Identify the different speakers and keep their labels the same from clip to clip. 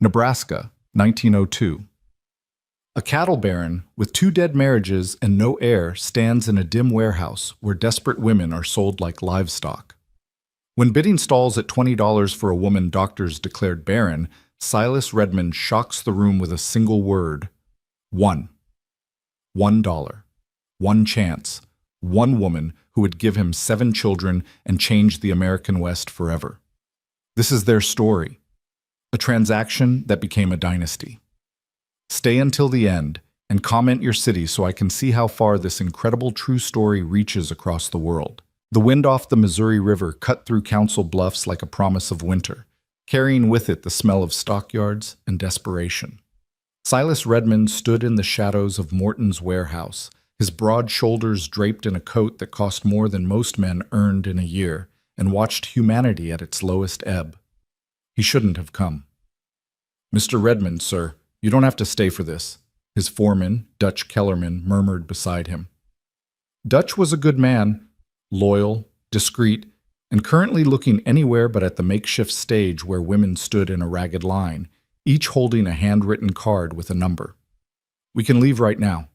Speaker 1: Nebraska, 1902. A cattle baron with 2 dead marriages and no heir stands in a dim warehouse where desperate women are sold like livestock. When bidding stalls at $20 for a woman doctors declared barren, Silas Redmond shocks the room with a single word: one. $1. One chance. One woman who would give him 7 children and change the American West forever. This is their story. A transaction that became a dynasty. Stay until the end and comment your city so I can see how far this incredible true story reaches across the world. The wind off the Missouri River cut through Council Bluffs like a promise of winter, carrying with it the smell of stockyards and desperation. Silas Redmond stood in the shadows of Morton's warehouse, his broad shoulders draped in a coat that cost more than most men earned in a year, and watched humanity at its lowest ebb. He shouldn't have come. "Mr. Redmond, sir, you don't have to stay for this," his foreman, Dutch Kellerman, murmured beside him. Dutch was a good man, loyal, discreet, and currently looking anywhere but at the makeshift stage where women stood in a ragged line, each holding a handwritten card with a number. "We can leave right now.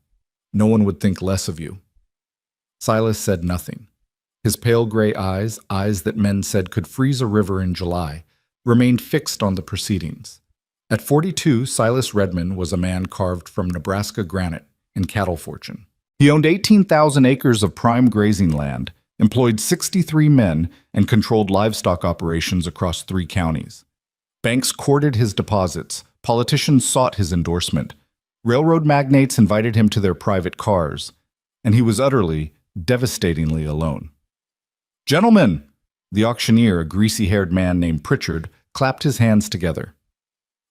Speaker 1: No one would think less of you." Silas said nothing. His pale gray eyes that men said could freeze a river in July, remained fixed on the proceedings. At 42, Silas Redmond was a man carved from Nebraska granite and cattle fortune. He owned 18,000 acres of prime grazing land, employed 63 men, and controlled livestock operations across 3 counties. Banks courted his deposits, politicians sought his endorsement, railroad magnates invited him to their private cars, and he was utterly, devastatingly alone. "Gentlemen!" The auctioneer, a greasy-haired man named Pritchard, clapped his hands together.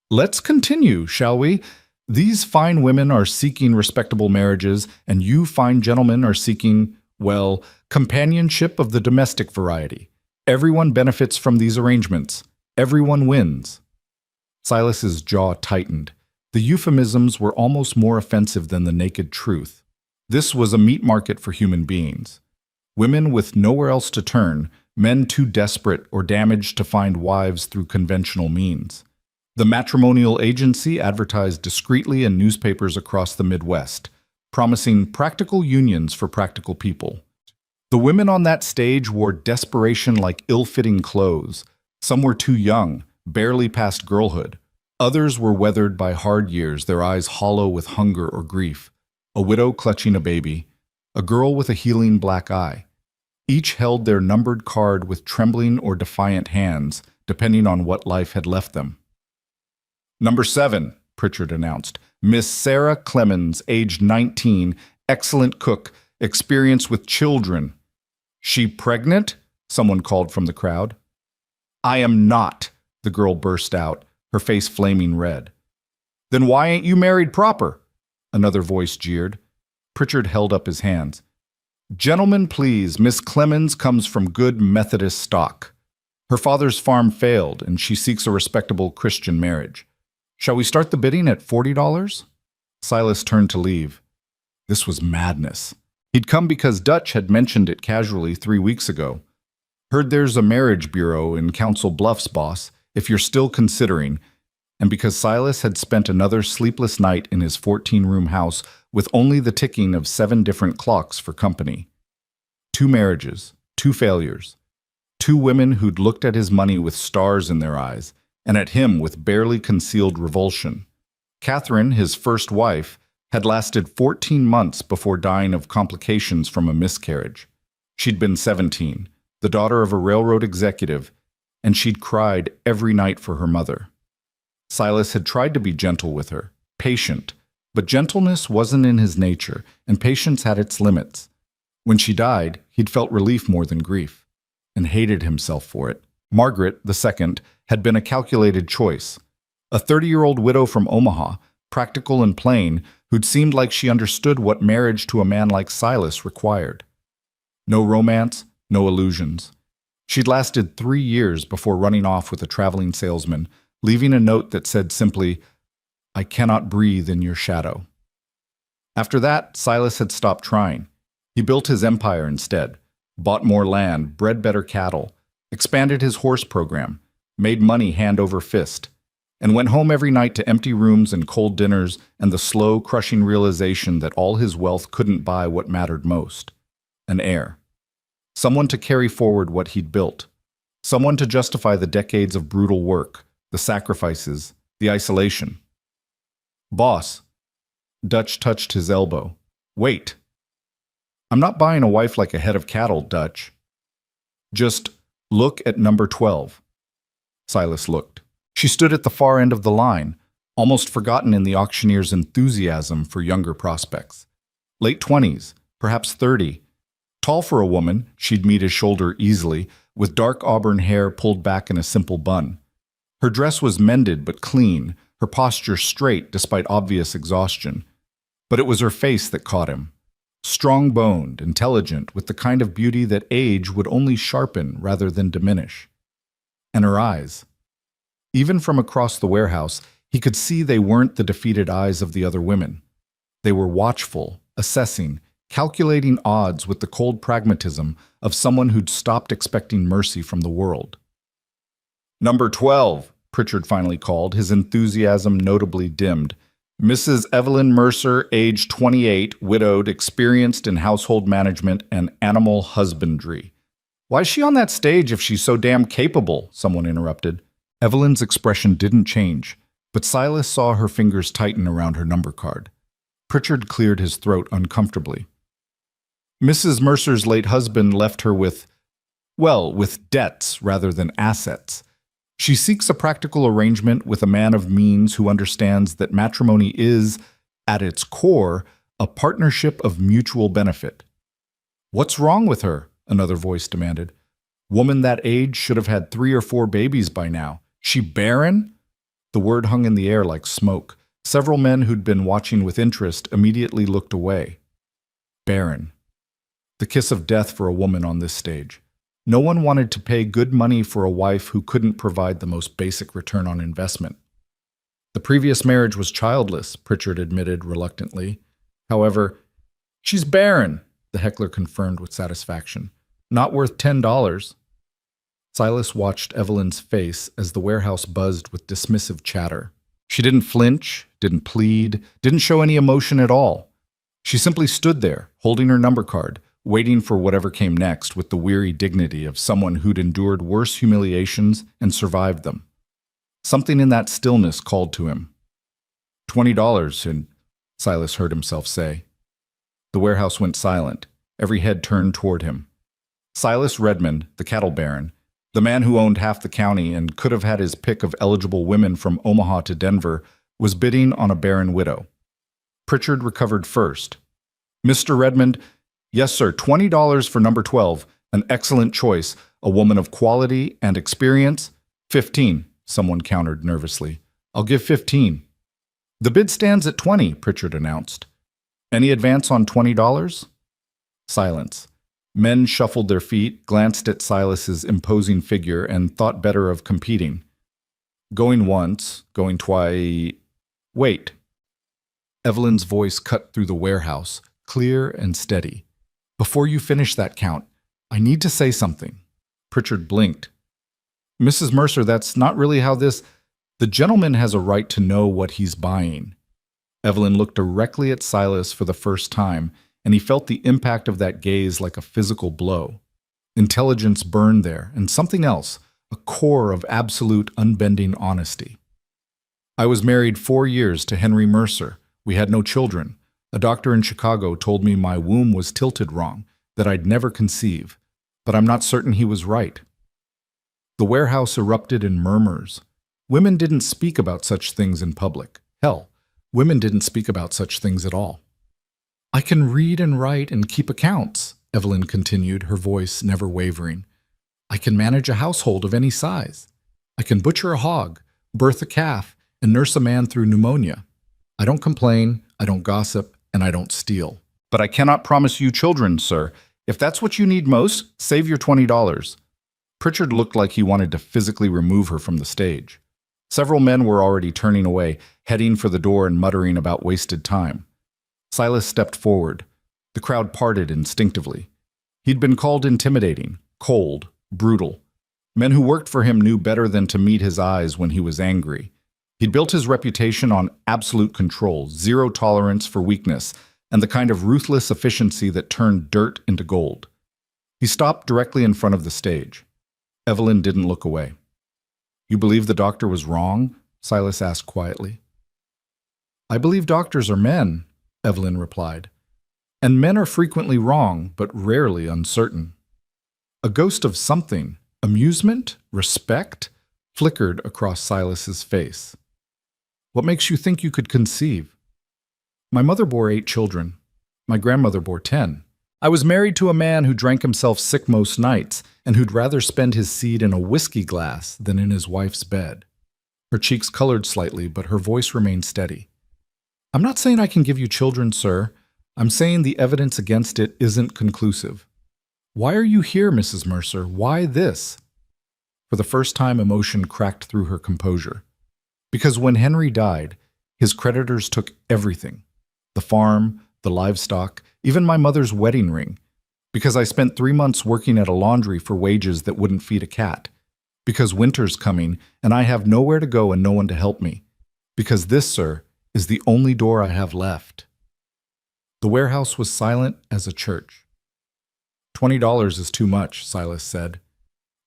Speaker 1: "Let's continue, shall we? These fine women are seeking respectable marriages, and you fine gentlemen are seeking, well, companionship of the domestic variety. Everyone benefits from these arrangements. Everyone wins." Silas's jaw tightened. The euphemisms were almost more offensive than the naked truth. This was a meat market for human beings. Women with nowhere else to turn, men too desperate or damaged to find wives through conventional means. The matrimonial agency advertised discreetly in newspapers across the Midwest, promising practical unions for practical people. The women on that stage wore desperation like ill-fitting clothes. Some were too young, barely past girlhood. Others were weathered by hard years, their eyes hollow with hunger or grief. A widow clutching a baby, a girl with a healing black eye. Each held their numbered card with trembling or defiant hands, depending on what life had left them. "Number 7, Pritchard announced. "Miss Sarah Clemens, age 19, excellent cook, experience with children." "She pregnant?" someone called from the crowd. "I am not," the girl burst out, her face flaming red. "Then why ain't you married proper?" another voice jeered. Pritchard held up his hands. "Gentlemen, please, Miss Clemens comes from good Methodist stock. Her father's farm failed, and she seeks a respectable Christian marriage. Shall we start the bidding at $40? Silas turned to leave. This was madness. He'd come because Dutch had mentioned it casually 3 weeks ago. "Heard there's a marriage bureau in Council Bluffs, boss, if you're still considering," and because Silas had spent another sleepless night in his 14-room house with only the ticking of 7 different clocks for company. 2 marriages, 2 failures, 2 women who'd looked at his money with stars in their eyes, and at him with barely concealed revulsion. Catherine, his first wife, had lasted 14 months before dying of complications from a miscarriage. She'd been 17, the daughter of a railroad executive, and she'd cried every night for her mother. Silas had tried to be gentle with her, patient, but gentleness wasn't in his nature, and patience had its limits. When she died, he'd felt relief more than grief, and hated himself for it. Margaret, the second, had been a calculated choice. A 30-year-old widow from Omaha, practical and plain, who'd seemed like she understood what marriage to a man like Silas required. No romance, no illusions. She'd lasted 3 years before running off with a traveling salesman, leaving a note that said simply, "I cannot breathe in your shadow." After that, Silas had stopped trying. He built his empire instead, bought more land, bred better cattle, expanded his horse program, made money hand over fist. and went home every night to empty rooms and cold dinners and the slow, crushing realization that all his wealth couldn't buy what mattered most: an heir. Someone to carry forward what he'd built. Someone to justify the decades of brutal work, the sacrifices, the isolation. Boss. Dutch touched his elbow. Wait. I'm not buying a wife like a head of cattle, Dutch. Just look at number 12. Silas looked. She stood at the far end of the line, almost forgotten in the auctioneer's enthusiasm for younger prospects. Late 20s, perhaps 30. Tall for a woman, she'd meet his shoulder easily, with dark auburn hair pulled back in a simple bun. Her dress was mended but clean, her posture straight despite obvious exhaustion. But it was her face that caught him. Strong-boned, intelligent, with the kind of beauty that age would only sharpen rather than diminish. And her eyes. Even from across the warehouse, he could see they weren't the defeated eyes of the other women. They were watchful, assessing, calculating odds with the cold pragmatism of someone who'd stopped expecting mercy from the world. Number 12, Pritchard finally called, his enthusiasm notably dimmed. Mrs. Evelyn Mercer, age 28, widowed, experienced in household management and animal husbandry. Why is she on that stage if she's so damn capable? Someone interrupted. Evelyn's expression didn't change, but Silas saw her fingers tighten around her number card. Pritchard cleared his throat uncomfortably. Mrs. Mercer's late husband left her with debts rather than assets. She seeks a practical arrangement with a man of means who understands that matrimony is, at its core, a partnership of mutual benefit. What's wrong with her? Another voice demanded. Woman that age should have had 3 or 4 babies by now. She barren? The word hung in the air like smoke. Several men who'd been watching with interest immediately looked away. Barren. The kiss of death for a woman on this stage. No one wanted to pay good money for a wife who couldn't provide the most basic return on investment. The previous marriage was childless, Pritchard admitted reluctantly. However, she's barren, the heckler confirmed with satisfaction. Not worth $10. Silas watched Evelyn's face as the warehouse buzzed with dismissive chatter. She didn't flinch, didn't plead, didn't show any emotion at all. She simply stood there, holding her number card, waiting for whatever came next with the weary dignity of someone who'd endured worse humiliations and survived them. Something in that stillness called to him. $20, and Silas heard himself say. The warehouse went silent. Every head turned toward him. Silas Redmond, the cattle baron, the man who owned half the county and could have had his pick of eligible women from Omaha to Denver, was bidding on a barren widow. Pritchard recovered first. Mr. Redmond, yes, sir, $20 for number 12, an excellent choice, a woman of quality and experience. 15, someone countered nervously. I'll give 15. The bid stands at 20, Pritchard announced. Any advance on $20? Silence. Men shuffled their feet, glanced at Silas's imposing figure, and thought better of competing. Going once, going twice. Wait. Evelyn's voice cut through the warehouse, clear and steady. Before you finish that count, I need to say something. Pritchard blinked. Mrs. Mercer, that's not really how this... The gentleman has a right to know what he's buying. Evelyn looked directly at Silas for the first time, and he felt the impact of that gaze like a physical blow. Intelligence burned there, and something else, a core of absolute unbending honesty. I was married 4 years to Henry Mercer. We had no children. A doctor in Chicago told me my womb was tilted wrong, that I'd never conceive, but I'm not certain he was right. The warehouse erupted in murmurs. Women didn't speak about such things in public. Hell, women didn't speak about such things at all. I can read and write and keep accounts, Evelyn continued, her voice never wavering. I can manage a household of any size. I can butcher a hog, birth a calf, and nurse a man through pneumonia. I don't complain, I don't gossip, and I don't steal. But I cannot promise you children, sir. If that's what you need most, save your $20. Pritchard looked like he wanted to physically remove her from the stage. Several men were already turning away, heading for the door and muttering about wasted time. Silas stepped forward. The crowd parted instinctively. He'd been called intimidating, cold, brutal. Men who worked for him knew better than to meet his eyes when he was angry. He'd built his reputation on absolute control, zero tolerance for weakness, and the kind of ruthless efficiency that turned dirt into gold. He stopped directly in front of the stage. Evelyn didn't look away. "You believe the doctor was wrong?" Silas asked quietly. "I believe doctors are men," Evelyn replied. "And men are frequently wrong, but rarely uncertain." A ghost of something, amusement, respect, flickered across Silas's face. "What makes you think you could conceive?" "My mother bore 8 children. My grandmother bore 10. I was married to a man who drank himself sick most nights and who'd rather spend his seed in a whiskey glass than in his wife's bed." Her cheeks colored slightly, but her voice remained steady. "I'm not saying I can give you children, sir. I'm saying the evidence against it isn't conclusive." "Why are you here, Mrs. Mercer? Why this?" For the first time, emotion cracked through her composure. "Because when Henry died, his creditors took everything. The farm, the livestock, even my mother's wedding ring. Because I spent 3 months working at a laundry for wages that wouldn't feed a cat. Because winter's coming, and I have nowhere to go and no one to help me. Because this, sir, is the only door I have left." The warehouse was silent as a church. $20 is too much," Silas said.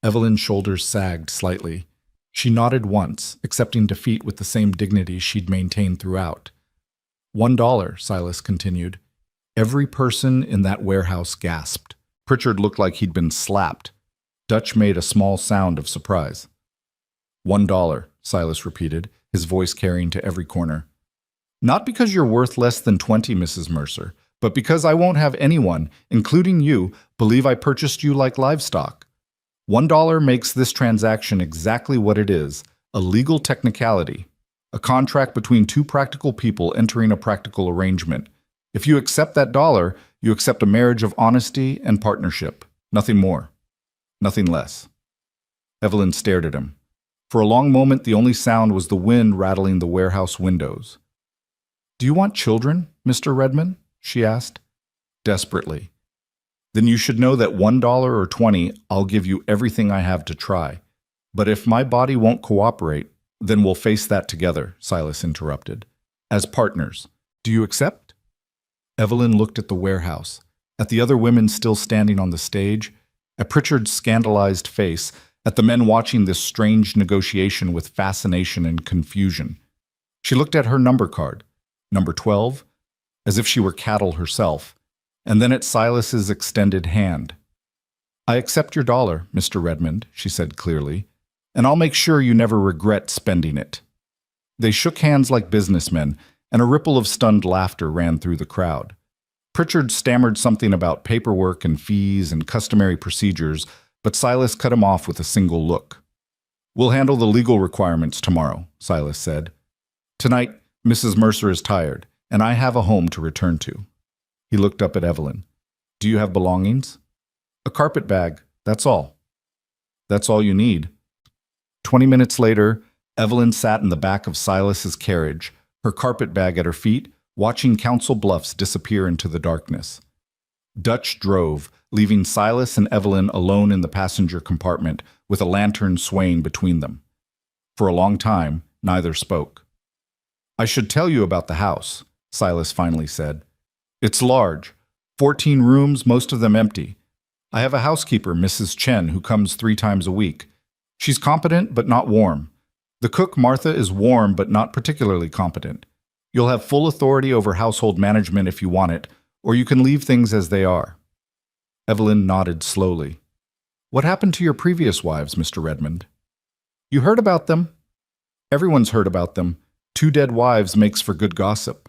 Speaker 1: Evelyn's shoulders sagged slightly. She nodded once, accepting defeat with the same dignity she'd maintained throughout. $1, Silas continued. Every person in that warehouse gasped. Pritchard looked like he'd been slapped. Dutch made a small sound of surprise. $1, Silas repeated, his voice carrying to every corner. "Not because you're worth less than 20, Mrs. Mercer, but because I won't have anyone, including you, believe I purchased you like livestock. $1 makes this transaction exactly what it is, a legal technicality, a contract between 2 practical people entering a practical arrangement. If you accept that dollar, you accept a marriage of honesty and partnership. Nothing more. Nothing less." Evelyn stared at him. For a long moment, the only sound was the wind rattling the warehouse windows. "Do you want children, Mr. Redmond?" she asked. Desperately. "Then you should know that $1 or 20, I'll give you everything I have to try. But if my body won't cooperate, then we'll face that together," Silas interrupted. "As partners. Do you accept?" Evelyn looked at the warehouse, at the other women still standing on the stage, at Pritchard's scandalized face, at the men watching this strange negotiation with fascination and confusion. She looked at her number card, number 12, as if she were cattle herself, and then at Silas's extended hand. "I accept your dollar, Mr. Redmond," she said clearly, "and I'll make sure you never regret spending it." They shook hands like businessmen, and a ripple of stunned laughter ran through the crowd. Pritchard stammered something about paperwork and fees and customary procedures, but Silas cut him off with a single look. "We'll handle the legal requirements tomorrow," Silas said. "Tonight, Mrs. Mercer is tired, and I have a home to return to." He looked up at Evelyn. "Do you have belongings?" "A carpet bag, that's all." "That's all you need." 20 minutes later, Evelyn sat in the back of Silas's carriage, her carpet bag at her feet, watching Council Bluffs disappear into the darkness. Dutch drove, leaving Silas and Evelyn alone in the passenger compartment with a lantern swaying between them. For a long time, neither spoke. "I should tell you about the house," Silas finally said. "It's large, 14 rooms, most of them empty. I have a housekeeper, Mrs. Chen, who comes 3 times a week. She's competent but not warm. The cook, Martha, is warm but not particularly competent. You'll have full authority over household management if you want it, or you can leave things as they are." Evelyn nodded slowly. "What happened to your previous wives, Mr. Redmond?" "You heard about them." "Everyone's heard about them. 2 dead wives makes for good gossip."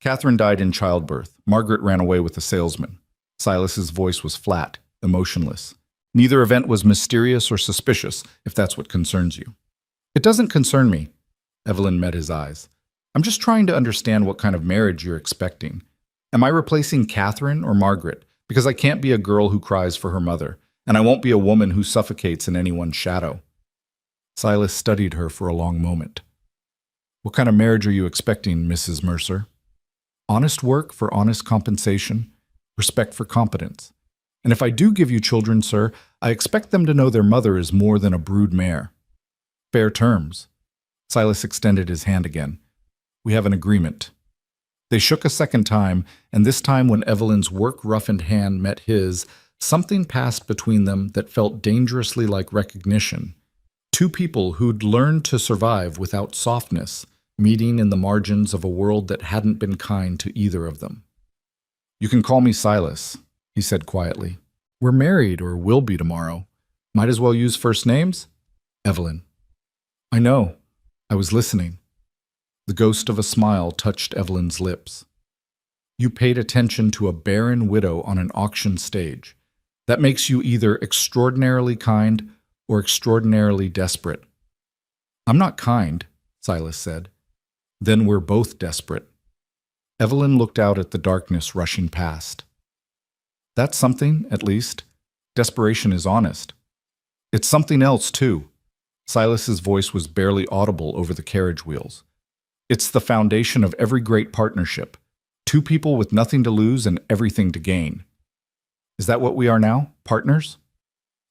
Speaker 1: "Catherine died in childbirth. Margaret ran away with a salesman." Silas's voice was flat, emotionless. "Neither event was mysterious or suspicious, if that's what concerns you." "It doesn't concern me." Evelyn met his eyes. "I'm just trying to understand what kind of marriage you're expecting. Am I replacing Catherine or Margaret? Because I can't be a girl who cries for her mother, and I won't be a woman who suffocates in anyone's shadow." Silas studied her for a long moment. "What kind of marriage are you expecting, Mrs. Mercer?" "Honest work for honest compensation, respect for competence. And if I do give you children, sir, I expect them to know their mother is more than a brood mare." "Fair terms." Silas extended his hand again. We have an agreement. They shook a second time, and this time when Evelyn's work-roughened hand met his, something passed between them that felt dangerously like recognition. Two people who'd learned to survive without softness, meeting in the margins of a world that hadn't been kind to either of them. You can call me Silas, he said quietly. We're married, or will be tomorrow. Might as well use first names? Evelyn. I know. I was listening. The ghost of a smile touched Evelyn's lips. You paid attention to a barren widow on an auction stage. That makes you either extraordinarily kind or extraordinarily desperate. I'm not kind, Silas said. Then we're both desperate. Evelyn looked out at the darkness rushing past. That's something, at least. Desperation is honest. It's something else, too. Silas's voice was barely audible over the carriage wheels. It's the foundation of every great partnership. Two people with nothing to lose and everything to gain. Is that what we are now? Partners?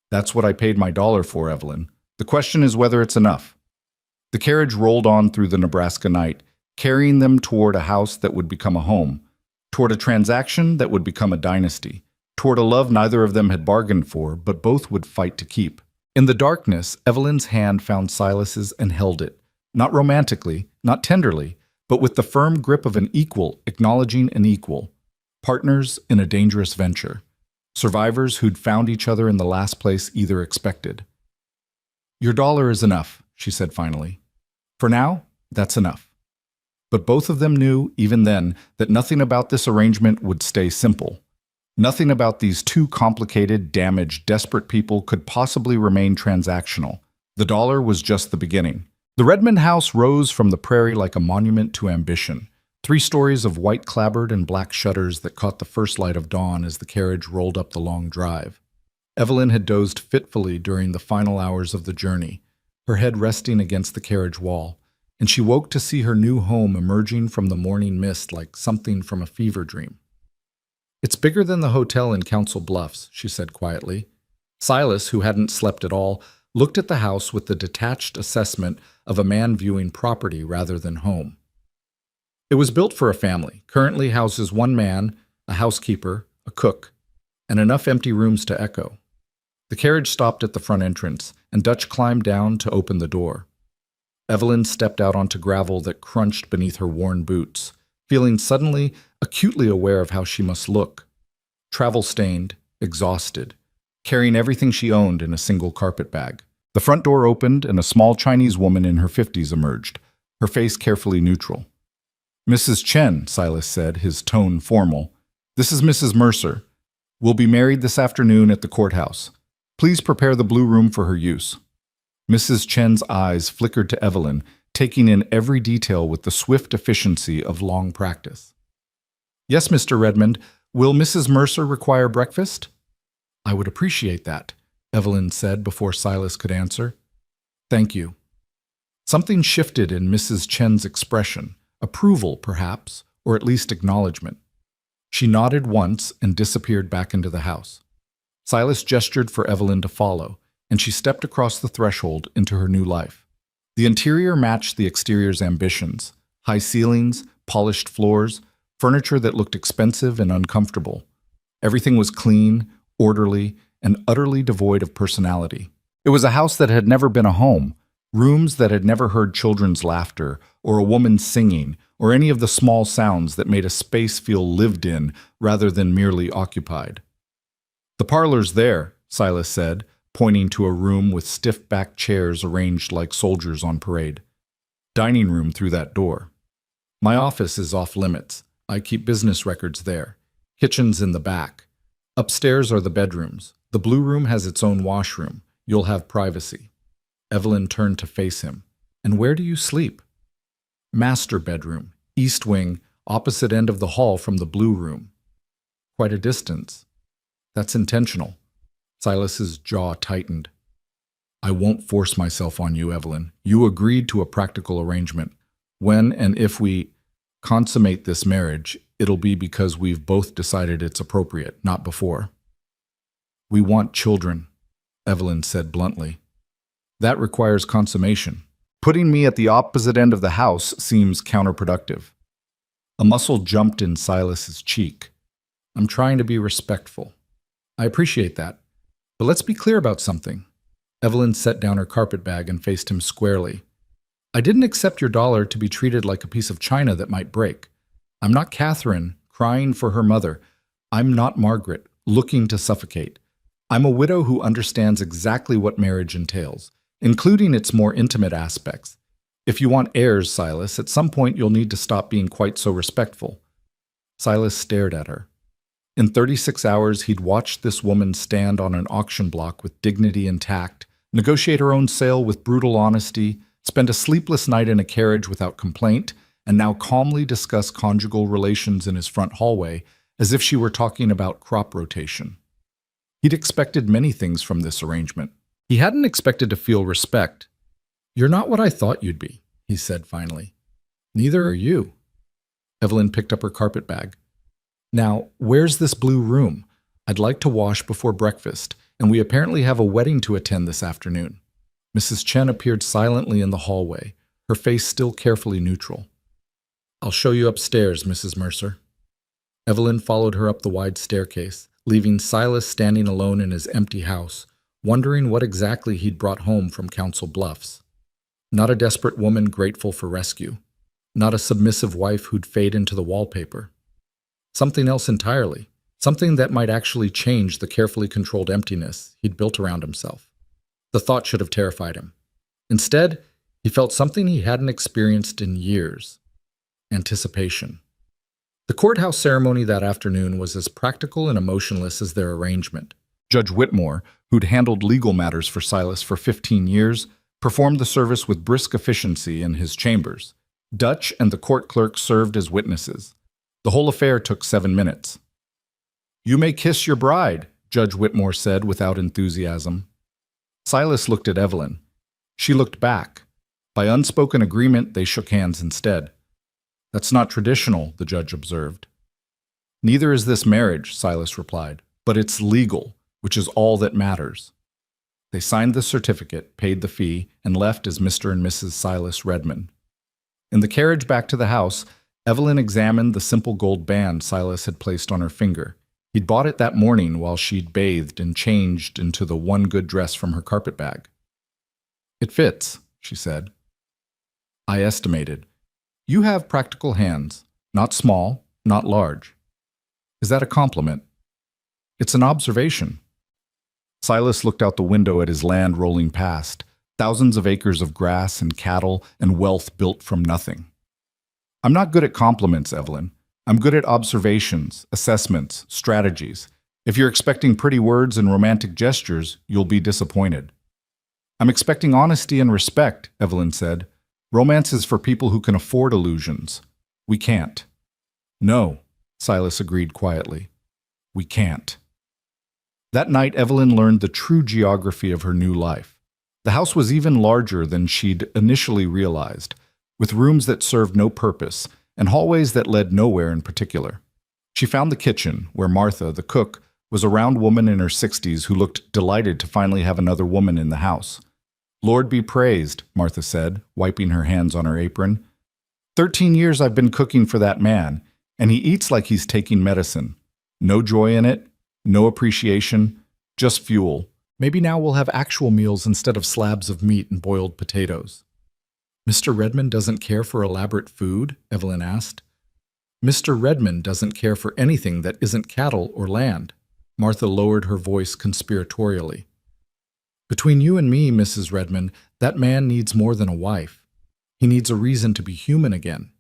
Speaker 1: That's what I paid my dollar for, Evelyn. The question is whether it's enough. The carriage rolled on through the Nebraska night, carrying them toward a house that would become a home, toward a transaction that would become a dynasty, toward a love neither of them had bargained for, but both would fight to keep. In the darkness, Evelyn's hand found Silas's and held it, not romantically, not tenderly, but with the firm grip of an equal acknowledging an equal. Partners in a dangerous venture. Survivors who'd found each other in the last place either expected. Your dollar is enough, she said finally. For now, that's enough. But both of them knew, even then, that nothing about this arrangement would stay simple. Nothing about these two complicated, damaged, desperate people could possibly remain transactional. The dollar was just the beginning. The Redmond house rose from the prairie like a monument to ambition. 3 stories of white clapboard and black shutters that caught the first light of dawn as the carriage rolled up the long drive. Evelyn had dozed fitfully during the final hours of the journey, her head resting against the carriage wall, and she woke to see her new home emerging from the morning mist like something from a fever dream. It's bigger than the hotel in Council Bluffs, she said quietly. Silas, who hadn't slept at all, looked at the house with the detached assessment of a man viewing property rather than home. It was built for a family, currently houses 1 man, a housekeeper, a cook, and enough empty rooms to echo. The carriage stopped at the front entrance, and Dutch climbed down to open the door. Evelyn stepped out onto gravel that crunched beneath her worn boots, feeling suddenly acutely aware of how she must look. Travel-stained, exhausted, carrying everything she owned in a single carpet bag. The front door opened, and a small Chinese woman in her 50s emerged, her face carefully neutral. Mrs. Chen, Silas said, his tone formal. This is Mrs. Mercer. We'll be married this afternoon at the courthouse. Please prepare the blue room for her use. Mrs. Chen's eyes flickered to Evelyn, taking in every detail with the swift efficiency of long practice. Yes, Mr. Redmond, will Mrs. Mercer require breakfast? I would appreciate that, Evelyn said before Silas could answer. Thank you. Something shifted in Mrs. Chen's expression, approval perhaps, or at least acknowledgement. She nodded once and disappeared back into the house. Silas gestured for Evelyn to follow, and she stepped across the threshold into her new life. The interior matched the exterior's ambitions: high ceilings, polished floors, furniture that looked expensive and uncomfortable. Everything was clean, orderly, and utterly devoid of personality. It was a house that had never been a home, rooms that had never heard children's laughter, or a woman singing, or any of the small sounds that made a space feel lived in rather than merely occupied. The parlor's there, Silas said, pointing to a room with stiff-backed chairs arranged like soldiers on parade. Dining room through that door. My office is off limits. I keep business records there. Kitchen's in the back. Upstairs are the bedrooms. The blue room has its own washroom. You'll have privacy. Evelyn turned to face him. And where do you sleep? Master bedroom, east wing, opposite end of the hall from the blue room. Quite a distance. That's intentional. Silas's jaw tightened. I won't force myself on you, Evelyn. You agreed to a practical arrangement. When and if we consummate this marriage, it'll be because we've both decided it's appropriate, not before. We want children, Evelyn said bluntly. That requires consummation. Putting me at the opposite end of the house seems counterproductive. A muscle jumped in Silas's cheek. I'm trying to be respectful. I appreciate that. But let's be clear about something. Evelyn set down her carpet bag and faced him squarely. I didn't accept your dollar to be treated like a piece of china that might break. I'm not Catherine, crying for her mother. I'm not Margaret, looking to suffocate. I'm a widow who understands exactly what marriage entails, including its more intimate aspects. If you want heirs, Silas, at some point you'll need to stop being quite so respectful. Silas stared at her. In 36 hours, he'd watched this woman stand on an auction block with dignity and tact, negotiate her own sale with brutal honesty, spend a sleepless night in a carriage without complaint, and now calmly discuss conjugal relations in his front hallway as if she were talking about crop rotation. He'd expected many things from this arrangement. He hadn't expected to feel respect. You're not what I thought you'd be, he said finally. Neither are you. Evelyn picked up her carpet bag. Now, where's this blue room? I'd like to wash before breakfast, and we apparently have a wedding to attend this afternoon. Mrs. Chen appeared silently in the hallway, her face still carefully neutral. I'll show you upstairs, Mrs. Mercer. Evelyn followed her up the wide staircase, leaving Silas standing alone in his empty house, wondering what exactly he'd brought home from Council Bluffs. Not a desperate woman grateful for rescue. Not a submissive wife who'd fade into the wallpaper. Something else entirely. Something that might actually change the carefully controlled emptiness he'd built around himself. The thought should have terrified him. Instead, he felt something he hadn't experienced in years. Anticipation. The courthouse ceremony that afternoon was as practical and emotionless as their arrangement. Judge Whitmore, who'd handled legal matters for Silas for 15 years, performed the service with brisk efficiency in his chambers. Dutch and the court clerk served as witnesses. The whole affair took 7 minutes. You may kiss your bride, Judge Whitmore said without enthusiasm. Silas looked at Evelyn. She looked back. By unspoken agreement, they shook hands instead. That's not traditional, the judge observed. Neither is this marriage, Silas replied, but it's legal, which is all that matters. They signed the certificate, paid the fee, and left as Mr. and Mrs. Silas Redmond. In the carriage back to the house, Evelyn examined the simple gold band Silas had placed on her finger. He'd bought it that morning while she'd bathed and changed into the one good dress from her carpet bag. It fits, she said. I estimated. You have practical hands, not small, not large. Is that a compliment? It's an observation. Silas looked out the window at his land rolling past, thousands of acres of grass and cattle and wealth built from nothing. I'm not good at compliments, Evelyn. I'm good at observations, assessments, strategies. If you're expecting pretty words and romantic gestures, you'll be disappointed. I'm expecting honesty and respect, Evelyn said. Romance is for people who can afford illusions. We can't. No, Silas agreed quietly. We can't. That night, Evelyn learned the true geography of her new life. The house was even larger than she'd initially realized, with rooms that served no purpose and hallways that led nowhere in particular. She found the kitchen, where Martha, the cook, was a round woman in her 60s who looked delighted to finally have another woman in the house. Lord be praised, Martha said, wiping her hands on her apron. 13 years I've been cooking for that man, and he eats like he's taking medicine. No joy in it, no appreciation, just fuel. Maybe now we'll have actual meals instead of slabs of meat and boiled potatoes. Mr. Redmond doesn't care for elaborate food? Evelyn asked. Mr. Redmond doesn't care for anything that isn't cattle or land. Martha lowered her voice conspiratorially. Between you and me, Mrs. Redmond, that man needs more than a wife. He needs a reason to be human again.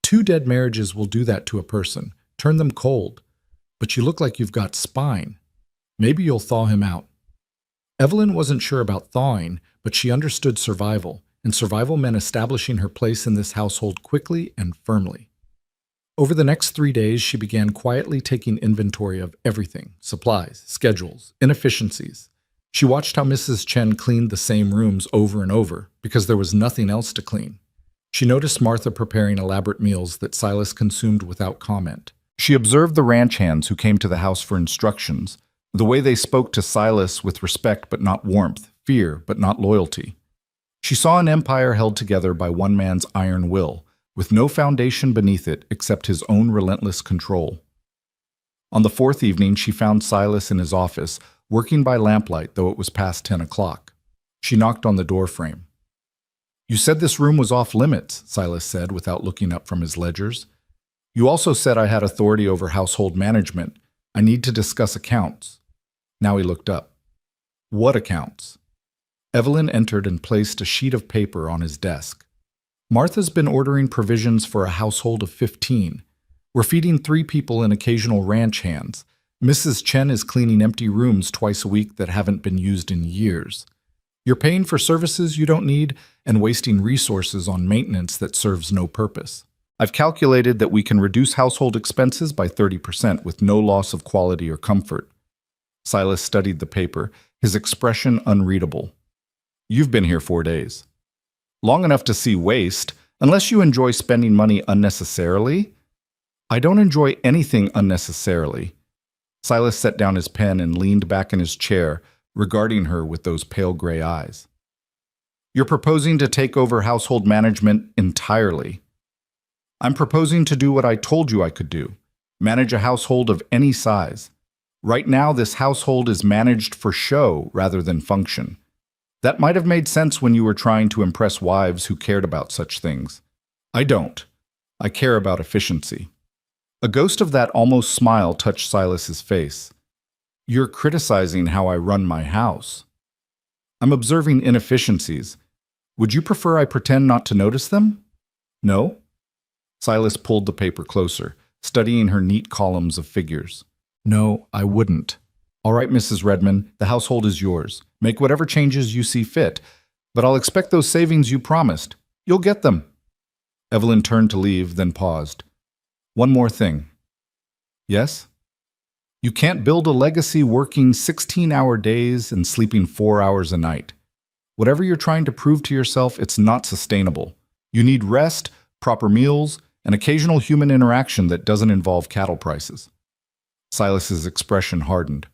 Speaker 1: 2 dead marriages will do that to a person, turn them cold. But you look like you've got spine. Maybe you'll thaw him out. Evelyn wasn't sure about thawing, but she understood survival, and survival meant establishing her place in this household quickly and firmly. Over the next 3 days, she began quietly taking inventory of everything, supplies, schedules, inefficiencies. She watched how Mrs. Chen cleaned the same rooms over and over, because there was nothing else to clean. She noticed Martha preparing elaborate meals that Silas consumed without comment. She observed the ranch hands who came to the house for instructions, the way they spoke to Silas with respect but not warmth, fear but not loyalty. She saw an empire held together by one man's iron will, with no foundation beneath it except his own relentless control. On the fourth evening, she found Silas in his office, working by lamplight, though it was past 10 o'clock. She knocked on the doorframe. "You said this room was off limits," Silas said without looking up from his ledgers. "You also said I had authority over household management. I need to discuss accounts." Now he looked up. "What accounts?" Evelyn entered and placed a sheet of paper on his desk. "Martha's been ordering provisions for a household of 15. We're feeding 3 people and occasional ranch hands. Mrs. Chen is cleaning empty rooms twice a week that haven't been used in years. You're paying for services you don't need and wasting resources on maintenance that serves no purpose. I've calculated that we can reduce household expenses by 30% with no loss of quality or comfort." Silas studied the paper, his expression unreadable. "You've been here 4 days. Long enough to see waste, unless you enjoy spending money unnecessarily." "I don't enjoy anything unnecessarily." Silas set down his pen and leaned back in his chair, regarding her with those pale gray eyes. "You're proposing to take over household management entirely." "I'm proposing to do what I told you I could do, manage a household of any size. Right now, this household is managed for show rather than function. That might have made sense when you were trying to impress wives who cared about such things. I don't. I care about efficiency." A ghost of that almost smile touched Silas's face. "You're criticizing how I run my house." "I'm observing inefficiencies. Would you prefer I pretend not to notice them?" "No?" Silas pulled the paper closer, studying her neat columns of figures. "No, I wouldn't." "All right, Mrs. Redmond, the household is yours. Make whatever changes you see fit, but I'll expect those savings you promised. You'll get them." Evelyn turned to leave, then paused. "One more thing." "Yes?" "You can't build a legacy working 16-hour days and sleeping 4 hours a night. Whatever you're trying to prove to yourself, it's not sustainable. You need rest, proper meals, and occasional human interaction that doesn't involve cattle prices." Silas's expression hardened.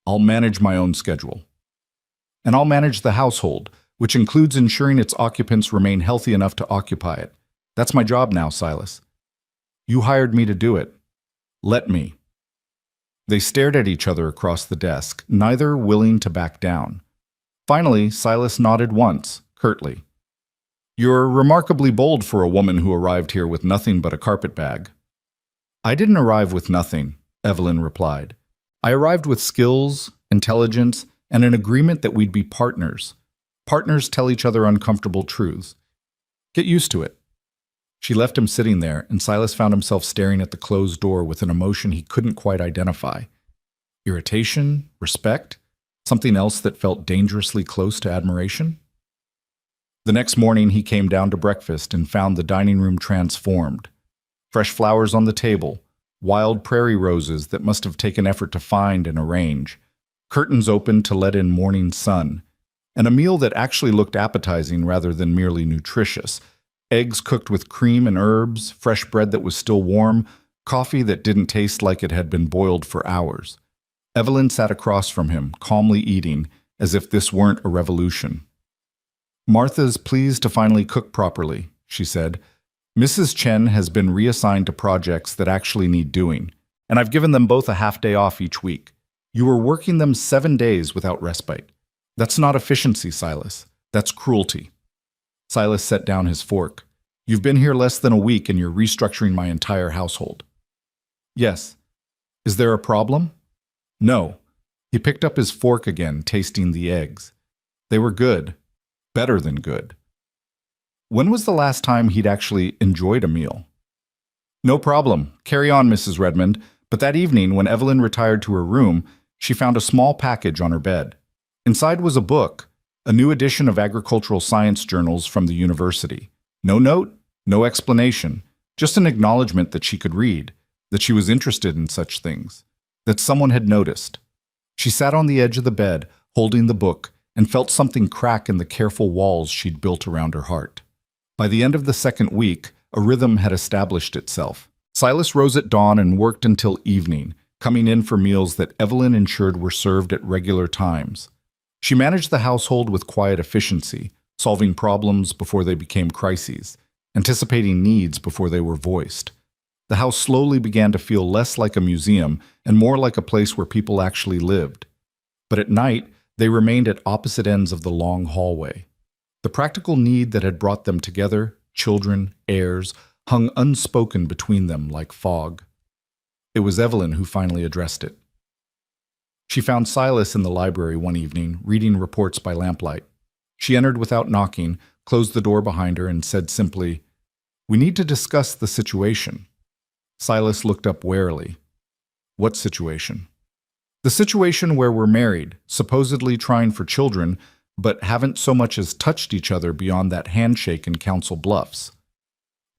Speaker 1: "I'll manage my own schedule. And I'll manage the household, which includes ensuring its occupants remain healthy enough to occupy it. That's my job now, Silas. You hired me to do it. Let me." They stared at each other across the desk, neither willing to back down. Finally, Silas nodded once, curtly. "You're remarkably bold for a woman who arrived here with nothing but a carpet bag." "I didn't arrive with nothing," Evelyn replied. "I arrived with skills, intelligence, and an agreement that we'd be partners. Partners tell each other uncomfortable truths. Get used to it." She left him sitting there, and Silas found himself staring at the closed door with an emotion he couldn't quite identify. Irritation? Respect? Something else that felt dangerously close to admiration? The next morning he came down to breakfast and found the dining room transformed. Fresh flowers on the table, wild prairie roses that must have taken effort to find and arrange, curtains open to let in morning sun, and a meal that actually looked appetizing rather than merely nutritious. Eggs cooked with cream and herbs, fresh bread that was still warm, coffee that didn't taste like it had been boiled for hours. Evelyn sat across from him, calmly eating, as if this weren't a revolution. "Martha's pleased to finally cook properly," she said. "Mrs. Chen has been reassigned to projects that actually need doing, and I've given them both a half-day off each week. You were working them 7 days without respite. That's not efficiency, Silas. That's cruelty." Silas set down his fork. "You've been here less than a week and you're restructuring my entire household." "Yes." "Is there a problem?" "No." He picked up his fork again, tasting the eggs. They were good. Better than good. When was the last time he'd actually enjoyed a meal? "No problem. Carry on, Mrs. Redmond." But that evening, when Evelyn retired to her room, she found a small package on her bed. Inside was a book, a new edition of agricultural science journals from the university. No note, no explanation, just an acknowledgement that she could read, that she was interested in such things, that someone had noticed. She sat on the edge of the bed, holding the book, and felt something crack in the careful walls she'd built around her heart. By the end of the second week, a rhythm had established itself. Silas rose at dawn and worked until evening, coming in for meals that Evelyn ensured were served at regular times. She managed the household with quiet efficiency, solving problems before they became crises, anticipating needs before they were voiced. The house slowly began to feel less like a museum and more like a place where people actually lived. But at night, they remained at opposite ends of the long hallway. The practical need that had brought them together, children, heirs, hung unspoken between them like fog. It was Evelyn who finally addressed it. She found Silas in the library one evening, reading reports by lamplight. She entered without knocking, closed the door behind her, and said simply, "We need to discuss the situation." Silas looked up warily. "What situation?" "The situation where we're married, supposedly trying for children, but haven't so much as touched each other beyond that handshake in Council Bluffs."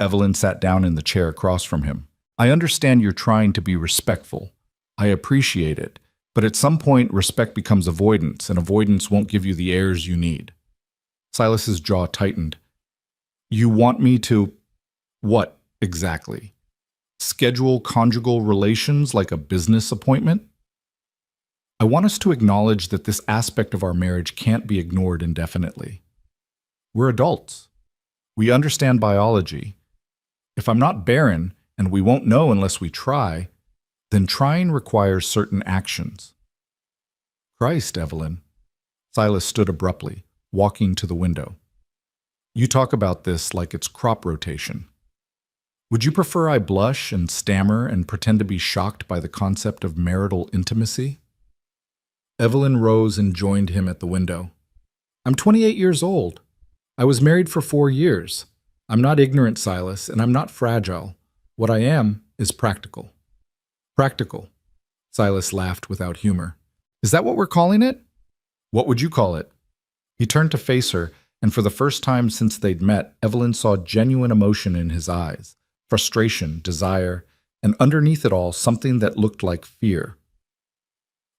Speaker 1: Evelyn sat down in the chair across from him. "I understand you're trying to be respectful. I appreciate it. But at some point, respect becomes avoidance, and avoidance won't give you the airs you need." Silas's jaw tightened. "You want me to— what, exactly? Schedule conjugal relations like a business appointment?" "I want us to acknowledge that this aspect of our marriage can't be ignored indefinitely. We're adults. We understand biology. If I'm not barren, and we won't know unless we try, then trying requires certain actions." "Christ, Evelyn." Silas stood abruptly, walking to the window. "You talk about this like it's crop rotation. Would you prefer I blush and stammer and pretend to be shocked by the concept of marital intimacy?" Evelyn rose and joined him at the window. "I'm 28 years old. I was married for 4 years. I'm not ignorant, Silas, and I'm not fragile. What I am is practical." "Practical?" Silas laughed without humor. "Is that what we're calling it?" "What would you call it?" He turned to face her, and for the first time since they'd met, Evelyn saw genuine emotion in his eyes, frustration, desire, and underneath it all, something that looked like fear.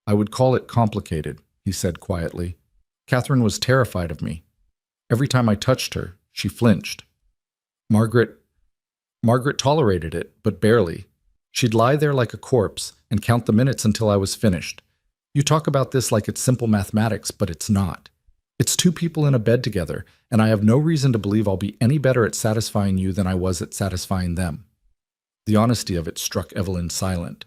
Speaker 1: "I would call it complicated," he said quietly. "Catherine was terrified of me. Every time I touched her, she flinched. Margaret tolerated it, but barely. She'd lie there like a corpse and count the minutes until I was finished. You talk about this like it's simple mathematics, but it's not. It's 2 people in a bed together, and I have no reason to believe I'll be any better at satisfying you than I was at satisfying them." The honesty of it struck Evelyn silent.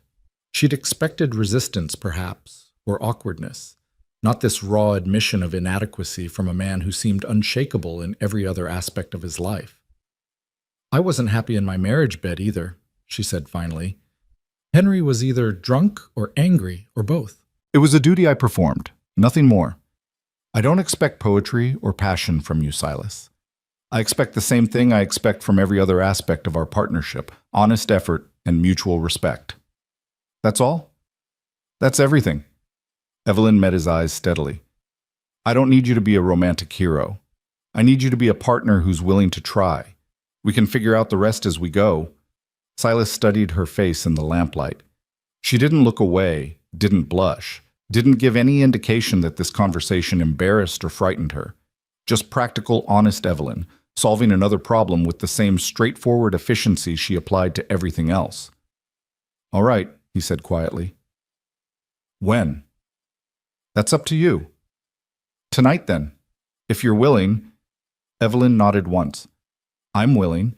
Speaker 1: She'd expected resistance, perhaps, or awkwardness, not this raw admission of inadequacy from a man who seemed unshakable in every other aspect of his life. "I wasn't happy in my marriage bed either," she said finally. "Henry was either drunk or angry or both. It was a duty I performed, nothing more. I don't expect poetry or passion from you, Silas. I expect the same thing I expect from every other aspect of our partnership: honest effort and mutual respect." "That's all?" "That's everything." Evelyn met his eyes steadily. "I don't need you to be a romantic hero. I need you to be a partner who's willing to try. We can figure out the rest as we go." Silas studied her face in the lamplight. She didn't look away, didn't blush, didn't give any indication that this conversation embarrassed or frightened her. Just practical, honest Evelyn, solving another problem with the same straightforward efficiency she applied to everything else. "All right," he said quietly. "When?" "That's up to you." "Tonight, then, if you're willing." Evelyn nodded once. "I'm willing."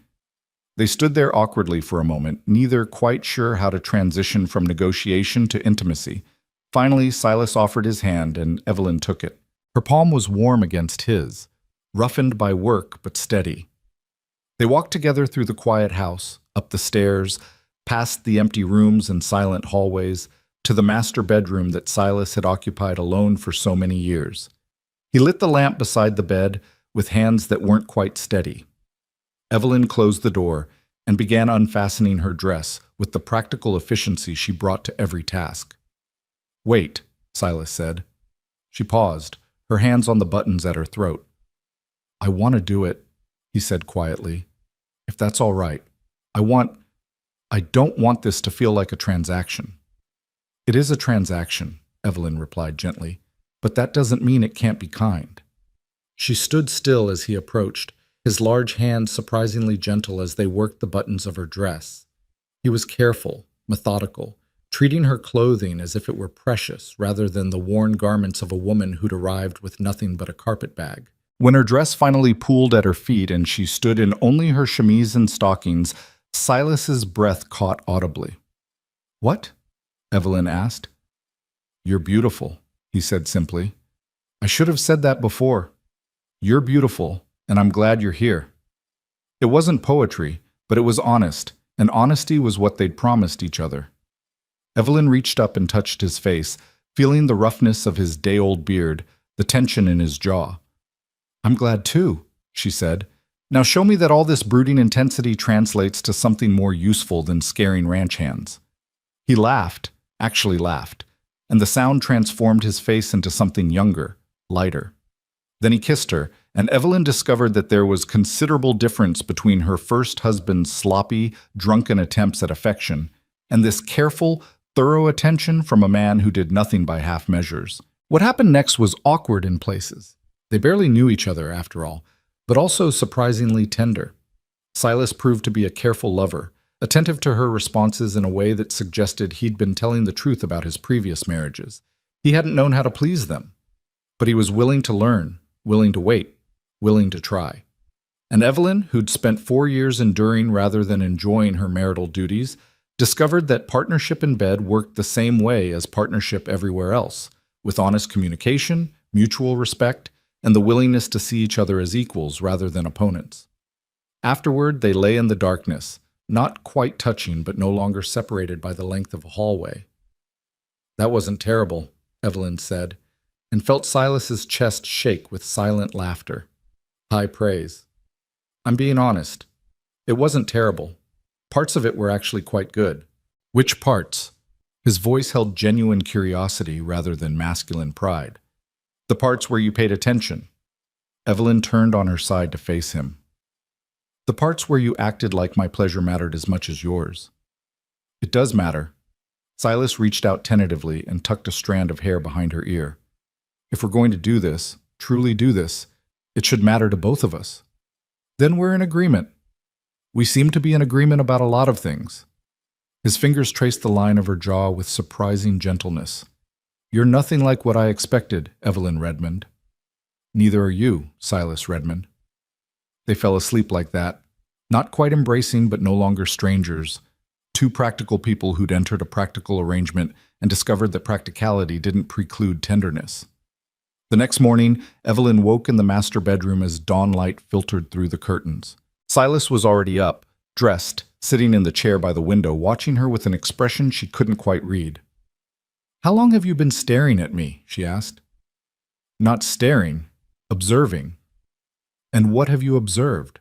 Speaker 1: They stood there awkwardly for a moment, neither quite sure how to transition from negotiation to intimacy. Finally, Silas offered his hand, and Evelyn took it. Her palm was warm against his, roughened by work but steady. They walked together through the quiet house, up the stairs, past the empty rooms and silent hallways, to the master bedroom that Silas had occupied alone for so many years. He lit the lamp beside the bed with hands that weren't quite steady. Evelyn closed the door and began unfastening her dress with the practical efficiency she brought to every task. "Wait," Silas said. She paused, her hands on the buttons at her throat. "I want to do it," he said quietly. "If that's all right. I don't want this to feel like a transaction." "It is a transaction," Evelyn replied gently, "but that doesn't mean it can't be kind." She stood still as he approached, his large hands surprisingly gentle as they worked the buttons of her dress. He was careful, methodical, treating her clothing as if it were precious rather than the worn garments of a woman who'd arrived with nothing but a carpetbag. When her dress finally pooled at her feet and she stood in only her chemise and stockings, Silas's breath caught audibly. "What?" Evelyn asked. "You're beautiful," he said simply. "I should have said that before. You're beautiful, and I'm glad you're here." It wasn't poetry, but it was honest, and honesty was what they'd promised each other. Evelyn reached up and touched his face, feeling the roughness of his day-old beard, the tension in his jaw. "I'm glad too," she said. "Now show me that all this brooding intensity translates to something more useful than scaring ranch hands." He laughed, actually laughed, and the sound transformed his face into something younger, lighter. Then he kissed her, and Evelyn discovered that there was considerable difference between her first husband's sloppy, drunken attempts at affection and this careful, thorough attention from a man who did nothing by half measures. What happened next was awkward in places. They barely knew each other, after all, but also surprisingly tender. Silas proved to be a careful lover, attentive to her responses in a way that suggested he'd been telling the truth about his previous marriages. He hadn't known how to please them, but he was willing to learn, willing to wait, willing to try. And Evelyn, who'd spent 4 years enduring rather than enjoying her marital duties, discovered that partnership in bed worked the same way as partnership everywhere else, with honest communication, mutual respect, and the willingness to see each other as equals rather than opponents. Afterward, they lay in the darkness, not quite touching but no longer separated by the length of a hallway. "That wasn't terrible," Evelyn said, and felt Silas's chest shake with silent laughter. High praise. "I'm being honest. It wasn't terrible. Parts of it were actually quite good." "Which parts?" His voice held genuine curiosity rather than masculine pride. "The parts where you paid attention." Evelyn turned on her side to face him. "The parts where you acted like my pleasure mattered as much as yours." "It does matter." Silas reached out tentatively and tucked a strand of hair behind her ear. "If we're going to do this, truly do this, it should matter to both of us." "Then we're in agreement." "We seem to be in agreement about a lot of things." His fingers traced the line of her jaw with surprising gentleness. "You're nothing like what I expected, Evelyn Redmond." "Neither are you, Silas Redmond." They fell asleep like that, not quite embracing but no longer strangers, two practical people who'd entered a practical arrangement and discovered that practicality didn't preclude tenderness. The next morning, Evelyn woke in the master bedroom as dawn light filtered through the curtains. Silas was already up, dressed, sitting in the chair by the window, watching her with an expression she couldn't quite read. "How long have you been staring at me?" she asked. "Not staring, observing." "And what have you observed?"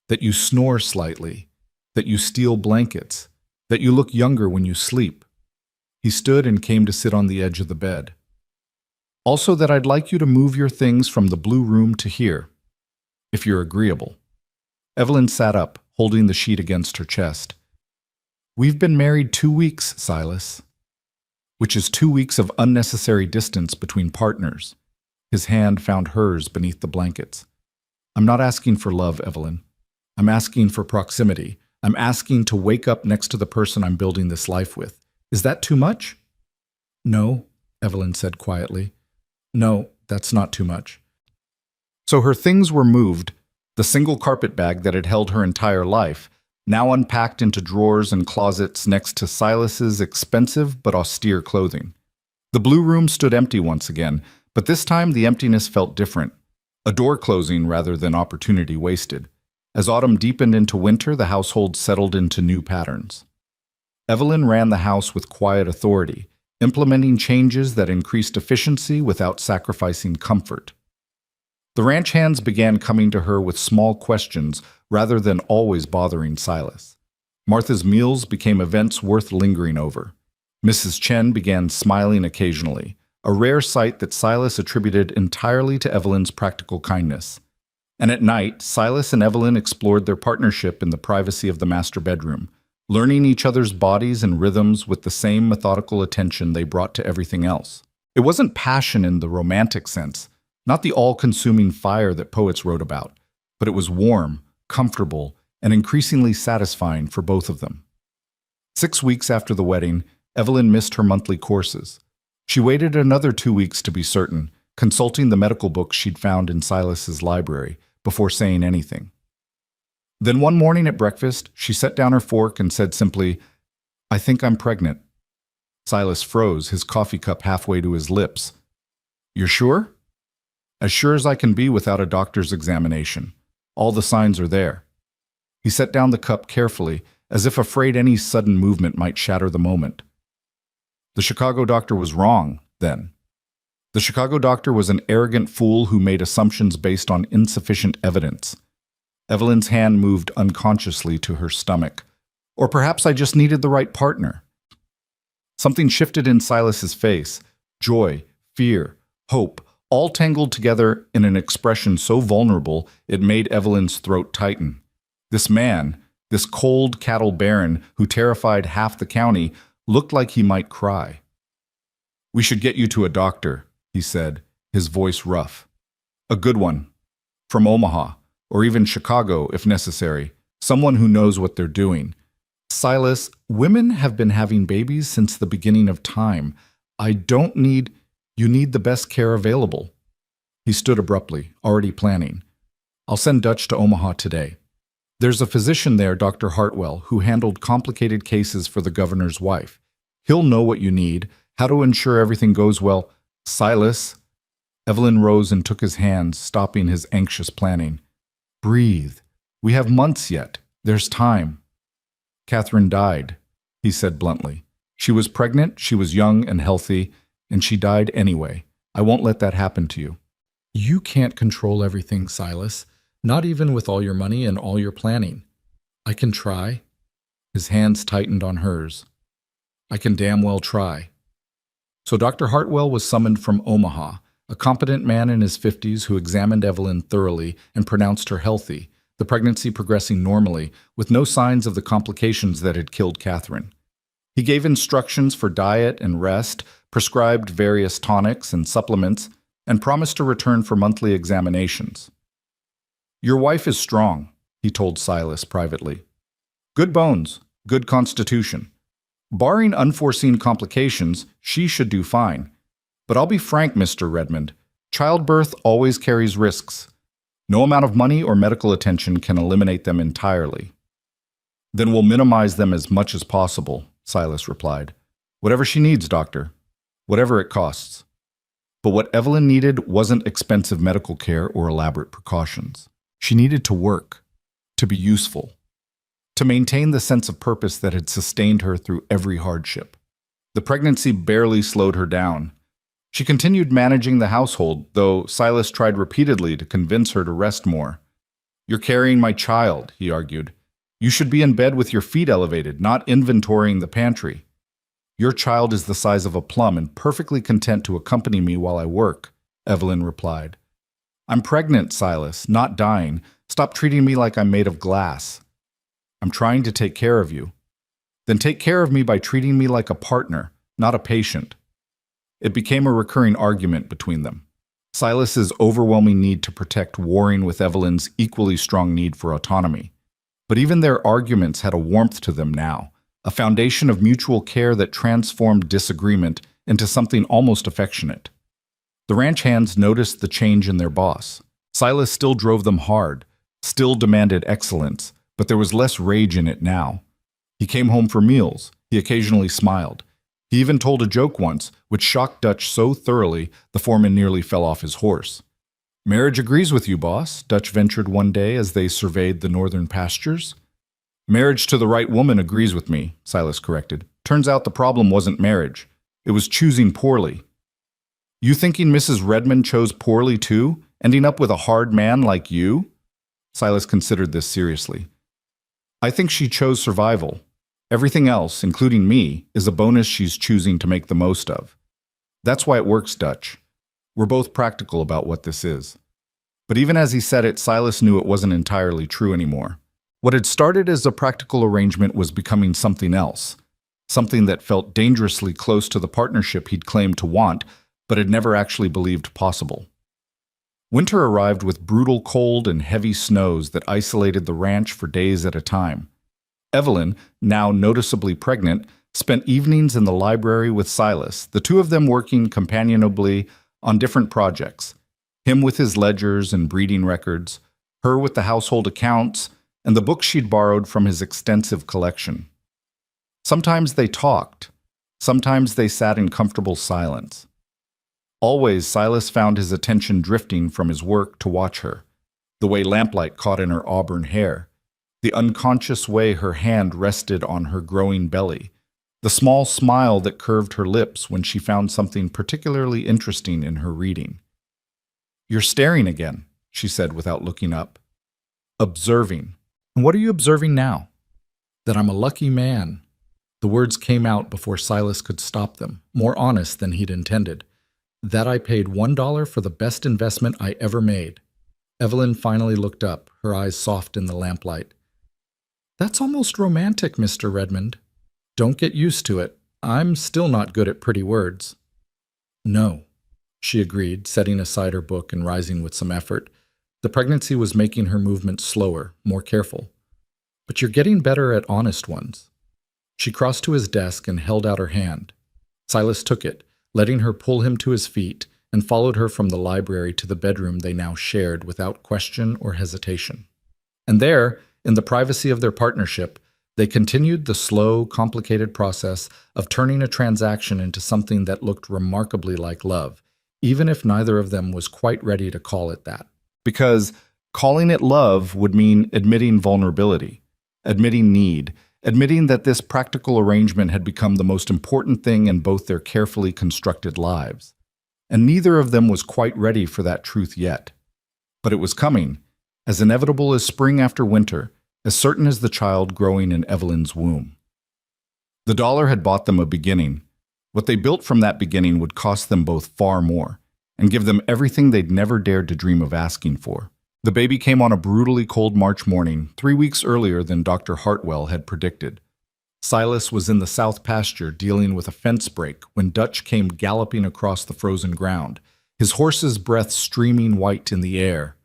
Speaker 1: "That you snore slightly, that you steal blankets, that you look younger when you sleep." He stood and came to sit on the edge of the bed. "Also that I'd like you to move your things from the blue room to here, if you're agreeable." Evelyn sat up, holding the sheet against her chest. "We've been married 2 weeks, Silas." "Which is 2 weeks of unnecessary distance between partners." His hand found hers beneath the blankets. "I'm not asking for love, Evelyn. I'm asking for proximity. I'm asking to wake up next to the person I'm building this life with. Is that too much?" "No," Evelyn said quietly. "No, that's not too much." So her things were moved, the single carpet bag that had held her entire life, now unpacked into drawers and closets next to Silas's expensive but austere clothing. The blue room stood empty once again, but this time the emptiness felt different. A door closing rather than opportunity wasted. As autumn deepened into winter, the household settled into new patterns. Evelyn ran the house with quiet authority, implementing changes that increased efficiency without sacrificing comfort. The ranch hands began coming to her with small questions rather than always bothering Silas. Martha's meals became events worth lingering over. Mrs. Chen began smiling occasionally, a rare sight that Silas attributed entirely to Evelyn's practical kindness. And at night, Silas and Evelyn explored their partnership in the privacy of the master bedroom, learning each other's bodies and rhythms with the same methodical attention they brought to everything else. It wasn't passion in the romantic sense, not the all-consuming fire that poets wrote about, but it was warm, comfortable, and increasingly satisfying for both of them. 6 weeks after the wedding, Evelyn missed her monthly courses. She waited another 2 weeks to be certain, consulting the medical books she'd found in Silas's library before saying anything. Then one morning at breakfast, she set down her fork and said simply, "I think I'm pregnant." Silas froze, his coffee cup halfway to his lips. "You're sure?" "As sure as I can be without a doctor's examination. All the signs are there." He set down the cup carefully, as if afraid any sudden movement might shatter the moment. The Chicago doctor was wrong, then. The Chicago doctor was an arrogant fool who made assumptions based on insufficient evidence. Evelyn's hand moved unconsciously to her stomach. Or perhaps I just needed the right partner. Something shifted in Silas's face. Joy, fear, hope, all tangled together in an expression so vulnerable it made Evelyn's throat tighten. This man, this cold cattle baron who terrified half the county, looked like he might cry. "We should get you to a doctor," he said, his voice rough. "A good one. From Omaha, or even Chicago if necessary. Someone who knows what they're doing." "Silas, women have been having babies since the beginning of time. You need the best care available." He stood abruptly, already planning. "I'll send Dutch to Omaha today. There's a physician there, Dr. Hartwell, who handled complicated cases for the governor's wife. He'll know what you need, how to ensure everything goes well." "Silas." Evelyn rose and took his hand, stopping his anxious planning. "Breathe. We have months yet. There's time." "Catherine died," he said bluntly. "She was pregnant, she was young and healthy, and she died anyway. I won't let that happen to you." "You can't control everything, Silas, not even with all your money and all your planning." "I can try." His hands tightened on hers. "I can damn well try." So Dr. Hartwell was summoned from Omaha, a competent man in his 50s who examined Evelyn thoroughly and pronounced her healthy, the pregnancy progressing normally, with no signs of the complications that had killed Catherine. He gave instructions for diet and rest, prescribed various tonics and supplements, and promised to return for monthly examinations. "Your wife is strong," he told Silas privately. "Good bones, good constitution. Barring unforeseen complications, she should do fine. But I'll be frank, Mr. Redmond, childbirth always carries risks. No amount of money or medical attention can eliminate them entirely." "Then we'll minimize them as much as possible," Silas replied. "Whatever she needs, doctor. Whatever it costs." But what Evelyn needed wasn't expensive medical care or elaborate precautions. She needed to work, to be useful, to maintain the sense of purpose that had sustained her through every hardship. The pregnancy barely slowed her down. She continued managing the household, though Silas tried repeatedly to convince her to rest more. "You're carrying my child," he argued. "You should be in bed with your feet elevated, not inventorying the pantry. Your child is the size of a plum and perfectly content to accompany me while I work," Evelyn replied. "I'm pregnant, Silas, not dying. Stop treating me like I'm made of glass." "I'm trying to take care of you." "Then take care of me by treating me like a partner, not a patient." It became a recurring argument between them. Silas's overwhelming need to protect warring with Evelyn's equally strong need for autonomy. But even their arguments had a warmth to them now, a foundation of mutual care that transformed disagreement into something almost affectionate. The ranch hands noticed the change in their boss. Silas still drove them hard, still demanded excellence, but there was less rage in it now. He came home for meals. He occasionally smiled. He even told a joke once, which shocked Dutch so thoroughly the foreman nearly fell off his horse. "Marriage agrees with you, boss," Dutch ventured one day as they surveyed the northern pastures. "Marriage to the right woman agrees with me," Silas corrected. "Turns out the problem wasn't marriage. It was choosing poorly." "You thinking Mrs. Redmond chose poorly too, ending up with a hard man like you?" Silas considered this seriously. "I think she chose survival. Everything else, including me, is a bonus she's choosing to make the most of. That's why it works, Dutch. We're both practical about what this is." But even as he said it, Silas knew it wasn't entirely true anymore. What had started as a practical arrangement was becoming something else, something that felt dangerously close to the partnership he'd claimed to want, but had never actually believed possible. Winter arrived with brutal cold and heavy snows that isolated the ranch for days at a time. Evelyn, now noticeably pregnant, spent evenings in the library with Silas, the two of them working companionably on different projects. Him with his ledgers and breeding records, her with the household accounts, and the books she'd borrowed from his extensive collection. Sometimes they talked. Sometimes they sat in comfortable silence. Always, Silas found his attention drifting from his work to watch her, the way lamplight caught in her auburn hair, the unconscious way her hand rested on her growing belly, the small smile that curved her lips when she found something particularly interesting in her reading. "You're staring again," she said without looking up. "Observing. And what are you observing now?" "That I'm a lucky man." The words came out before Silas could stop them, more honest than he'd intended. "That I paid $1 for the best investment I ever made." Evelyn finally looked up, her eyes soft in the lamplight. "That's almost romantic, Mr. Redmond." "Don't get used to it. I'm still not good at pretty words." "No," she agreed, setting aside her book and rising with some effort. The pregnancy was making her movements slower, more careful. "But you're getting better at honest ones." She crossed to his desk and held out her hand. Silas took it, letting her pull him to his feet, and followed her from the library to the bedroom they now shared without question or hesitation. And there, in the privacy of their partnership, they continued the slow, complicated process of turning a transaction into something that looked remarkably like love, even if neither of them was quite ready to call it that. Because calling it love would mean admitting vulnerability, admitting need, admitting that this practical arrangement had become the most important thing in both their carefully constructed lives. And neither of them was quite ready for that truth yet. But it was coming, as inevitable as spring after winter, as certain as the child growing in Evelyn's womb. The dollar had bought them a beginning. What they built from that beginning would cost them both far more, and give them everything they'd never dared to dream of asking for. The baby came on a brutally cold March morning, 3 weeks earlier than Dr. Hartwell had predicted. Silas was in the south pasture dealing with a fence break when Dutch came galloping across the frozen ground, his horse's breath streaming white in the air.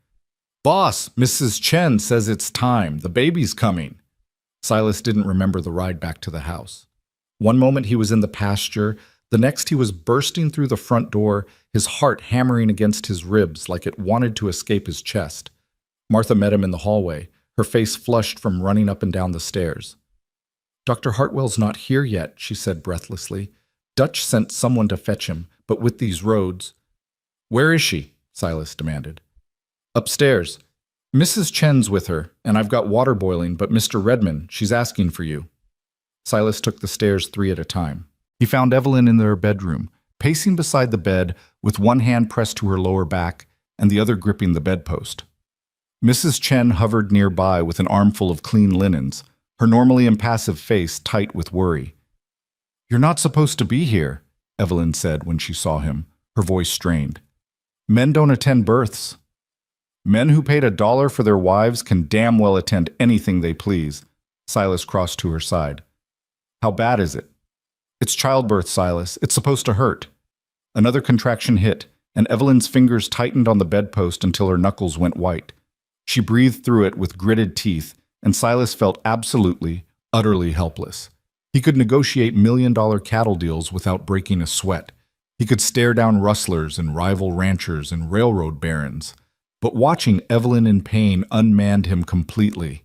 Speaker 1: "Boss, Mrs. Chen says it's time. The baby's coming." Silas didn't remember the ride back to the house. One moment he was in the pasture, the next he was bursting through the front door, his heart hammering against his ribs like it wanted to escape his chest. Martha met him in the hallway, her face flushed from running up and down the stairs. "Dr. Hartwell's not here yet," she said breathlessly. "Dutch sent someone to fetch him, but with these roads—" "Where is she?" Silas demanded. "Upstairs. Mrs. Chen's with her, and I've got water boiling, but Mr. Redmond, she's asking for you." Silas took the stairs 3 at a time. He found Evelyn in their bedroom, pacing beside the bed with one hand pressed to her lower back and the other gripping the bedpost. Mrs. Chen hovered nearby with an armful of clean linens, her normally impassive face tight with worry. "You're not supposed to be here," Evelyn said when she saw him, her voice strained. "Men don't attend births." "Men who paid $1 for their wives can damn well attend anything they please." Silas crossed to her side. "How bad is it?" "It's childbirth, Silas. It's supposed to hurt." Another contraction hit, and Evelyn's fingers tightened on the bedpost until her knuckles went white. She breathed through it with gritted teeth, and Silas felt absolutely, utterly helpless. He could negotiate million-dollar cattle deals without breaking a sweat. He could stare down rustlers and rival ranchers and railroad barons. But watching Evelyn in pain unmanned him completely.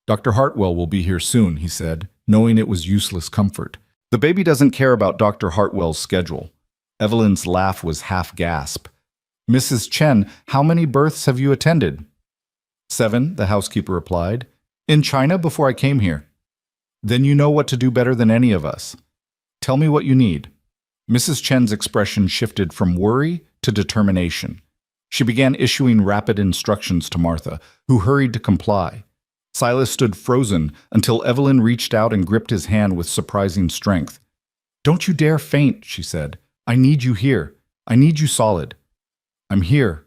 Speaker 1: "Dr. Hartwell will be here soon," he said, knowing it was useless comfort. "The baby doesn't care about Dr. Hartwell's schedule." Evelyn's laugh was half-gasp. "Mrs. Chen, how many births have you attended?" 7, the housekeeper replied. "In China before I came here." "Then you know what to do better than any of us. Tell me what you need." Mrs. Chen's expression shifted from worry to determination. She began issuing rapid instructions to Martha, who hurried to comply. Silas stood frozen until Evelyn reached out and gripped his hand with surprising strength. "Don't you dare faint," she said. "I need you here. I need you solid." "I'm here."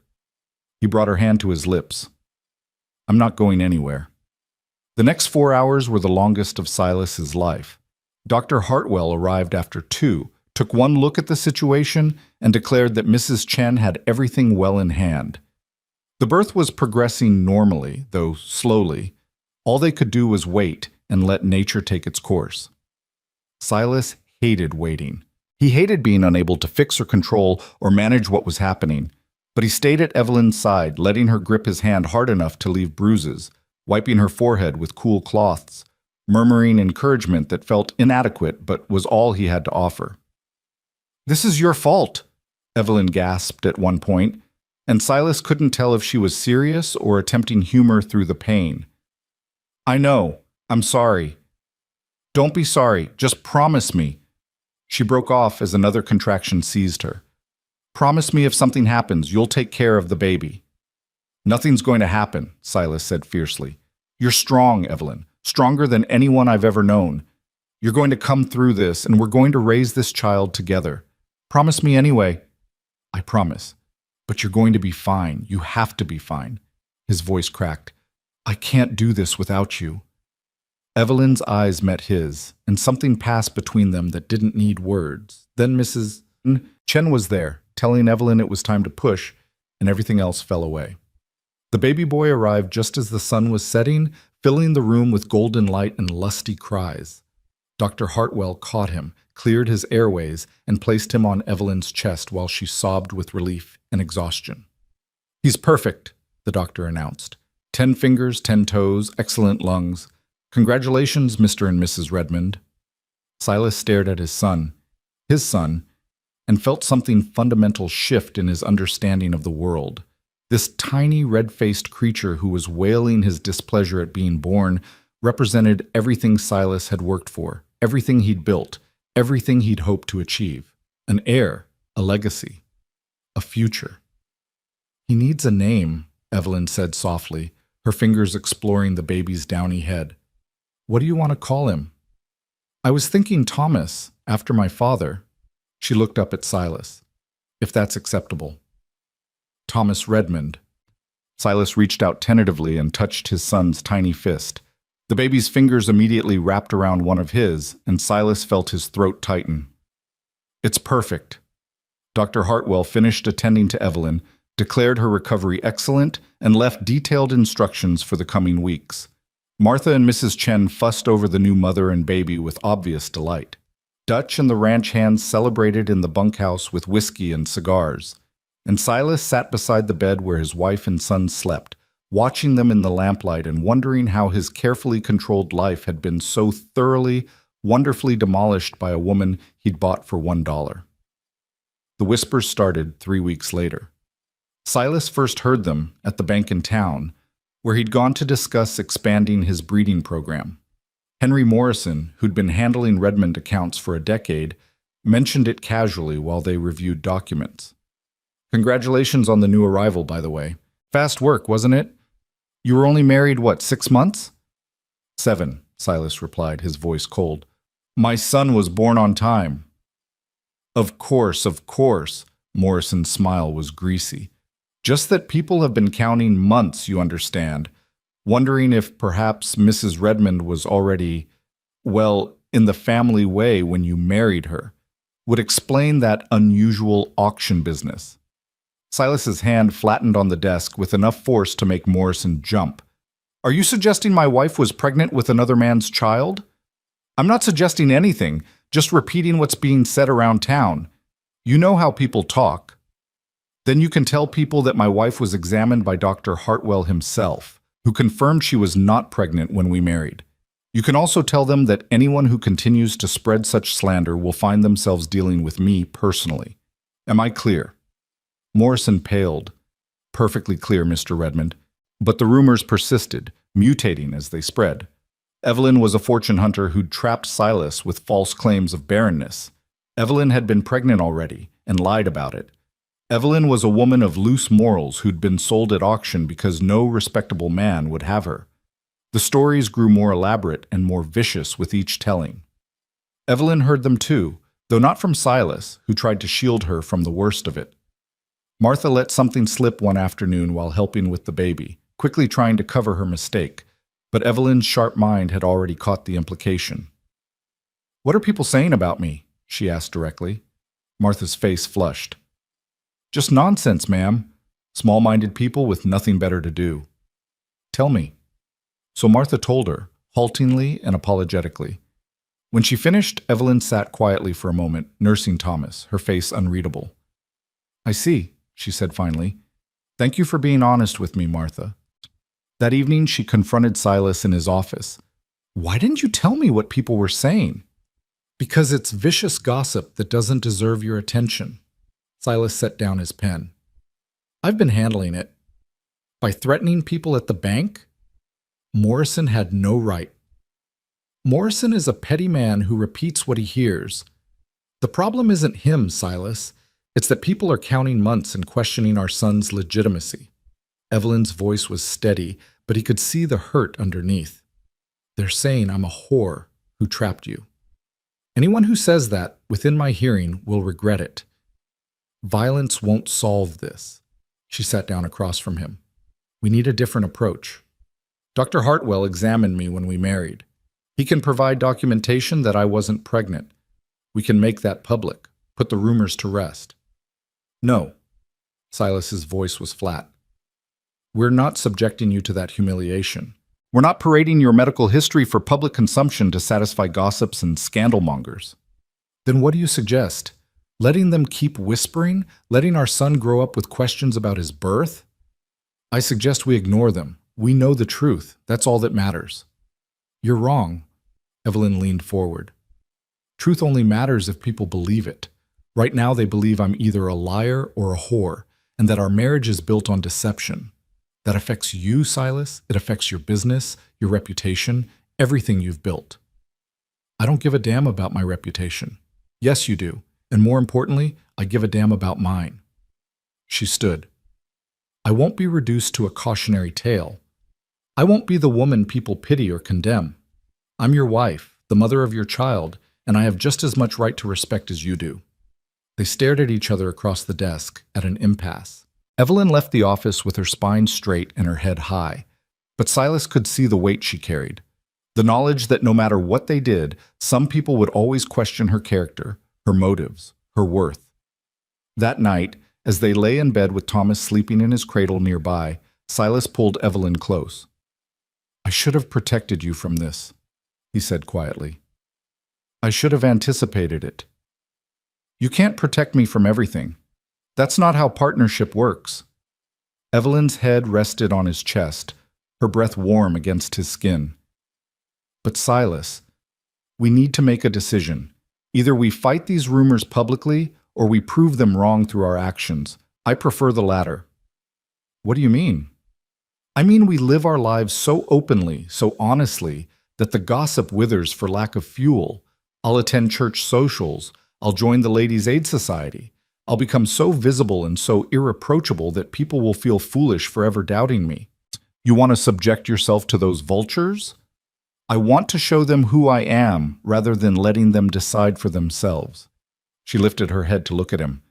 Speaker 1: He brought her hand to his lips. "I'm not going anywhere." The next 4 hours were the longest of Silas's life. Dr. Hartwell arrived after 2, took one look at the situation, and declared that Mrs. Chen had everything well in hand. The birth was progressing normally, though slowly. All they could do was wait and let nature take its course. Silas hated waiting. He hated being unable to fix or control or manage what was happening, but he stayed at Evelyn's side, letting her grip his hand hard enough to leave bruises, wiping her forehead with cool cloths, murmuring encouragement that felt inadequate but was all he had to offer. "This is your fault," Evelyn gasped at one point, and Silas couldn't tell if she was serious or attempting humor through the pain. "I know. I'm sorry." "Don't be sorry. Just promise me." She broke off as another contraction seized her. "Promise me if something happens, you'll take care of the baby." "Nothing's going to happen," Silas said fiercely. "You're strong, Evelyn. Stronger than anyone I've ever known. You're going to come through this, and we're going to raise this child together. Promise me anyway." "I promise. But you're going to be fine. You have to be fine." His voice cracked. "I can't do this without you." Evelyn's eyes met his, and something passed between them that didn't need words. Then Mrs. Chen was there, telling Evelyn it was time to push, and everything else fell away. The baby boy arrived just as the sun was setting, filling the room with golden light and lusty cries. Dr. Hartwell caught him, cleared his airways, and placed him on Evelyn's chest while she sobbed with relief and exhaustion. "He's perfect," the doctor announced. 10 fingers, 10 toes, excellent lungs. "Congratulations, Mr. and Mrs. Redmond." Silas stared at his son, and felt something fundamental shift in his understanding of the world. This tiny red-faced creature who was wailing his displeasure at being born represented everything Silas had worked for, everything he'd built, everything he'd hoped to achieve. An heir, a legacy, a future. "He needs a name," Evelyn said softly, her fingers exploring the baby's downy head. "What do you want to call him?" "I was thinking Thomas, after my father." She looked up at Silas. "If that's acceptable." "Thomas Redmond." Silas reached out tentatively and touched his son's tiny fist. The baby's fingers immediately wrapped around one of his, and Silas felt his throat tighten. "It's perfect." Dr. Hartwell finished attending to Evelyn, declared her recovery excellent, and left detailed instructions for the coming weeks. Martha and Mrs. Chen fussed over the new mother and baby with obvious delight. Dutch and the ranch hands celebrated in the bunkhouse with whiskey and cigars, and Silas sat beside the bed where his wife and son slept, watching them in the lamplight and wondering how his carefully controlled life had been so thoroughly, wonderfully demolished by a woman he'd bought for $1. The whispers started 3 weeks later. Silas first heard them at the bank in town, where he'd gone to discuss expanding his breeding program. Henry Morrison, who'd been handling Redmond accounts for a decade, mentioned it casually while they reviewed documents. "Congratulations on the new arrival, by the way. Fast work, wasn't it? You were only married, 6 months?" "7, Silas replied, his voice cold. "My son was born on time." Of course. Morrison's smile was greasy. "Just that people have been counting months, you understand. Wondering if perhaps Mrs. Redmond was already, in the family way when you married her. Would explain that unusual auction business." Silas's hand flattened on the desk with enough force to make Morrison jump. "Are you suggesting my wife was pregnant with another man's child?" "I'm not suggesting anything, just repeating what's being said around town. You know how people talk." "Then you can tell people that my wife was examined by Dr. Hartwell himself, who confirmed she was not pregnant when we married. You can also tell them that anyone who continues to spread such slander will find themselves dealing with me personally. Am I clear?" Morrison paled. "Perfectly clear, Mr. Redmond." But the rumors persisted, mutating as they spread. Evelyn was a fortune hunter who'd trapped Silas with false claims of barrenness. Evelyn had been pregnant already and lied about it. Evelyn was a woman of loose morals who'd been sold at auction because no respectable man would have her. The stories grew more elaborate and more vicious with each telling. Evelyn heard them too, though not from Silas, who tried to shield her from the worst of it. Martha let something slip one afternoon while helping with the baby, quickly trying to cover her mistake, but Evelyn's sharp mind had already caught the implication. "What are people saying about me?" she asked directly. Martha's face flushed. "Just nonsense, ma'am. Small-minded people with nothing better to do." "Tell me." So Martha told her, haltingly and apologetically. When she finished, Evelyn sat quietly for a moment, nursing Thomas, her face unreadable. "I see," she said finally. "Thank you for being honest with me, Martha." That evening, she confronted Silas in his office. "Why didn't you tell me what people were saying?" "Because it's vicious gossip that doesn't deserve your attention." Silas set down his pen. "I've been handling it. By threatening people at the bank? Morrison had no right. Morrison is a petty man who repeats what he hears. The problem isn't him, Silas. It's that people are counting months and questioning our son's legitimacy." Evelyn's voice was steady, but he could see the hurt underneath. "They're saying I'm a whore who trapped you. Anyone who says that, within my hearing, will regret it. Violence won't solve this." She sat down across from him. "We need a different approach. Dr. Hartwell examined me when we married. He can provide documentation that I wasn't pregnant. We can make that public, put the rumors to rest." "No." Silas's voice was flat. "We're not subjecting you to that humiliation. We're not parading your medical history for public consumption to satisfy gossips and scandalmongers." "Then what do you suggest? Letting them keep whispering? Letting our son grow up with questions about his birth?" "I suggest we ignore them. We know the truth. That's all that matters." "You're wrong." Evelyn leaned forward. "Truth only matters if people believe it. Right now they believe I'm either a liar or a whore, and that our marriage is built on deception. That affects you, Silas. It affects your business, your reputation, everything you've built." "I don't give a damn about my reputation." "Yes, you do. And more importantly, I give a damn about mine." She stood. "I won't be reduced to a cautionary tale. I won't be the woman people pity or condemn. I'm your wife, the mother of your child, and I have just as much right to respect as you do." They stared at each other across the desk, at an impasse. Evelyn left the office with her spine straight and her head high, but Silas could see the weight she carried. The knowledge that no matter what they did, some people would always question her character, her motives, her worth. That night, as they lay in bed with Thomas sleeping in his cradle nearby, Silas pulled Evelyn close. "I should have protected you from this," he said quietly. "I should have anticipated it. You can't protect me from everything. That's not how partnership works." Evelyn's head rested on his chest, her breath warm against his skin. "But Silas, we need to make a decision. Either we fight these rumors publicly, or we prove them wrong through our actions. I prefer the latter." "What do you mean?" "I mean we live our lives so openly, so honestly, that the gossip withers for lack of fuel. I'll attend church socials. I'll join the Ladies' Aid Society. I'll become so visible and so irreproachable that people will feel foolish forever doubting me." "You want to subject yourself to those vultures?" "I want to show them who I am, rather than letting them decide for themselves." She lifted her head to look at him.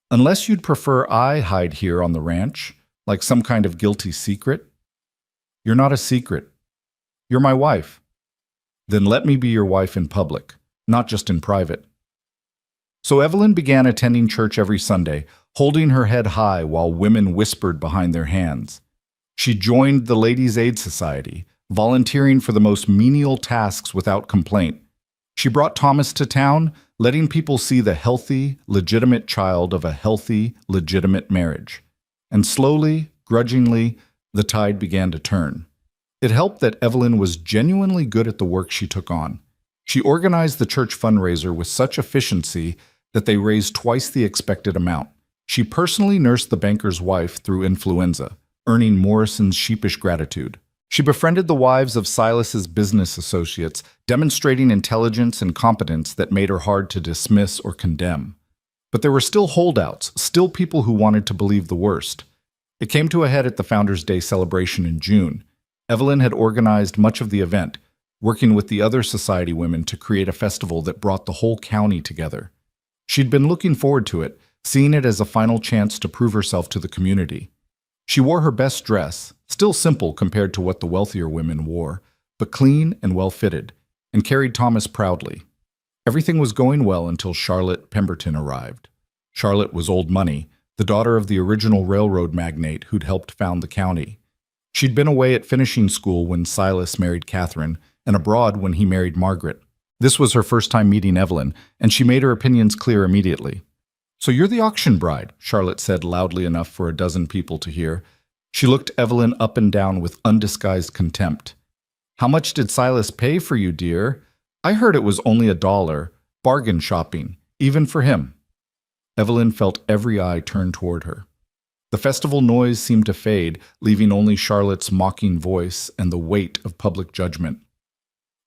Speaker 1: "Unless you'd prefer I hide here on the ranch, like some kind of guilty secret?" "You're not a secret. You're my wife." "Then let me be your wife in public, not just in private." So Evelyn began attending church every Sunday, holding her head high while women whispered behind their hands. She joined the Ladies' Aid Society, volunteering for the most menial tasks without complaint. She brought Thomas to town, letting people see the healthy, legitimate child of a healthy, legitimate marriage. And slowly, grudgingly, the tide began to turn. It helped that Evelyn was genuinely good at the work she took on. She organized the church fundraiser with such efficiency that they raised twice the expected amount. She personally nursed the banker's wife through influenza, earning Morrison's sheepish gratitude. She befriended the wives of Silas's business associates, demonstrating intelligence and competence that made her hard to dismiss or condemn. But there were still holdouts, still people who wanted to believe the worst. It came to a head at the Founders' Day celebration in June. Evelyn had organized much of the event, working with the other society women to create a festival that brought the whole county together. She'd been looking forward to it, seeing it as a final chance to prove herself to the community. She wore her best dress, still simple compared to what the wealthier women wore, but clean and well-fitted, and carried Thomas proudly. Everything was going well until Charlotte Pemberton arrived. Charlotte was old money, the daughter of the original railroad magnate who'd helped found the county. She'd been away at finishing school when Silas married Catherine, and abroad when he married Margaret. This was her first time meeting Evelyn, and she made her opinions clear immediately. "So you're the auction bride," Charlotte said loudly enough for a dozen people to hear. She looked Evelyn up and down with undisguised contempt. "How much did Silas pay for you, dear? I heard it was only $1. Bargain shopping, even for him." Evelyn felt every eye turn toward her. The festival noise seemed to fade, leaving only Charlotte's mocking voice and the weight of public judgment.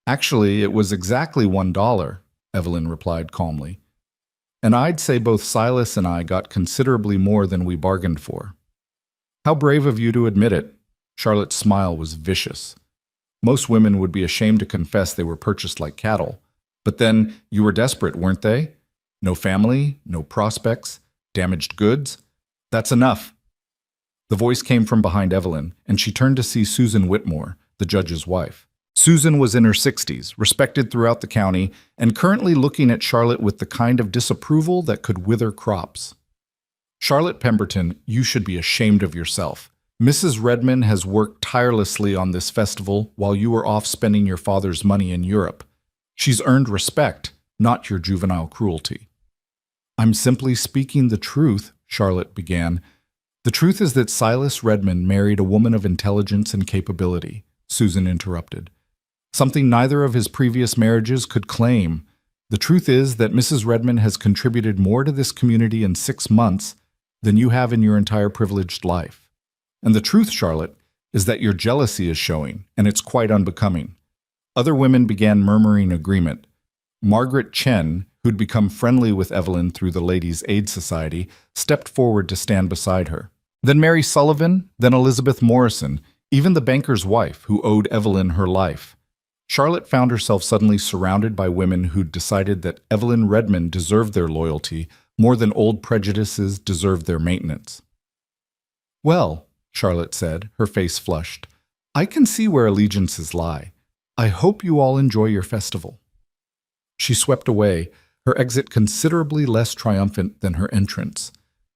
Speaker 1: "Actually, it was exactly $1, Evelyn replied calmly. "And I'd say both Silas and I got considerably more than we bargained for." "How brave of you to admit it." Charlotte's smile was vicious. Most women would be ashamed to confess they were purchased like cattle. But then, you were desperate, weren't they? No family, no prospects, damaged goods. That's enough. The voice came from behind Evelyn, and she turned to see Susan Whitmore, the judge's wife. Susan was in her 60s, respected throughout the county, and currently looking at Charlotte with the kind of disapproval that could wither crops. "Charlotte Pemberton, you should be ashamed of yourself. Mrs. Redmond has worked tirelessly on this festival while you were off spending your father's money in Europe. She's earned respect, not your juvenile cruelty." "I'm simply speaking the truth," Charlotte began. "The truth is that Silas Redmond married a woman of intelligence and capability," Susan interrupted. "Something neither of his previous marriages could claim. The truth is that Mrs. Redmond has contributed more to this community in 6 months than you have in your entire privileged life. And the truth, Charlotte, is that your jealousy is showing, and it's quite unbecoming." Other women began murmuring agreement. Margaret Chen, who'd become friendly with Evelyn through the Ladies' Aid Society, stepped forward to stand beside her. Then Mary Sullivan, then Elizabeth Morrison, even the banker's wife, who owed Evelyn her life. Charlotte found herself suddenly surrounded by women who'd decided that Evelyn Redmond deserved their loyalty more than old prejudices deserved their maintenance. "Well," Charlotte said, her face flushed, "I can see where allegiances lie. I hope you all enjoy your festival." She swept away, her exit considerably less triumphant than her entrance.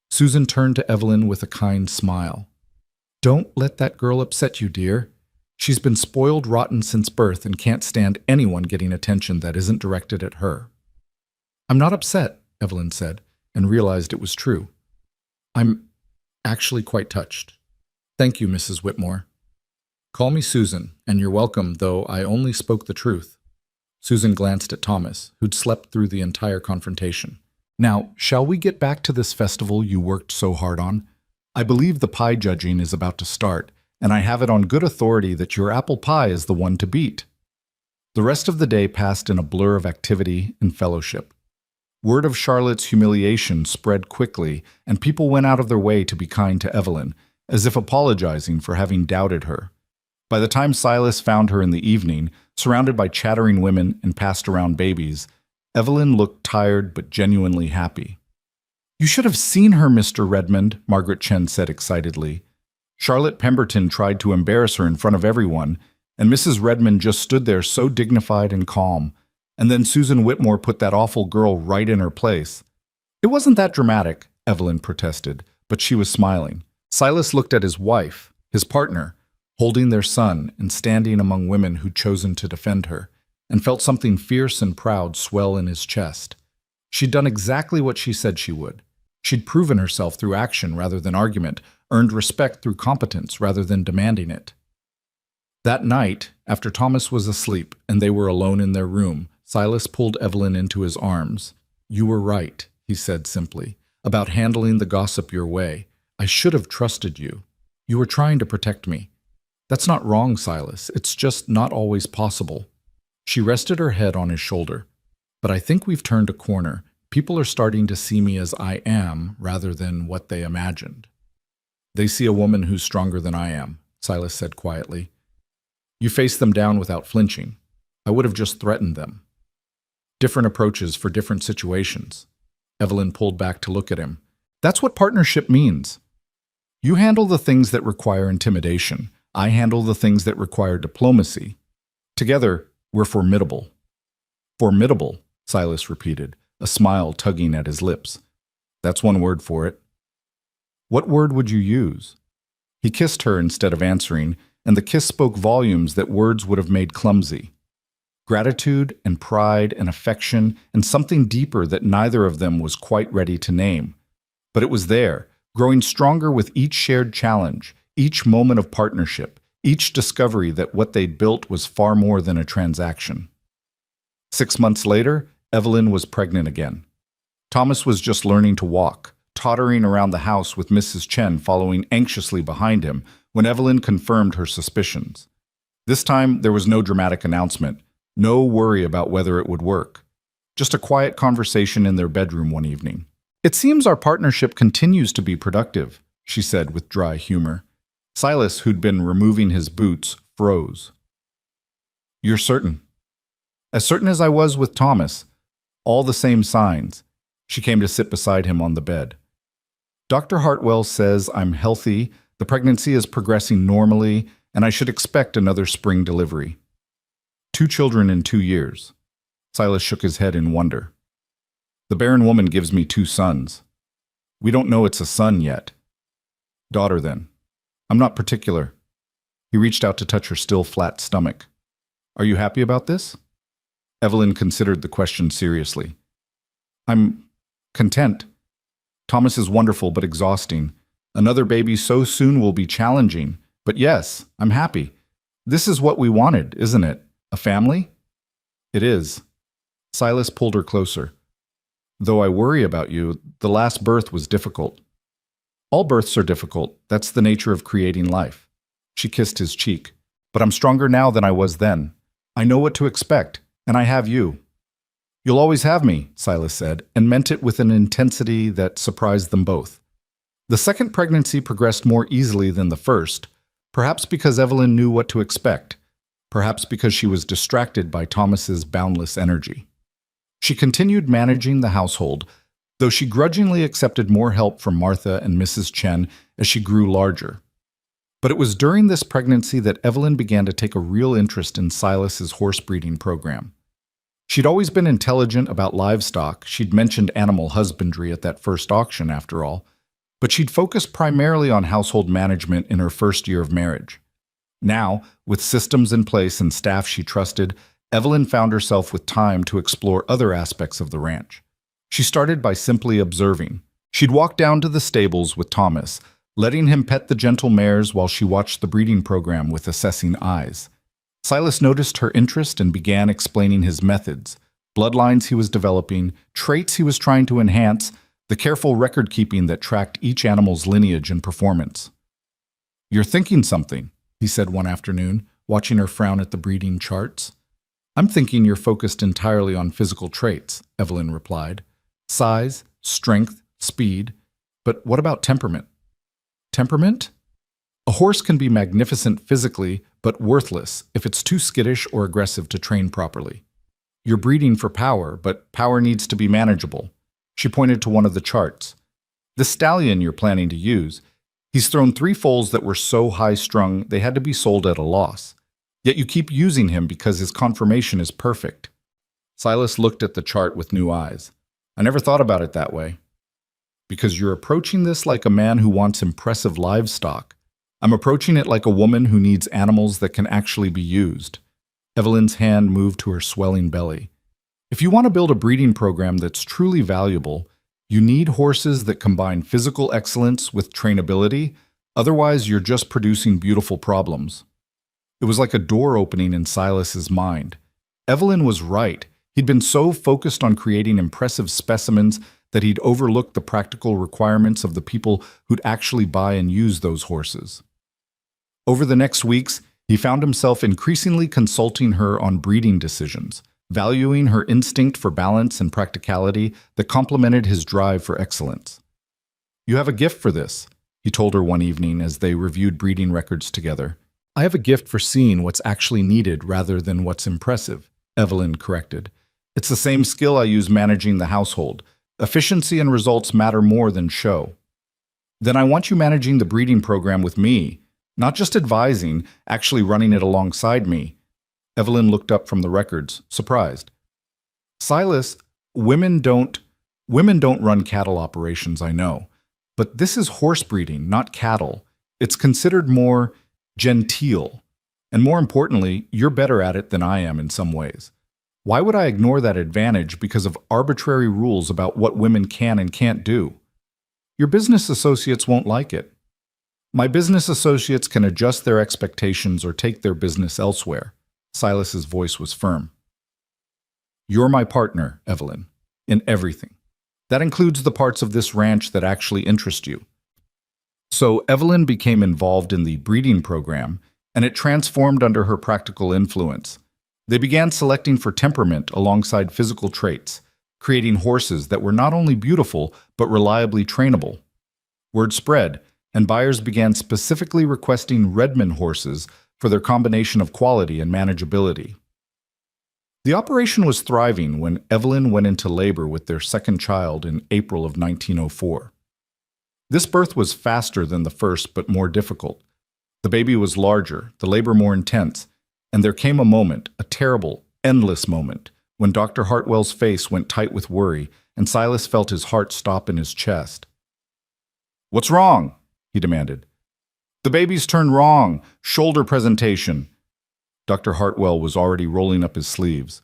Speaker 1: Susan turned to Evelyn with a kind smile. "Don't let that girl upset you, dear. She's been spoiled rotten since birth and can't stand anyone getting attention that isn't directed at her." "I'm not upset," Evelyn said, and realized it was true. "I'm actually quite touched. Thank you, Mrs. Whitmore." "Call me Susan, and you're welcome, though I only spoke the truth." Susan glanced at Thomas, who'd slept through the entire confrontation. "Now, shall we get back to this festival you worked so hard on? I believe the pie judging is about to start, and I have it on good authority that your apple pie is the one to beat." The rest of the day passed in a blur of activity and fellowship. Word of Charlotte's humiliation spread quickly, and people went out of their way to be kind to Evelyn, as if apologizing for having doubted her. By the time Silas found her in the evening, surrounded by chattering women and passed-around babies, Evelyn looked tired but genuinely happy. "You should have seen her, Mr. Redmond," Margaret Chen said excitedly. Charlotte Pemberton tried to embarrass her in front of everyone, and Mrs. Redmond just stood there so dignified and calm. And then Susan Whitmore put that awful girl right in her place. "It wasn't that dramatic," Evelyn protested, but she was smiling. Silas looked at his wife, his partner, holding their son and standing among women who'd chosen to defend her, and felt something fierce and proud swell in his chest. She'd done exactly what she said she would. She'd proven herself through action rather than argument, earned respect through competence rather than demanding it. That night, after Thomas was asleep and they were alone in their room, Silas pulled Evelyn into his arms. "You were right," he said simply, "about handling the gossip your way. I should have trusted you. You were trying to protect me. That's not wrong, Silas. It's just not always possible." She rested her head on his shoulder. "But I think we've turned a corner. People are starting to see me as I am rather than what they imagined." "They see a woman who's stronger than I am," Silas said quietly. "You faced them down without flinching. I would have just threatened them." Different approaches for different situations. Evelyn pulled back to look at him. "That's what partnership means. You handle the things that require intimidation. I handle the things that require diplomacy. Together, we're formidable." "Formidable," Silas repeated, a smile tugging at his lips. "That's one word for it." "What word would you use?" He kissed her instead of answering, and the kiss spoke volumes that words would have made clumsy. gratitude and pride and affection and something deeper that neither of them was quite ready to name. But it was there, growing stronger with each shared challenge, each moment of partnership, each discovery that what they'd built was far more than a transaction. 6 months later, Evelyn was pregnant again. Thomas was just learning to walk, tottering around the house with Mrs. Chen following anxiously behind him when Evelyn confirmed her suspicions. This time, there was no dramatic announcement, no worry about whether it would work. Just a quiet conversation in their bedroom one evening. "It seems our partnership continues to be productive," she said with dry humor. Silas, who'd been removing his boots, froze. "You're certain?" "As certain as I was with Thomas. All the same signs." She came to sit beside him on the bed. "Dr. Hartwell says I'm healthy, the pregnancy is progressing normally, and I should expect another spring delivery. 2 children in 2 years." Silas shook his head in wonder. "The barren woman gives me 2 sons. We don't know it's a son yet." "Daughter, then." "I'm not particular." He reached out to touch her still flat stomach. "Are you happy about this?" Evelyn considered the question seriously. "I'm content. Thomas is wonderful but exhausting. Another baby so soon will be challenging. But yes, I'm happy. This is what we wanted, isn't it? A family?" "It is." Silas pulled her closer. "Though I worry about you, the last birth was difficult." "All births are difficult. That's the nature of creating life." She kissed his cheek. "But I'm stronger now than I was then. I know what to expect, and I have you." "You'll always have me," Silas said, and meant it with an intensity that surprised them both. The second pregnancy progressed more easily than the first, perhaps because Evelyn knew what to expect, perhaps because she was distracted by Thomas's boundless energy. She continued managing the household, though she grudgingly accepted more help from Martha and Mrs. Chen as she grew larger. But it was during this pregnancy that Evelyn began to take a real interest in Silas's horse breeding program. She'd always been intelligent about livestock. She'd mentioned animal husbandry at that first auction, after all. But she'd focused primarily on household management in her first year of marriage. Now, with systems in place and staff she trusted, Evelyn found herself with time to explore other aspects of the ranch. She started by simply observing. She'd walk down to the stables with Thomas, letting him pet the gentle mares while she watched the breeding program with assessing eyes. Silas noticed her interest and began explaining his methods, bloodlines he was developing, traits he was trying to enhance, the careful record-keeping that tracked each animal's lineage and performance. "You're thinking something," he said one afternoon, watching her frown at the breeding charts. "I'm thinking you're focused entirely on physical traits," Evelyn replied. "Size, strength, speed. But what about temperament?" "Temperament? A horse can be magnificent physically, but worthless if it's too skittish or aggressive to train properly. You're breeding for power, but power needs to be manageable." She pointed to one of the charts. "The stallion you're planning to use, he's thrown 3 foals that were so high-strung they had to be sold at a loss. Yet you keep using him because his conformation is perfect." Silas looked at the chart with new eyes. "I never thought about it that way." "Because you're approaching this like a man who wants impressive livestock. I'm approaching it like a woman who needs animals that can actually be used." Evelyn's hand moved to her swelling belly. "If you want to build a breeding program that's truly valuable, you need horses that combine physical excellence with trainability, otherwise you're just producing beautiful problems." It was like a door opening in Silas's mind. Evelyn was right. He'd been so focused on creating impressive specimens that he'd overlooked the practical requirements of the people who'd actually buy and use those horses. Over the next weeks, he found himself increasingly consulting her on breeding decisions, valuing her instinct for balance and practicality that complemented his drive for excellence. "You have a gift for this," he told her one evening as they reviewed breeding records together. "I have a gift for seeing what's actually needed rather than what's impressive," Evelyn corrected. "It's the same skill I use managing the household. Efficiency and results matter more than show." "Then I want you managing the breeding program with me. Not just advising, actually running it alongside me." Evelyn looked up from the records, surprised. "Silas, women don't run cattle operations, I know. But this is horse breeding, not cattle. It's considered more genteel. And more importantly, you're better at it than I am in some ways. Why would I ignore that advantage because of arbitrary rules about what women can and can't do? Your business associates won't like it. My business associates can adjust their expectations or take their business elsewhere. Silas's voice was firm. You're my partner, Evelyn, in everything. That includes the parts of this ranch that actually interest you. So Evelyn became involved in the breeding program, and it transformed under her practical influence. They began selecting for temperament alongside physical traits, creating horses that were not only beautiful, but reliably trainable. Word spread, and buyers began specifically requesting Redmond horses for their combination of quality and manageability. The operation was thriving when Evelyn went into labor with their second child in April of 1904. This birth was faster than the first, but more difficult. The baby was larger, the labor more intense, and there came a moment, a terrible, endless moment, when Dr. Hartwell's face went tight with worry and Silas felt his heart stop in his chest. "What's wrong?" he demanded. "The baby's turned wrong. Shoulder presentation." Dr. Hartwell was already rolling up his sleeves.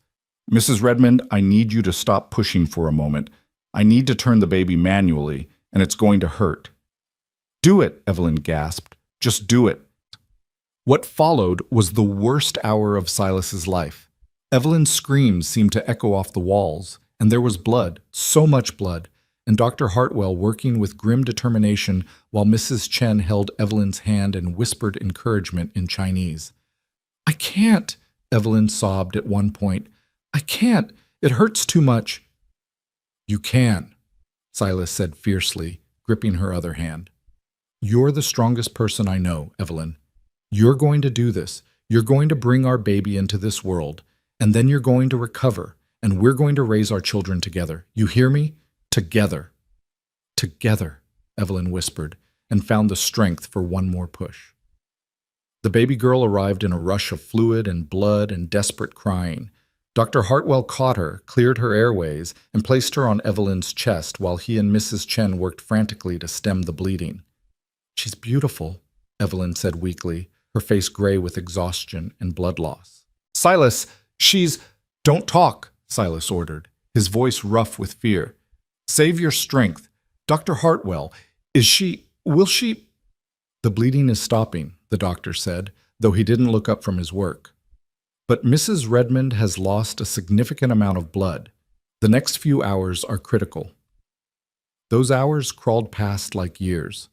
Speaker 1: "Mrs. Redmond, I need you to stop pushing for a moment. I need to turn the baby manually, and it's going to hurt." "Do it," Evelyn gasped. "Just do it." What followed was the worst hour of Silas's life. Evelyn's screams seemed to echo off the walls, and there was blood, so much blood, and Dr. Hartwell working with grim determination while Mrs. Chen held Evelyn's hand and whispered encouragement in Chinese. "I can't," Evelyn sobbed at one point. "I can't. It hurts too much." "You can," Silas said fiercely, gripping her other hand. "You're the strongest person I know, Evelyn. You're going to do this. You're going to bring our baby into this world, and then you're going to recover, and we're going to raise our children together. You hear me? Together." "Together," Evelyn whispered, and found the strength for one more push. The baby girl arrived in a rush of fluid and blood and desperate crying. Dr. Hartwell caught her, cleared her airways, and placed her on Evelyn's chest while he and Mrs. Chen worked frantically to stem the bleeding. "She's beautiful," Evelyn said weakly, her face gray with exhaustion and blood loss. "Silas, she's—" "Don't talk," Silas ordered, his voice rough with fear. "Save your strength. Dr. Hartwell, will she—" "The bleeding is stopping," the doctor said, though he didn't look up from his work. "But Mrs. Redmond has lost a significant amount of blood. The next few hours are critical." Those hours crawled past like years.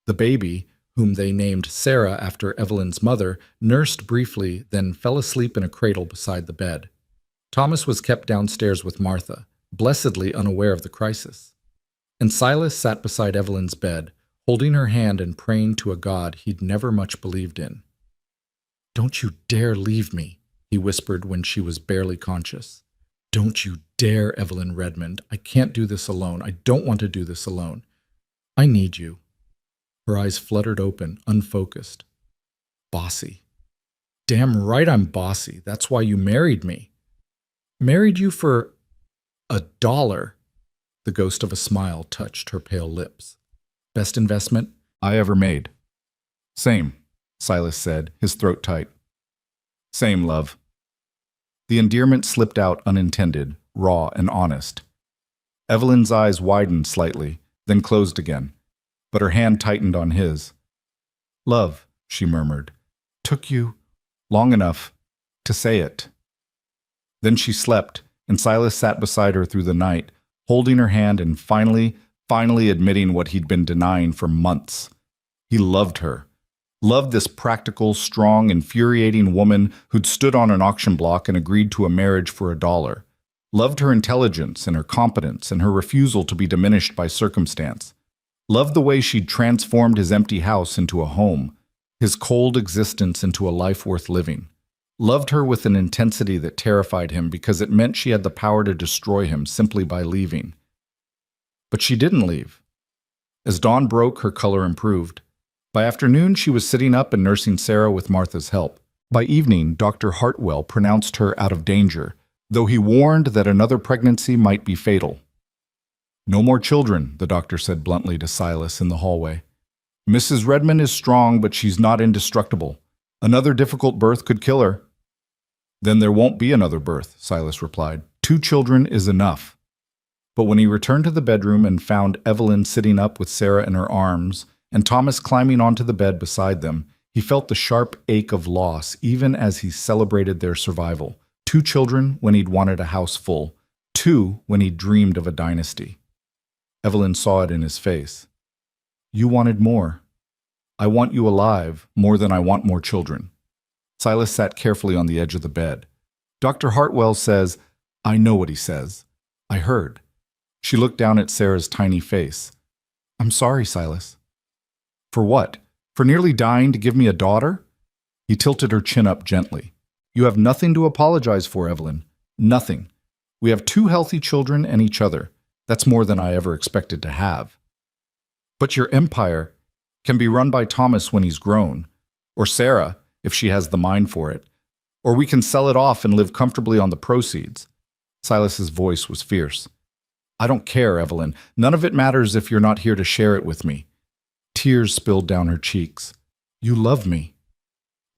Speaker 1: The baby, whom they named Sarah after Evelyn's mother, nursed briefly, then fell asleep in a cradle beside the bed. Thomas was kept downstairs with Martha, blessedly unaware of the crisis. And Silas sat beside Evelyn's bed, holding her hand and praying to a God he'd never much believed in. "Don't you dare leave me," he whispered when she was barely conscious. "Don't you dare, Evelyn Redmond. I can't do this alone. I don't want to do this alone. I need you." Her eyes fluttered open, unfocused. "Bossy. Damn right I'm bossy. That's why you married me." "Married you for $1. The ghost of a smile touched her pale lips. "Best investment I ever made." "Same," Silas said, his throat tight. "Same, love." The endearment slipped out unintended, raw and honest. Evelyn's eyes widened slightly, then closed again, but her hand tightened on his. "Love," she murmured, "took you long enough to say it." Then she slept, and Silas sat beside her through the night, holding her hand and finally admitting what he'd been denying for months. He loved her. Loved this practical, strong, infuriating woman who'd stood on an auction block and agreed to a marriage for $1. Loved her intelligence and her competence and her refusal to be diminished by circumstance. Loved the way she'd transformed his empty house into a home, his cold existence into a life worth living. Loved her with an intensity that terrified him because it meant she had the power to destroy him simply by leaving. But she didn't leave. As dawn broke, her color improved. By afternoon, she was sitting up and nursing Sarah with Martha's help. By evening, Dr. Hartwell pronounced her out of danger, though he warned that another pregnancy might be fatal. "No more children," the doctor said bluntly to Silas in the hallway. "Mrs. Redmond is strong, but she's not indestructible. Another difficult birth could kill her." Then there won't be another birth, Silas replied. 2 children is enough. But when he returned to the bedroom and found Evelyn sitting up with Sarah in her arms and Thomas climbing onto the bed beside them, he felt the sharp ache of loss even as he celebrated their survival. 2 children when he'd wanted a house full. 2 when he dreamed of a dynasty. Evelyn saw it in his face. You wanted more. I want you alive more than I want more children. Silas sat carefully on the edge of the bed. Dr. Hartwell says, I know what he says. I heard. She looked down at Sarah's tiny face. I'm sorry, Silas. For what? For nearly dying to give me a daughter? He tilted her chin up gently. You have nothing to apologize for, Evelyn. Nothing. We have 2 healthy children and each other. That's more than I ever expected to have. But your empire can be run by Thomas when he's grown, or Sarah, if she has the mind for it, or we can sell it off and live comfortably on the proceeds. Silas's voice was fierce. I don't care, Evelyn. None of it matters if you're not here to share it with me. Tears spilled down her cheeks. You love me.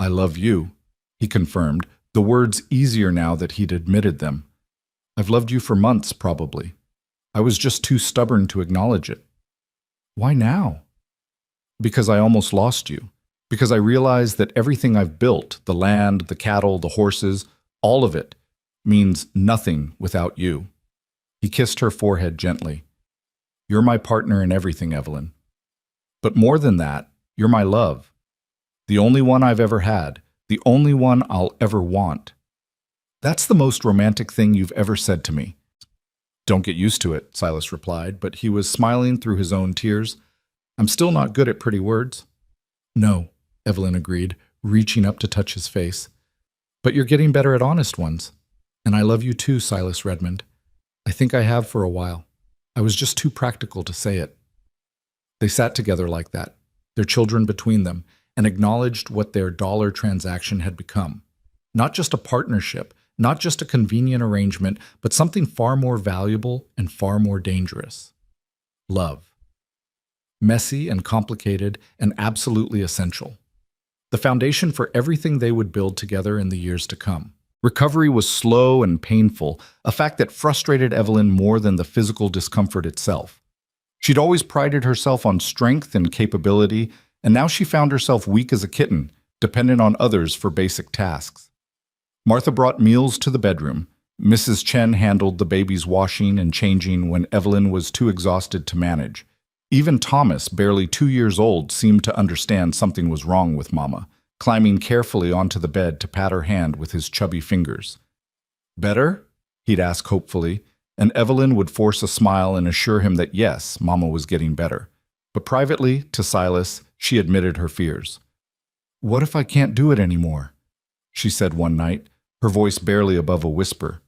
Speaker 1: I love you, he confirmed, the words easier now that he'd admitted them. I've loved you for months, probably. I was just too stubborn to acknowledge it. Why now? Because I almost lost you. Because I realized that everything I've built, the land, the cattle, the horses, all of it, means nothing without you. He kissed her forehead gently. You're my partner in everything, Evelyn. But more than that, you're my love. The only one I've ever had. The only one I'll ever want. That's the most romantic thing you've ever said to me. Don't get used to it, Silas replied, but he was smiling through his own tears. I'm still not good at pretty words. No, Evelyn agreed, reaching up to touch his face. But you're getting better at honest ones. And I love you too, Silas Redmond. I think I have for a while. I was just too practical to say it. They sat together like that, their children between them, and acknowledged what their dollar transaction had become. Not just a partnership, not just a convenient arrangement, but something far more valuable and far more dangerous. Love. Messy and complicated and absolutely essential. The foundation for everything they would build together in the years to come. Recovery was slow and painful, a fact that frustrated Evelyn more than the physical discomfort itself. She'd always prided herself on strength and capability, and now she found herself weak as a kitten, dependent on others for basic tasks. Martha brought meals to the bedroom. Mrs. Chen handled the baby's washing and changing when Evelyn was too exhausted to manage. Even Thomas, barely 2 years old, seemed to understand something was wrong with Mama, climbing carefully onto the bed to pat her hand with his chubby fingers. Better? He'd ask hopefully, and Evelyn would force a smile and assure him that yes, Mama was getting better. But privately, to Silas, she admitted her fears. What if I can't do it anymore? She said one night, her voice barely above a whisper.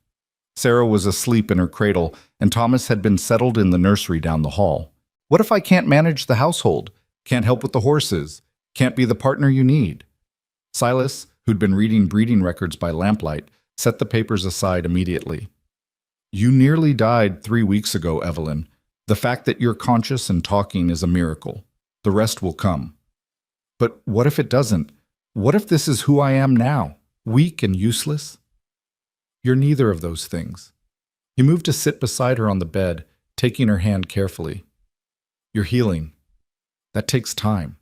Speaker 1: Sarah was asleep in her cradle, and Thomas had been settled in the nursery down the hall. What if I can't manage the household, can't help with the horses, can't be the partner you need? Silas, who'd been reading breeding records by lamplight, set the papers aside immediately. You nearly died 3 weeks ago, Evelyn. The fact that you're conscious and talking is a miracle. The rest will come. But what if it doesn't? What if this is who I am now? Weak and useless? You're neither of those things. He moved to sit beside her on the bed, taking her hand carefully. You're healing. That takes time.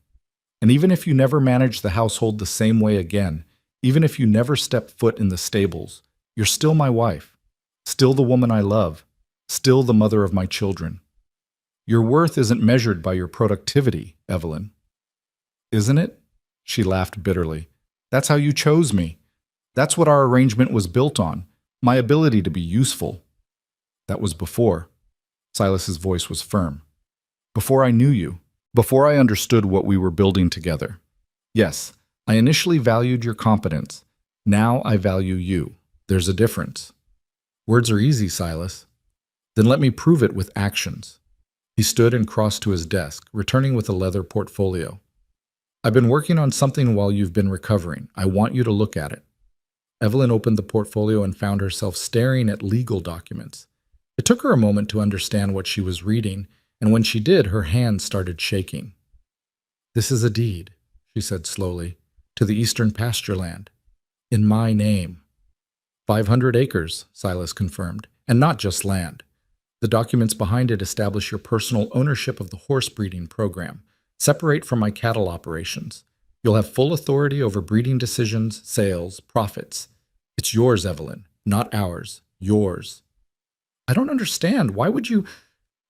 Speaker 1: And even if you never manage the household the same way again, even if you never step foot in the stables, you're still my wife, still the woman I love, still the mother of my children. Your worth isn't measured by your productivity, Evelyn. Isn't it? She laughed bitterly. That's how you chose me. That's what our arrangement was built on, my ability to be useful. That was before. Silas's voice was firm. Before I knew you, before I understood what we were building together. Yes, I initially valued your competence. Now I value you. There's a difference. Words are easy, Silas. Then let me prove it with actions. He stood and crossed to his desk, returning with a leather portfolio. I've been working on something while you've been recovering. I want you to look at it. Evelyn opened the portfolio and found herself staring at legal documents. It took her a moment to understand what she was reading, and when she did, her hands started shaking. This is a deed, she said slowly, to the eastern pasture land. In my name. 500 acres, Silas confirmed, and not just land. The documents behind it establish your personal ownership of the horse breeding program, separate from my cattle operations. You'll have full authority over breeding decisions, sales, profits. It's yours, Evelyn, not ours. Yours. I don't understand. Why would you?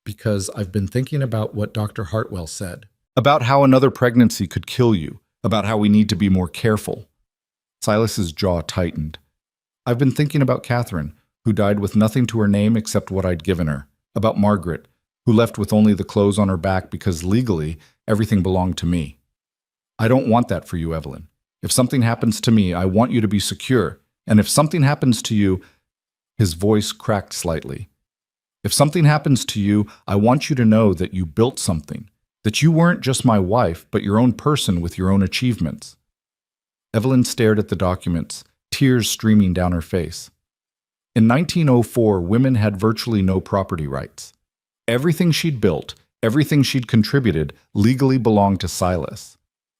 Speaker 1: Because I've been thinking about what Dr. Hartwell said. About how another pregnancy could kill you, about how we need to be more careful. Silas's jaw tightened. I've been thinking about Catherine, who died with nothing to her name except what I'd given her, about Margaret, who left with only the clothes on her back because legally everything belonged to me. I don't want that for you, Evelyn. If something happens to me, I want you to be secure, and if something happens to you, his voice cracked slightly. If something happens to you, I want you to know that you built something, that you weren't just my wife, but your own person with your own achievements. Evelyn stared at the documents, tears streaming down her face. In 1904, women had virtually no property rights. Everything she'd built, everything she'd contributed, legally belonged to Silas.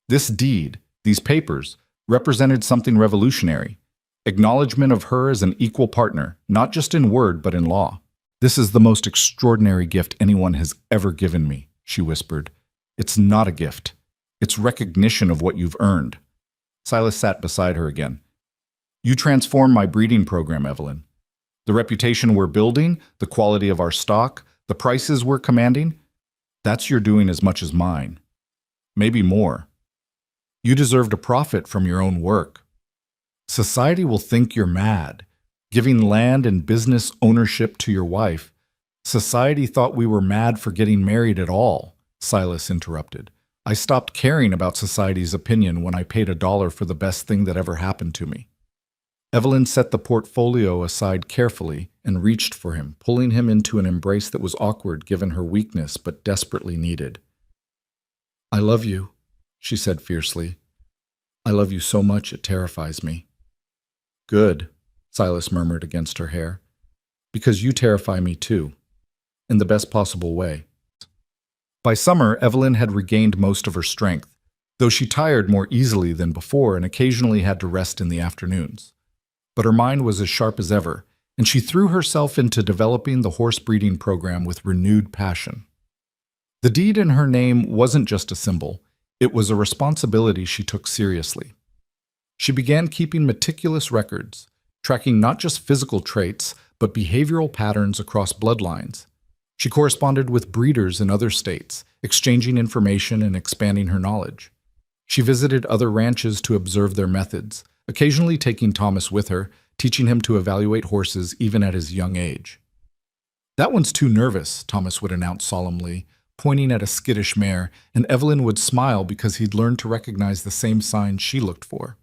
Speaker 1: This deed, these papers, represented something revolutionary. Acknowledgement of her as an equal partner, not just in word but in law. This is the most extraordinary gift anyone has ever given me, she whispered. It's not a gift. It's recognition of what you've earned. Silas sat beside her again. You transformed my breeding program, Evelyn. The reputation we're building, the quality of our stock, the prices we're commanding, that's your doing as much as mine. Maybe more. You deserved a profit from your own work. Society will think you're mad, giving land and business ownership to your wife. Society thought we were mad for getting married at all, Silas interrupted. I stopped caring about society's opinion when I paid $1 for the best thing that ever happened to me. Evelyn set the portfolio aside carefully and reached for him, pulling him into an embrace that was awkward given her weakness but desperately needed. I love you, she said fiercely. I love you so much it terrifies me. Good, Silas murmured against her hair. Because you terrify me too, in the best possible way. By summer, Evelyn had regained most of her strength, though she tired more easily than before and occasionally had to rest in the afternoons. But her mind was as sharp as ever, and she threw herself into developing the horse breeding program with renewed passion. The deed in her name wasn't just a symbol, it was a responsibility she took seriously. She began keeping meticulous records, tracking not just physical traits, but behavioral patterns across bloodlines. She corresponded with breeders in other states, exchanging information and expanding her knowledge. She visited other ranches to observe their methods, occasionally taking Thomas with her, teaching him to evaluate horses even at his young age. That one's too nervous, Thomas would announce solemnly, pointing at a skittish mare, and Evelyn would smile because he'd learned to recognize the same signs she looked for.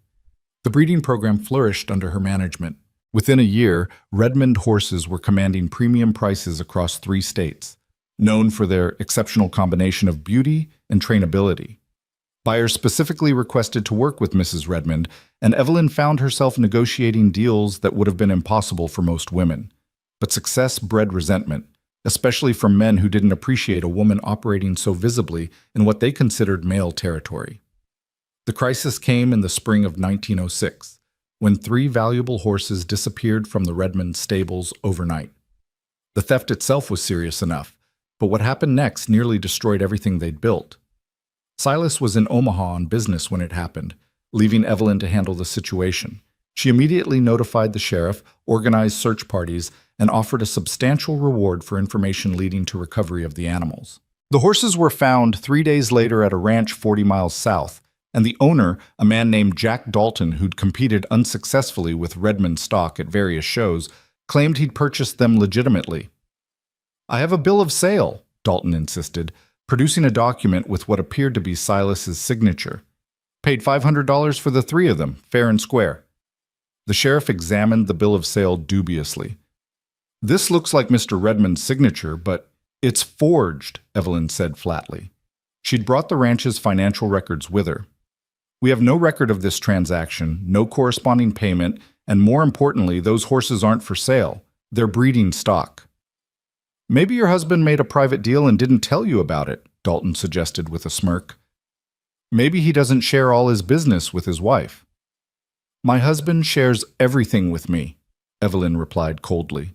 Speaker 1: The breeding program flourished under her management. Within a year, Redmond horses were commanding premium prices across 3 states, known for their exceptional combination of beauty and trainability. Buyers specifically requested to work with Mrs. Redmond, and Evelyn found herself negotiating deals that would have been impossible for most women. But success bred resentment, especially from men who didn't appreciate a woman operating so visibly in what they considered male territory. The crisis came in the spring of 1906, when 3 valuable horses disappeared from the Redmond stables overnight. The theft itself was serious enough, but what happened next nearly destroyed everything they'd built. Silas was in Omaha on business when it happened, leaving Evelyn to handle the situation. She immediately notified the sheriff, organized search parties, and offered a substantial reward for information leading to recovery of the animals. The horses were found 3 days later at a ranch 40 miles south, and the owner, a man named Jack Dalton who'd competed unsuccessfully with Redmond stock at various shows, claimed he'd purchased them legitimately. I have a bill of sale, Dalton insisted, producing a document with what appeared to be Silas's signature. Paid $500 for the 3 of them, fair and square. The sheriff examined the bill of sale dubiously. This looks like Mr. Redmond's signature, but it's forged, Evelyn said flatly. She'd brought the ranch's financial records with her. We have no record of this transaction, no corresponding payment, and more importantly, those horses aren't for sale. They're breeding stock. Maybe your husband made a private deal and didn't tell you about it, Dalton suggested with a smirk. Maybe he doesn't share all his business with his wife. My husband shares everything with me, Evelyn replied coldly.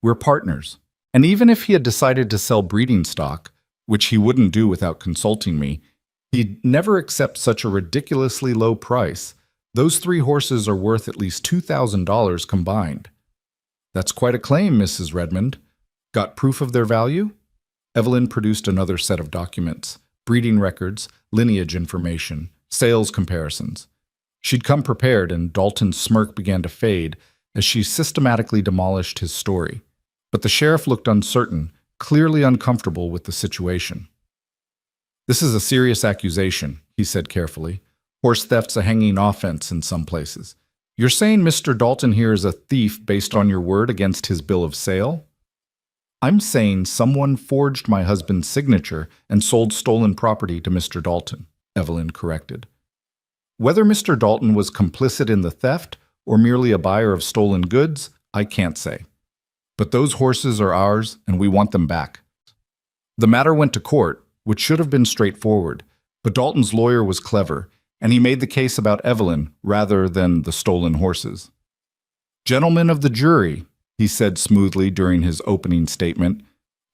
Speaker 1: We're partners. And even if he had decided to sell breeding stock, which he wouldn't do without consulting me, he'd never accept such a ridiculously low price. Those 3 horses are worth at least $2,000 combined. That's quite a claim, Mrs. Redmond. Got proof of their value? Evelyn produced another set of documents, breeding records, lineage information, sales comparisons. She'd come prepared, and Dalton's smirk began to fade as she systematically demolished his story. But the sheriff looked uncertain, clearly uncomfortable with the situation. This is a serious accusation, he said carefully. Horse theft's a hanging offense in some places. You're saying Mr. Dalton here is a thief based on your word against his bill of sale? I'm saying someone forged my husband's signature and sold stolen property to Mr. Dalton, Evelyn corrected. Whether Mr. Dalton was complicit in the theft or merely a buyer of stolen goods, I can't say. But those horses are ours, and we want them back. The matter went to court, which should have been straightforward, but Dalton's lawyer was clever, and he made the case about Evelyn rather than the stolen horses. Gentlemen of the jury, he said smoothly during his opening statement,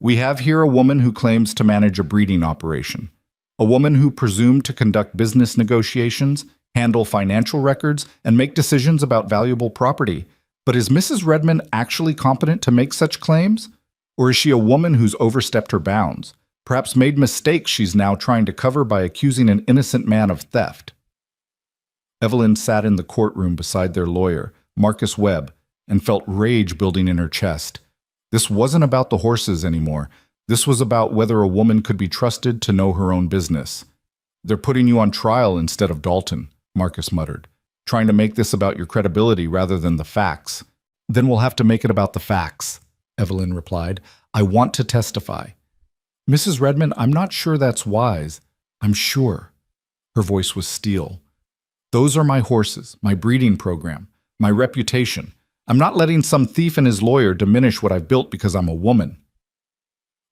Speaker 1: we have here a woman who claims to manage a breeding operation, a woman who presumed to conduct business negotiations, handle financial records, and make decisions about valuable property. But is Mrs. Redmond actually competent to make such claims? Or is she a woman who's overstepped her bounds, perhaps made mistakes she's now trying to cover by accusing an innocent man of theft? Evelyn sat in the courtroom beside their lawyer, Marcus Webb, and felt rage building in her chest. This wasn't about the horses anymore. This was about whether a woman could be trusted to know her own business. They're putting you on trial instead of Dalton, Marcus muttered, trying to make this about your credibility rather than the facts. Then we'll have to make it about the facts, Evelyn replied. I want to testify. Mrs. Redmond, I'm not sure that's wise. I'm sure. Her voice was steel. Those are my horses, my breeding program, my reputation. I'm not letting some thief and his lawyer diminish what I've built because I'm a woman.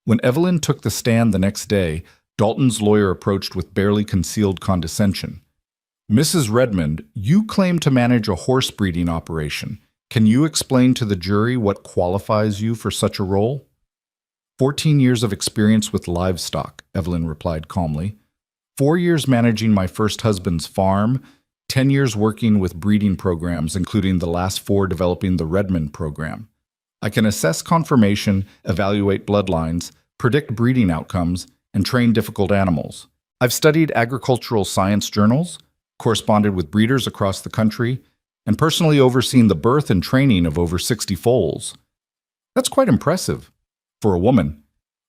Speaker 1: When Evelyn took the stand the next day, Dalton's lawyer approached with barely concealed condescension. Mrs. Redmond, you claim to manage a horse breeding operation. Can you explain to the jury what qualifies you for such a role? 14 years of experience with livestock, Evelyn replied calmly. 4 years managing my first husband's farm, 10 years working with breeding programs, including the last 4 developing the Redmond program. I can assess conformation, evaluate bloodlines, predict breeding outcomes, and train difficult animals. I've studied agricultural science journals, corresponded with breeders across the country, and personally overseen the birth and training of over 60 foals. That's quite impressive. For a woman,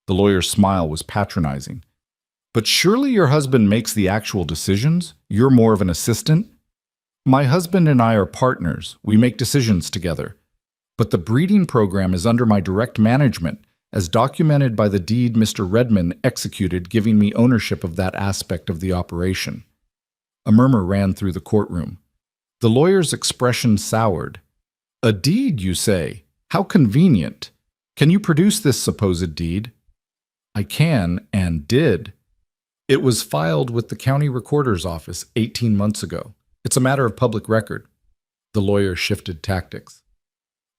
Speaker 1: the lawyer's smile was patronizing. But surely your husband makes the actual decisions? You're more of an assistant? My husband and I are partners. We make decisions together. But the breeding program is under my direct management, as documented by the deed Mr. Redmond executed giving me ownership of that aspect of the operation. A murmur ran through the courtroom. The lawyer's expression soured. A deed, you say? How convenient. Can you produce this supposed deed? I can, and did. It was filed with the county recorder's office 18 months ago. It's a matter of public record. The lawyer shifted tactics.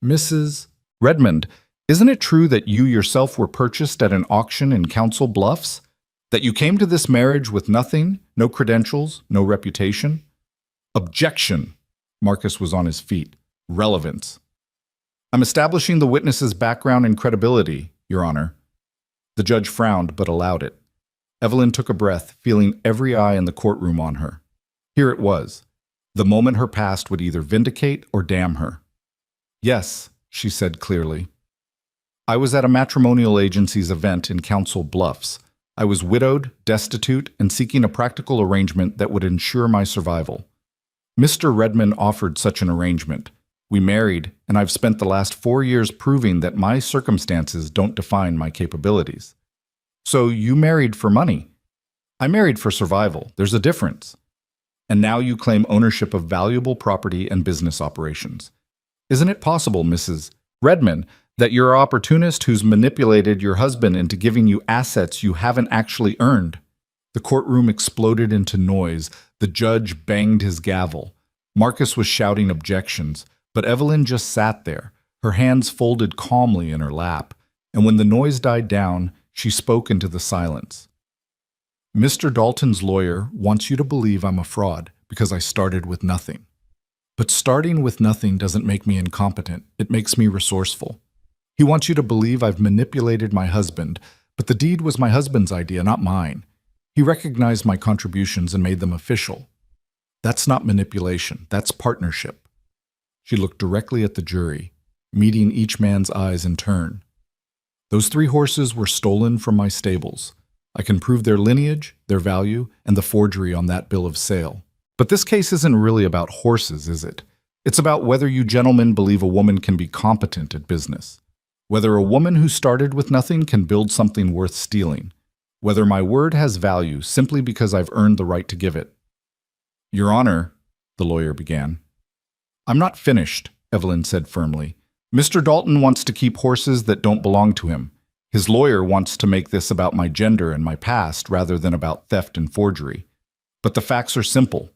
Speaker 1: Mrs. Redmond, isn't it true that you yourself were purchased at an auction in Council Bluffs? That you came to this marriage with nothing, no credentials, no reputation? Objection. Marcus was on his feet. Relevance. I'm establishing the witness's background and credibility, Your Honor. The judge frowned but allowed it. Evelyn took a breath, feeling every eye in the courtroom on her. Here it was. The moment her past would either vindicate or damn her. Yes, she said clearly. I was at a matrimonial agency's event in Council Bluffs. I was widowed, destitute, and seeking a practical arrangement that would ensure my survival. Mr. Redmond offered such an arrangement. We married, and I've spent the last 4 years proving that my circumstances don't define my capabilities. So you married for money. I married for survival. There's a difference. And now you claim ownership of valuable property and business operations. Isn't it possible, Mrs. Redmond, that you're an opportunist who's manipulated your husband into giving you assets you haven't actually earned? The courtroom exploded into noise. The judge banged his gavel. Marcus was shouting objections, But Evelyn just sat there, her hands folded calmly in her lap, and when the noise died down, she spoke into the silence. Mr. Dalton's lawyer wants you to believe I'm a fraud because I started with nothing. But starting with nothing doesn't make me incompetent, it makes me resourceful. He wants you to believe I've manipulated my husband, but the deed was my husband's idea, not mine. He recognized my contributions and made them official. That's not manipulation, that's partnership. She looked directly at the jury, meeting each man's eyes in turn. Those 3 horses were stolen from my stables. I can prove their lineage, their value, and the forgery on that bill of sale. But this case isn't really about horses, is it? It's about whether you gentlemen believe a woman can be competent at business. Whether a woman who started with nothing can build something worth stealing. Whether my word has value simply because I've earned the right to give it. Your Honor, the lawyer began. I'm not finished, Evelyn said firmly. Mr. Dalton wants to keep horses that don't belong to him. His lawyer wants to make this about my gender and my past rather than about theft and forgery. But the facts are simple.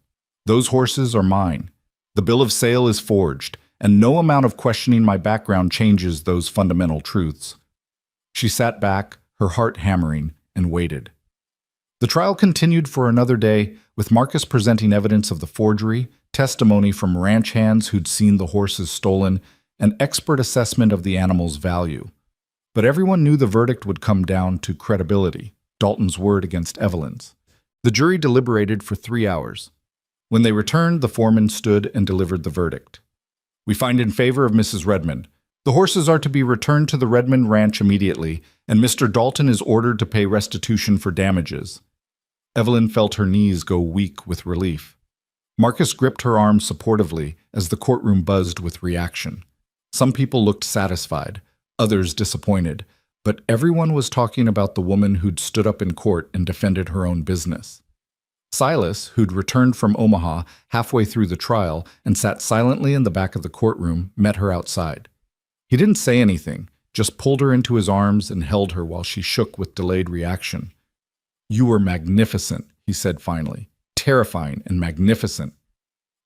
Speaker 1: Those horses are mine. The bill of sale is forged, and no amount of questioning my background changes those fundamental truths. She sat back, her heart hammering, and waited. The trial continued for another day, with Marcus presenting evidence of the forgery, testimony from ranch hands who'd seen the horses stolen, and expert assessment of the animal's value. But everyone knew the verdict would come down to credibility, Dalton's word against Evelyn's. The jury deliberated for 3 hours. When they returned, the foreman stood and delivered the verdict. We find in favor of Mrs. Redmond. The horses are to be returned to the Redmond Ranch immediately, and Mr. Dalton is ordered to pay restitution for damages. Evelyn felt her knees go weak with relief. Marcus gripped her arm supportively as the courtroom buzzed with reaction. Some people looked satisfied, others disappointed, but everyone was talking about the woman who'd stood up in court and defended her own business. Silas, who'd returned from Omaha halfway through the trial and sat silently in the back of the courtroom, met her outside. He didn't say anything, just pulled her into his arms and held her while she shook with delayed reaction. You were magnificent, he said finally. Terrifying and magnificent.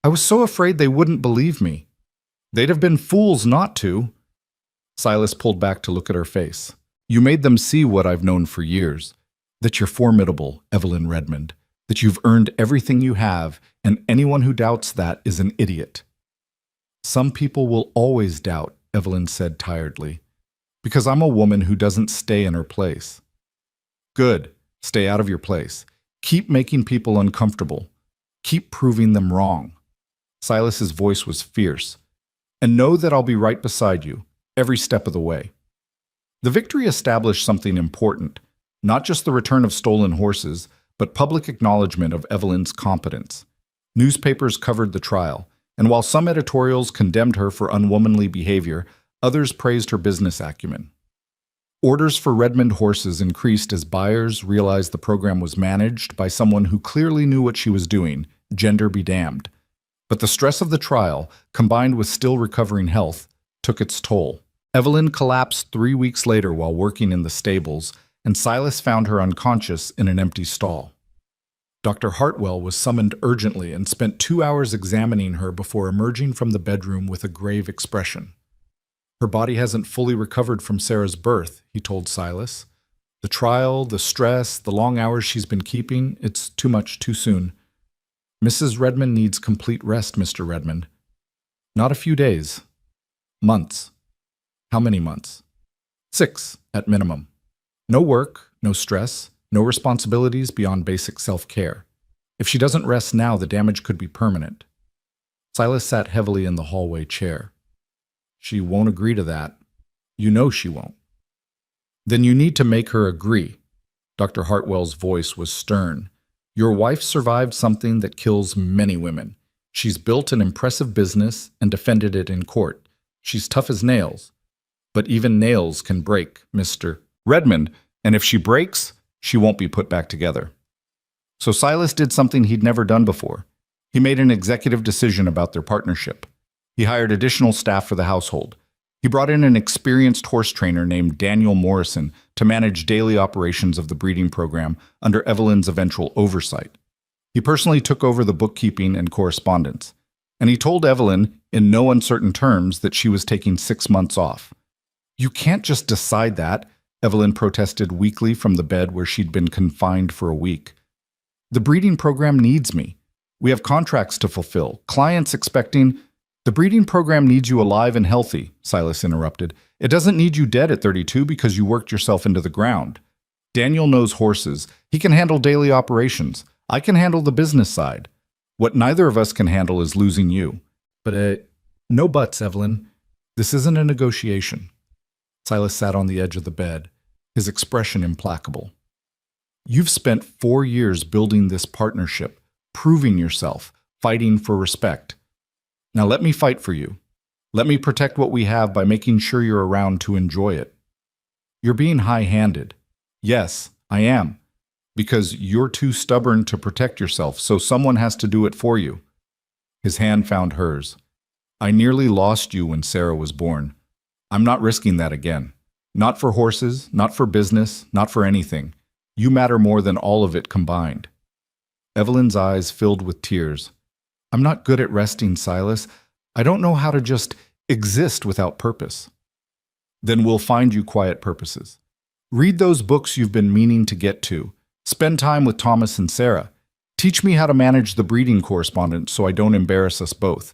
Speaker 1: I was so afraid they wouldn't believe me. They'd have been fools not to. Silas pulled back to look at her face. You made them see what I've known for years, that you're formidable, Evelyn Redmond, that you've earned everything you have, and anyone who doubts that is an idiot. Some people will always doubt, Evelyn said tiredly, because I'm a woman who doesn't stay in her place. Good. Stay out of your place. Keep making people uncomfortable. Keep proving them wrong. Silas's voice was fierce. And know that I'll be right beside you, every step of the way. The victory established something important, not just the return of stolen horses, but public acknowledgement of Evelyn's competence. Newspapers covered the trial, and while some editorials condemned her for unwomanly behavior, others praised her business acumen. Orders for Redmond horses increased as buyers realized the program was managed by someone who clearly knew what she was doing, gender be damned. But the stress of the trial, combined with still recovering health, took its toll. Evelyn collapsed 3 weeks later while working in the stables, and Silas found her unconscious in an empty stall. Dr. Hartwell was summoned urgently and spent 2 hours examining her before emerging from the bedroom with a grave expression. Her body hasn't fully recovered from Sarah's birth, he told Silas. The trial, the stress, the long hours she's been keeping, it's too much too soon. Mrs. Redmond needs complete rest, Mr. Redmond. Not a few days. Months. How many months? 6, at minimum. No work, no stress, no responsibilities beyond basic self-care. If she doesn't rest now, the damage could be permanent. Silas sat heavily in the hallway chair. She won't agree to that. You know she won't. Then you need to make her agree. Dr. Hartwell's voice was stern. Your wife survived something that kills many women. She's built an impressive business and defended it in court. She's tough as nails. But even nails can break, Mr. Redmond, and if she breaks, she won't be put back together. So Silas did something he'd never done before. He made an executive decision about their partnership. He hired additional staff for the household. He brought in an experienced horse trainer named Daniel Morrison to manage daily operations of the breeding program under Evelyn's eventual oversight. He personally took over the bookkeeping and correspondence. And he told Evelyn, in no uncertain terms, that she was taking 6 months off. You can't just decide that, Evelyn protested weakly from the bed where she'd been confined for a week. The breeding program needs me. We have contracts to fulfill, clients expecting— The breeding program needs you alive and healthy, Silas interrupted. It doesn't need you dead at 32 because you worked yourself into the ground. Daniel knows horses. He can handle daily operations. I can handle the business side. What neither of us can handle is losing you. But, no buts, Evelyn. This isn't a negotiation. Silas sat on the edge of the bed, his expression implacable. You've spent 4 years building this partnership, proving yourself, fighting for respect. Now let me fight for you. Let me protect what we have by making sure you're around to enjoy it. You're being high-handed. Yes, I am. Because you're too stubborn to protect yourself, so someone has to do it for you. His hand found hers. I nearly lost you when Sarah was born. I'm not risking that again. Not for horses, not for business, not for anything. You matter more than all of it combined. Evelyn's eyes filled with tears. I'm not good at resting, Silas. I don't know how to just exist without purpose. Then we'll find you quiet purposes. Read those books you've been meaning to get to. Spend time with Thomas and Sarah. Teach me how to manage the breeding correspondence so I don't embarrass us both.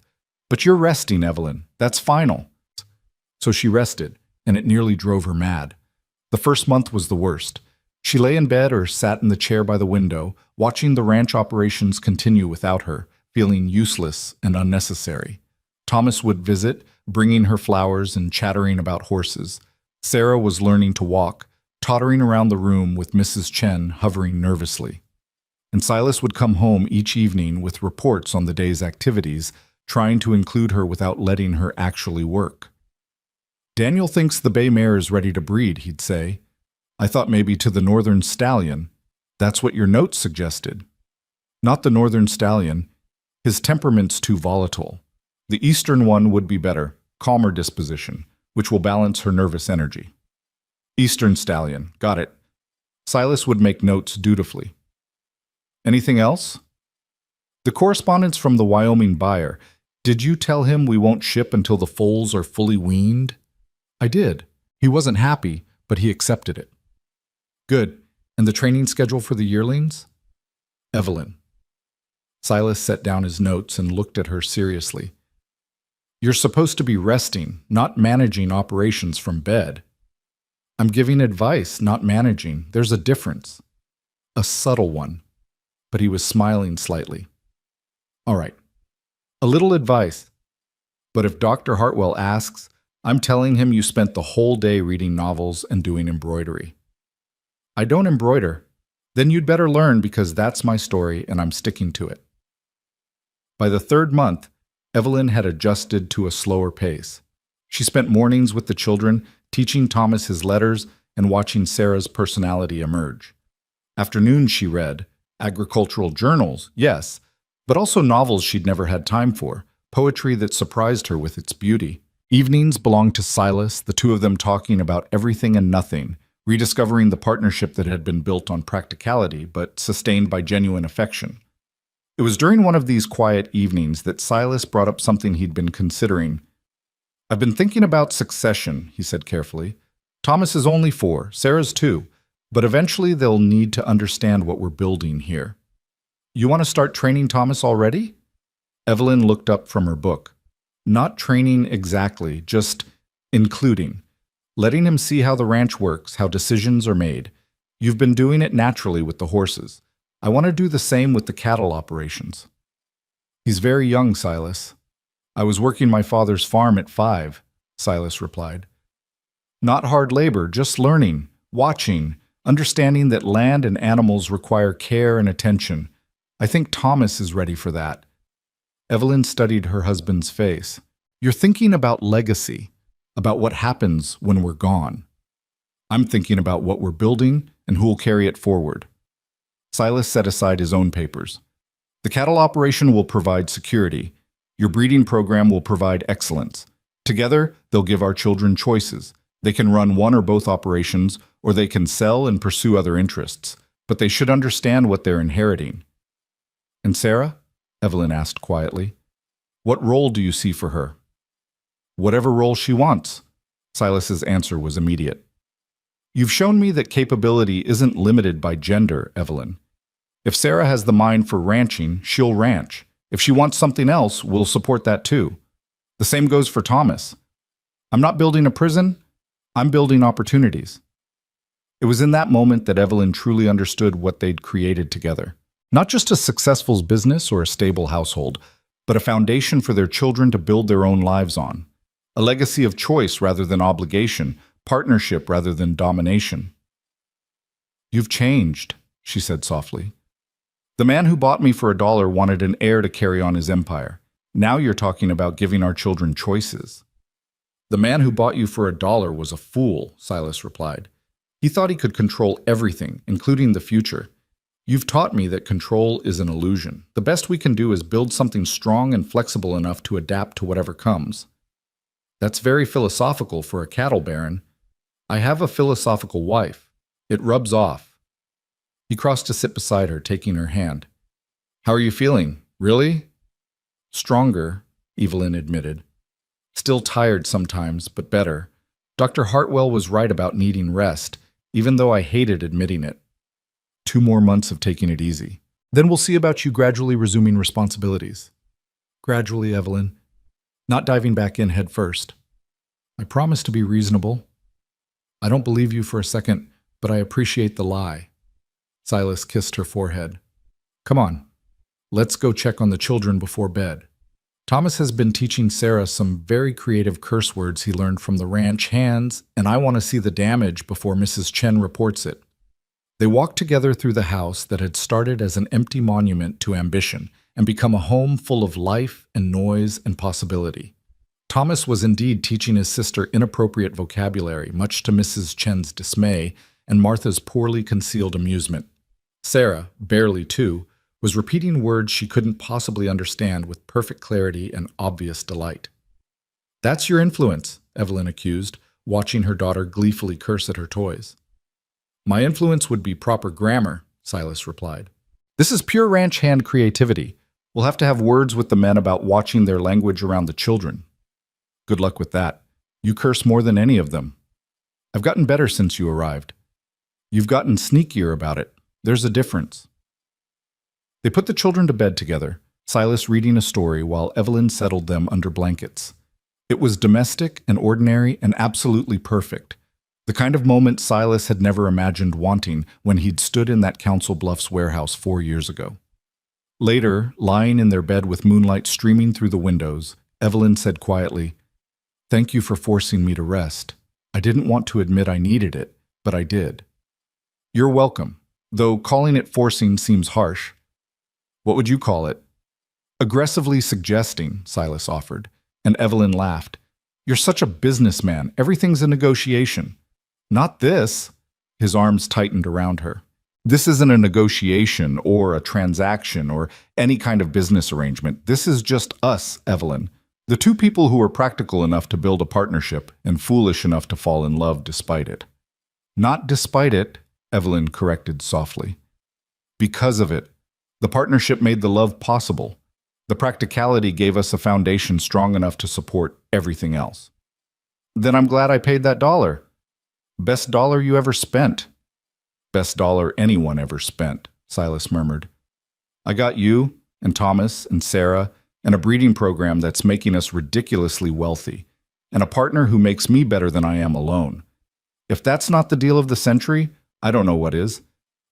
Speaker 1: But you're resting, Evelyn. That's final. So she rested, and it nearly drove her mad. The first month was the worst. She lay in bed or sat in the chair by the window, watching the ranch operations continue without her, feeling useless and unnecessary. Thomas would visit, bringing her flowers and chattering about horses. Sarah was learning to walk, tottering around the room with Mrs. Chen hovering nervously. And Silas would come home each evening with reports on the day's activities, trying to include her without letting her actually work. Daniel thinks the bay mare is ready to breed, he'd say. I thought maybe to the northern stallion. That's what your notes suggested. Not the northern stallion. His temperament's too volatile. The eastern one would be better, calmer disposition, which will balance her nervous energy. Eastern stallion, got it. Silas would make notes dutifully. Anything else? The correspondence from the Wyoming buyer. Did you tell him we won't ship until the foals are fully weaned? I did. He wasn't happy, but he accepted it. Good. And the training schedule for the yearlings? Evelyn. Silas set down his notes and looked at her seriously. You're supposed to be resting, not managing operations from bed. I'm giving advice, not managing. There's a difference. A subtle one. But he was smiling slightly. All right. A little advice. But if Dr. Hartwell asks, I'm telling him you spent the whole day reading novels and doing embroidery. I don't embroider. Then you'd better learn because that's my story and I'm sticking to it. By the 3rd month, Evelyn had adjusted to a slower pace. She spent mornings with the children, teaching Thomas his letters and watching Sarah's personality emerge. Afternoons she read, agricultural journals, yes, but also novels she'd never had time for, poetry that surprised her with its beauty. Evenings belonged to Silas, the two of them talking about everything and nothing, rediscovering the partnership that had been built on practicality but sustained by genuine affection. It was during one of these quiet evenings that Silas brought up something he'd been considering. I've been thinking about succession, he said carefully. Thomas is only 4, Sarah's 2, but eventually they'll need to understand what we're building here. You want to start training Thomas already? Evelyn looked up from her book. Not training exactly, just including. Letting him see how the ranch works, how decisions are made. You've been doing it naturally with the horses. I want to do the same with the cattle operations. He's very young, Silas. I was working my father's farm at 5, Silas replied. Not hard labor, just learning, watching, understanding that land and animals require care and attention. I think Thomas is ready for that. Evelyn studied her husband's face. You're thinking about legacy, about what happens when we're gone. I'm thinking about what we're building and who will carry it forward. Silas set aside his own papers. The cattle operation will provide security. Your breeding program will provide excellence. Together, they'll give our children choices. They can run one or both operations, or they can sell and pursue other interests. But they should understand what they're inheriting. And Sarah? Evelyn asked quietly. What role do you see for her? Whatever role she wants. Silas's answer was immediate. You've shown me that capability isn't limited by gender, Evelyn. If Sarah has the mind for ranching, she'll ranch. If she wants something else, we'll support that too. The same goes for Thomas. I'm not building a prison, I'm building opportunities. It was in that moment that Evelyn truly understood what they'd created together. Not just a successful business or a stable household, but a foundation for their children to build their own lives on. A legacy of choice rather than obligation, partnership rather than domination. You've changed, she said softly. The man who bought me for $1 wanted an heir to carry on his empire. Now you're talking about giving our children choices. The man who bought you for $1 was a fool, Silas replied. He thought he could control everything, including the future. You've taught me that control is an illusion. The best we can do is build something strong and flexible enough to adapt to whatever comes. That's very philosophical for a cattle baron. I have a philosophical wife. It rubs off. He crossed to sit beside her, taking her hand. How are you feeling? Really? Stronger, Evelyn admitted. Still tired sometimes, but better. Dr. Hartwell was right about needing rest, even though I hated admitting it. 2 more months of taking it easy. Then we'll see about you gradually resuming responsibilities. Gradually, Evelyn. Not diving back in head first. I promise to be reasonable. I don't believe you for a second, but I appreciate the lie. Silas kissed her forehead. Come on, let's go check on the children before bed. Thomas has been teaching Sarah some very creative curse words he learned from the ranch hands, and I want to see the damage before Mrs. Chen reports it. They walked together through the house that had started as an empty monument to ambition and become a home full of life and noise and possibility. Thomas was indeed teaching his sister inappropriate vocabulary, much to Mrs. Chen's dismay and Martha's poorly concealed amusement. Sarah, barely 2, was repeating words she couldn't possibly understand with perfect clarity and obvious delight. That's your influence, Evelyn accused, watching her daughter gleefully curse at her toys. My influence would be proper grammar, Silas replied. This is pure ranch hand creativity. We'll have to have words with the men about watching their language around the children. Good luck with that. You curse more than any of them. I've gotten better since you arrived. You've gotten sneakier about it. There's a difference. They put the children to bed together, Silas reading a story while Evelyn settled them under blankets. It was domestic and ordinary and absolutely perfect. The kind of moment Silas had never imagined wanting when he'd stood in that Council Bluffs warehouse 4 years ago. Later, lying in their bed with moonlight streaming through the windows, Evelyn said quietly, Thank you for forcing me to rest. I didn't want to admit I needed it, but I did. You're welcome, though calling it forcing seems harsh. What would you call it? Aggressively suggesting, Silas offered, and Evelyn laughed. You're such a businessman. Everything's a negotiation. Not this. His arms tightened around her. This isn't a negotiation or a transaction or any kind of business arrangement. This is just us, Evelyn. The 2 people who are practical enough to build a partnership and foolish enough to fall in love despite it. Not despite it, Evelyn corrected softly. Because of it. The partnership made the love possible. The practicality gave us a foundation strong enough to support everything else. Then I'm glad I paid that $1. Best dollar you ever spent. Best dollar anyone ever spent, Silas murmured. I got you and Thomas and Sarah and a breeding program that's making us ridiculously wealthy, and a partner who makes me better than I am alone. If that's not the deal of the century, I don't know what is.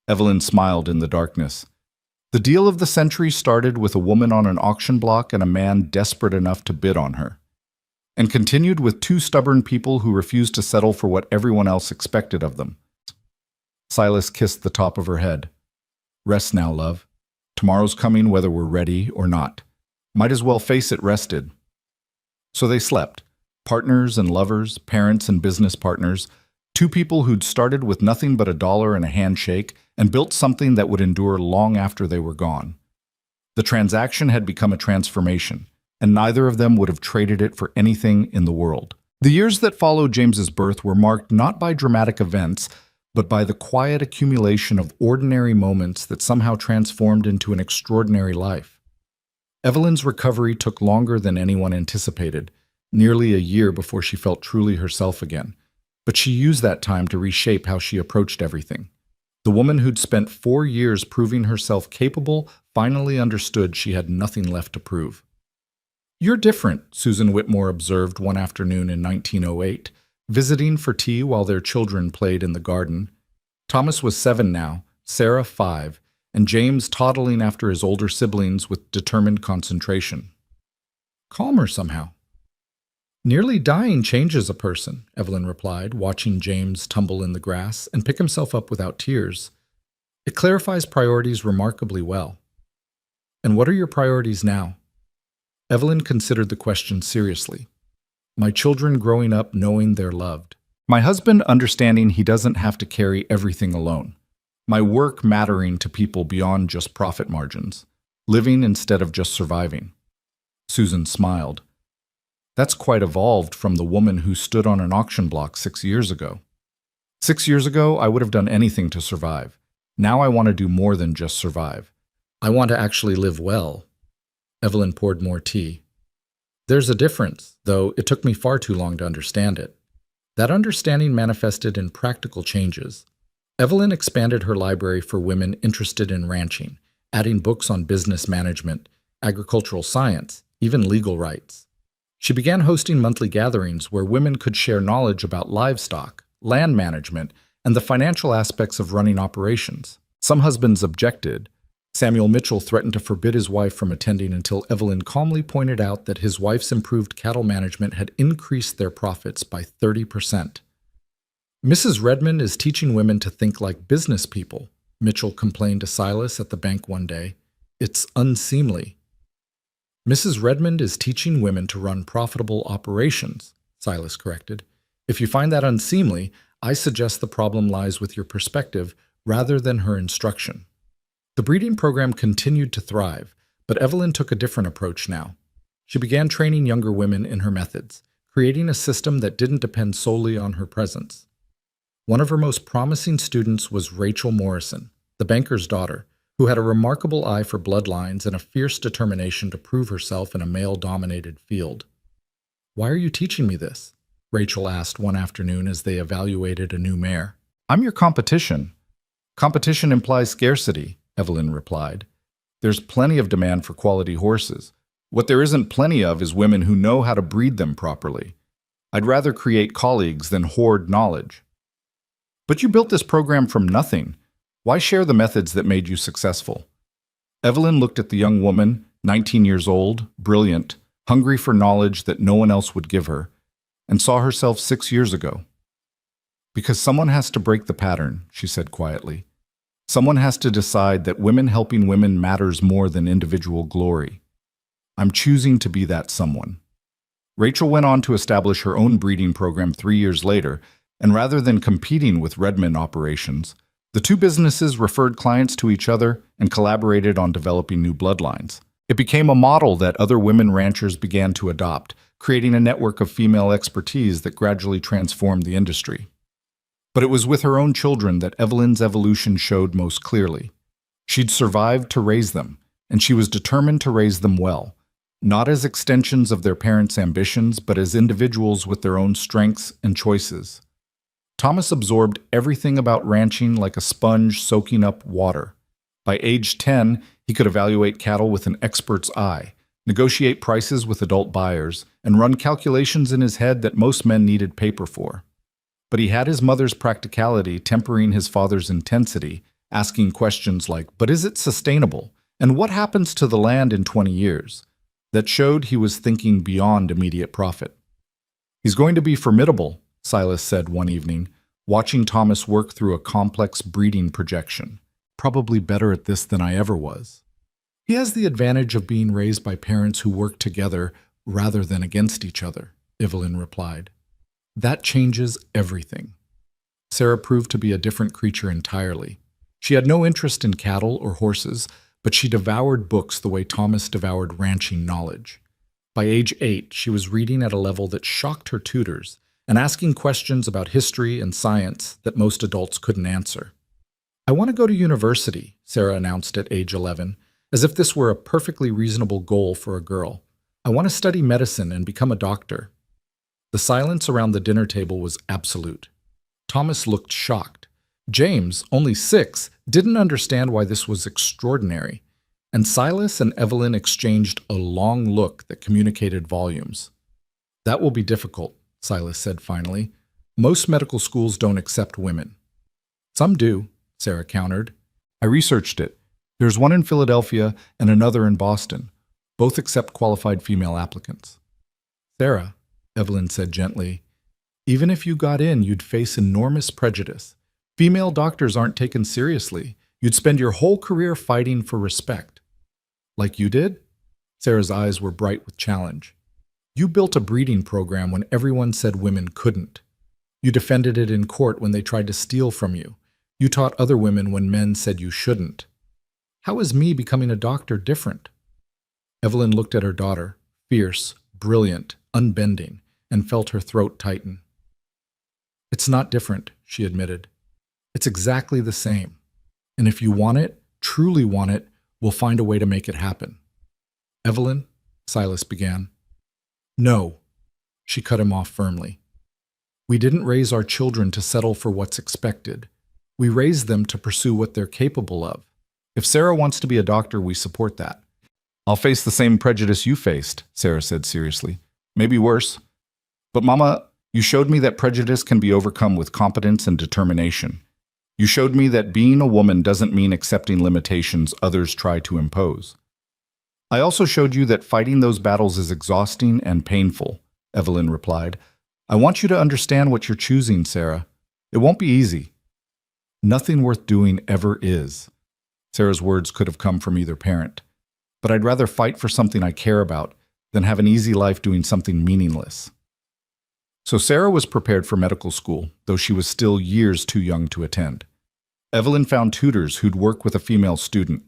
Speaker 1: Evelyn smiled in the darkness. The deal of the century started with a woman on an auction block and a man desperate enough to bid on her, and continued with 2 stubborn people who refused to settle for what everyone else expected of them. Silas kissed the top of her head. Rest now, love. Tomorrow's coming whether we're ready or not. Might as well face it rested. So they slept, partners and lovers, parents and business partners, 2 people who'd started with nothing but $1 and a handshake and built something that would endure long after they were gone. The transaction had become a transformation, and neither of them would have traded it for anything in the world. The years that followed James's birth were marked not by dramatic events, but by the quiet accumulation of ordinary moments that somehow transformed into an extraordinary life. Evelyn's recovery took longer than anyone anticipated, nearly a year before she felt truly herself again. But she used that time to reshape how she approached everything. The woman who'd spent 4 years proving herself capable finally understood she had nothing left to prove. "You're different," Susan Whitmore observed one afternoon in 1908, visiting for tea while their children played in the garden. Thomas was 7 now, Sarah 5, and James toddling after his older siblings with determined concentration. "Calmer somehow." "Nearly dying changes a person," Evelyn replied, watching James tumble in the grass and pick himself up without tears. "It clarifies priorities remarkably well." "And what are your priorities now?" Evelyn considered the question seriously. "My children growing up knowing they're loved. My husband understanding he doesn't have to carry everything alone. My work mattering to people beyond just profit margins. Living instead of just surviving." Susan smiled. "That's quite evolved from the woman who stood on an auction block 6 years ago." "6 years ago, I would have done anything to survive. Now I want to do more than just survive. I want to actually live well." Evelyn poured more tea. "There's a difference, though it took me far too long to understand it." That understanding manifested in practical changes. Evelyn expanded her library for women interested in ranching, adding books on business management, agricultural science, even legal rights. She began hosting monthly gatherings where women could share knowledge about livestock, land management, and the financial aspects of running operations. Some husbands objected. Samuel Mitchell threatened to forbid his wife from attending until Evelyn calmly pointed out that his wife's improved cattle management had increased their profits by 30%. "Mrs. Redmond is teaching women to think like business people," Mitchell complained to Silas at the bank one day. "It's unseemly." "Mrs. Redmond is teaching women to run profitable operations," Silas corrected. "If you find that unseemly, I suggest the problem lies with your perspective rather than her instruction." The breeding program continued to thrive, but Evelyn took a different approach now. She began training younger women in her methods, creating a system that didn't depend solely on her presence. One of her most promising students was Rachel Morrison, the banker's daughter, who had a remarkable eye for bloodlines and a fierce determination to prove herself in a male-dominated field. "Why are you teaching me this?" Rachel asked one afternoon as they evaluated a new mare. "I'm your competition." "Competition implies scarcity," Evelyn replied. "There's plenty of demand for quality horses. What there isn't plenty of is women who know how to breed them properly. I'd rather create colleagues than hoard knowledge." "But you built this program from nothing. Why share the methods that made you successful?" Evelyn looked at the young woman, 19 years old, brilliant, hungry for knowledge that no one else would give her, and saw herself 6 years ago. "Because someone has to break the pattern," she said quietly. "Someone has to decide that women helping women matters more than individual glory. I'm choosing to be that someone." Rachel went on to establish her own breeding program 3 years later, and rather than competing with Redmond operations, the two businesses referred clients to each other and collaborated on developing new bloodlines. It became a model that other women ranchers began to adopt, creating a network of female expertise that gradually transformed the industry. But it was with her own children that Evelyn's evolution showed most clearly. She'd survived to raise them, and she was determined to raise them well, not as extensions of their parents' ambitions, but as individuals with their own strengths and choices. Thomas absorbed everything about ranching like a sponge soaking up water. By age 10, he could evaluate cattle with an expert's eye, negotiate prices with adult buyers, and run calculations in his head that most men needed paper for. But he had his mother's practicality tempering his father's intensity, asking questions like, "But is it sustainable? And what happens to the land in 20 years? That showed he was thinking beyond immediate profit. "He's going to be formidable," Silas said one evening, watching Thomas work through a complex breeding projection. "Probably better at this than I ever was." "He has the advantage of being raised by parents who work together rather than against each other," Evelyn replied. "That changes everything." Sarah proved to be a different creature entirely. She had no interest in cattle or horses, but she devoured books the way Thomas devoured ranching knowledge. By age 8, she was reading at a level that shocked her tutors and asking questions about history and science that most adults couldn't answer. "I want to go to university," Sarah announced at age 11, as if this were a perfectly reasonable goal for a girl. "I want to study medicine and become a doctor." The silence around the dinner table was absolute. Thomas looked shocked. James, only 6, didn't understand why this was extraordinary, and Silas and Evelyn exchanged a long look that communicated volumes. "That will be difficult," Silas said finally. "Most medical schools don't accept women." "Some do," Sarah countered. "I researched it. There's one in Philadelphia and another in Boston. Both accept qualified female applicants." "Sarah," Evelyn said gently, "even if you got in, you'd face enormous prejudice. Female doctors aren't taken seriously. You'd spend your whole career fighting for respect." "Like you did?" Sarah's eyes were bright with challenge. "You built a breeding program when everyone said women couldn't. You defended it in court when they tried to steal from you. You taught other women when men said you shouldn't. How is me becoming a doctor different?" Evelyn looked at her daughter, fierce, brilliant, unbending, and felt her throat tighten. "It's not different," she admitted. "It's exactly the same. And if you want it, truly want it, we'll find a way to make it happen." "Evelyn," Silas began. "No," she cut him off firmly. "We didn't raise our children to settle for what's expected. We raised them to pursue what they're capable of. If Sarah wants to be a doctor, we support that." "I'll face the same prejudice you faced," Sarah said seriously. "Maybe worse. But Mama, you showed me that prejudice can be overcome with competence and determination. You showed me that being a woman doesn't mean accepting limitations others try to impose. I also showed you that fighting those battles is exhausting and painful," Evelyn replied. "I want you to understand what you're choosing, Sarah. It won't be easy." "Nothing worth doing ever is." Sarah's words could have come from either parent. "But I'd rather fight for something I care about than have an easy life doing something meaningless." So Sarah was prepared for medical school, though she was still years too young to attend. Evelyn found tutors who'd work with a female student.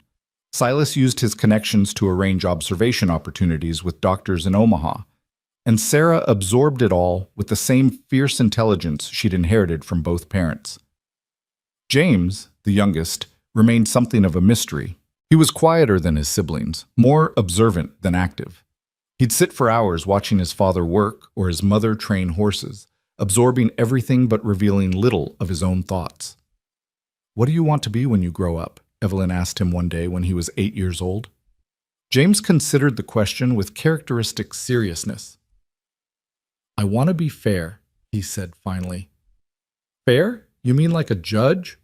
Speaker 1: Silas used his connections to arrange observation opportunities with doctors in Omaha. And Sarah absorbed it all with the same fierce intelligence she'd inherited from both parents. James, the youngest, remained something of a mystery. He was quieter than his siblings, more observant than active. He'd sit for hours watching his father work or his mother train horses, absorbing everything but revealing little of his own thoughts. "What do you want to be when you grow up?" Evelyn asked him one day when he was 8 years old. James considered the question with characteristic seriousness. "I want to be fair," he said finally. "Fair? You mean like a judge?"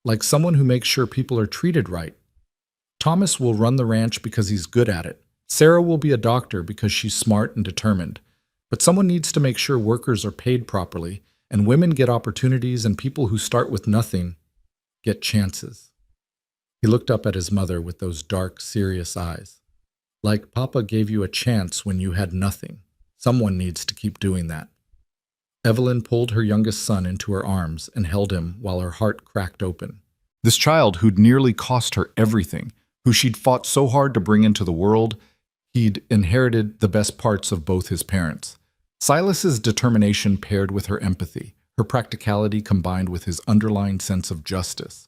Speaker 1: "Like someone who makes sure people are treated right. Thomas will run the ranch because he's good at it. Sarah will be a doctor because she's smart and determined. But someone needs to make sure workers are paid properly, and women get opportunities, and people who start with nothing get chances." He looked up at his mother with those dark, serious eyes. "Like Papa gave you a chance when you had nothing. Someone needs to keep doing that." Evelyn pulled her youngest son into her arms and held him while her heart cracked open. This child who'd nearly cost her everything, who she'd fought so hard to bring into the world, he'd inherited the best parts of both his parents. Silas's determination paired with her empathy, her practicality combined with his underlying sense of justice.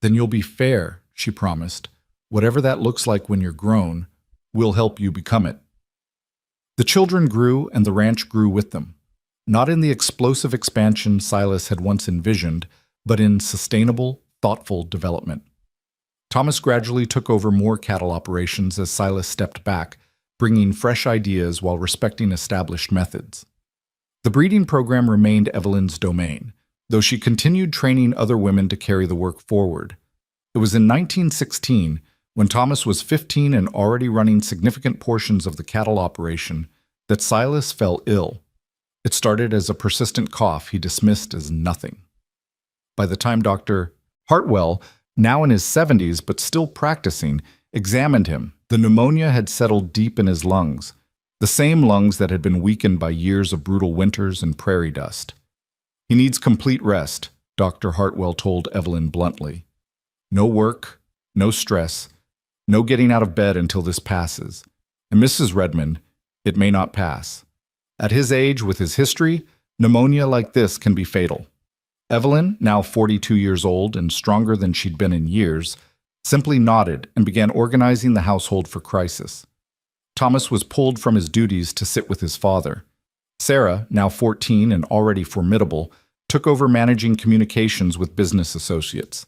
Speaker 1: "Then you'll be fair," she promised. "Whatever that looks like when you're grown, we'll help you become it." The children grew and the ranch grew with them. Not in the explosive expansion Silas had once envisioned, but in sustainable, thoughtful development. Thomas gradually took over more cattle operations as Silas stepped back, bringing fresh ideas while respecting established methods. The breeding program remained Evelyn's domain, though she continued training other women to carry the work forward. It was in 1916, when Thomas was 15 and already running significant portions of the cattle operation, that Silas fell ill. It started as a persistent cough he dismissed as nothing. By the time Dr. Hartwell, now in his 70s but still practicing, examined him, the pneumonia had settled deep in his lungs, the same lungs that had been weakened by years of brutal winters and prairie dust. "He needs complete rest," Dr. Hartwell told Evelyn bluntly. "No work, no stress, no getting out of bed until this passes. And Mrs. Redmond, it may not pass. At his age, with his history, pneumonia like this can be fatal." Evelyn, now 42 years old and stronger than she'd been in years, simply nodded and began organizing the household for crisis. Thomas was pulled from his duties to sit with his father. Sarah, now 14 and already formidable, took over managing communications with business associates.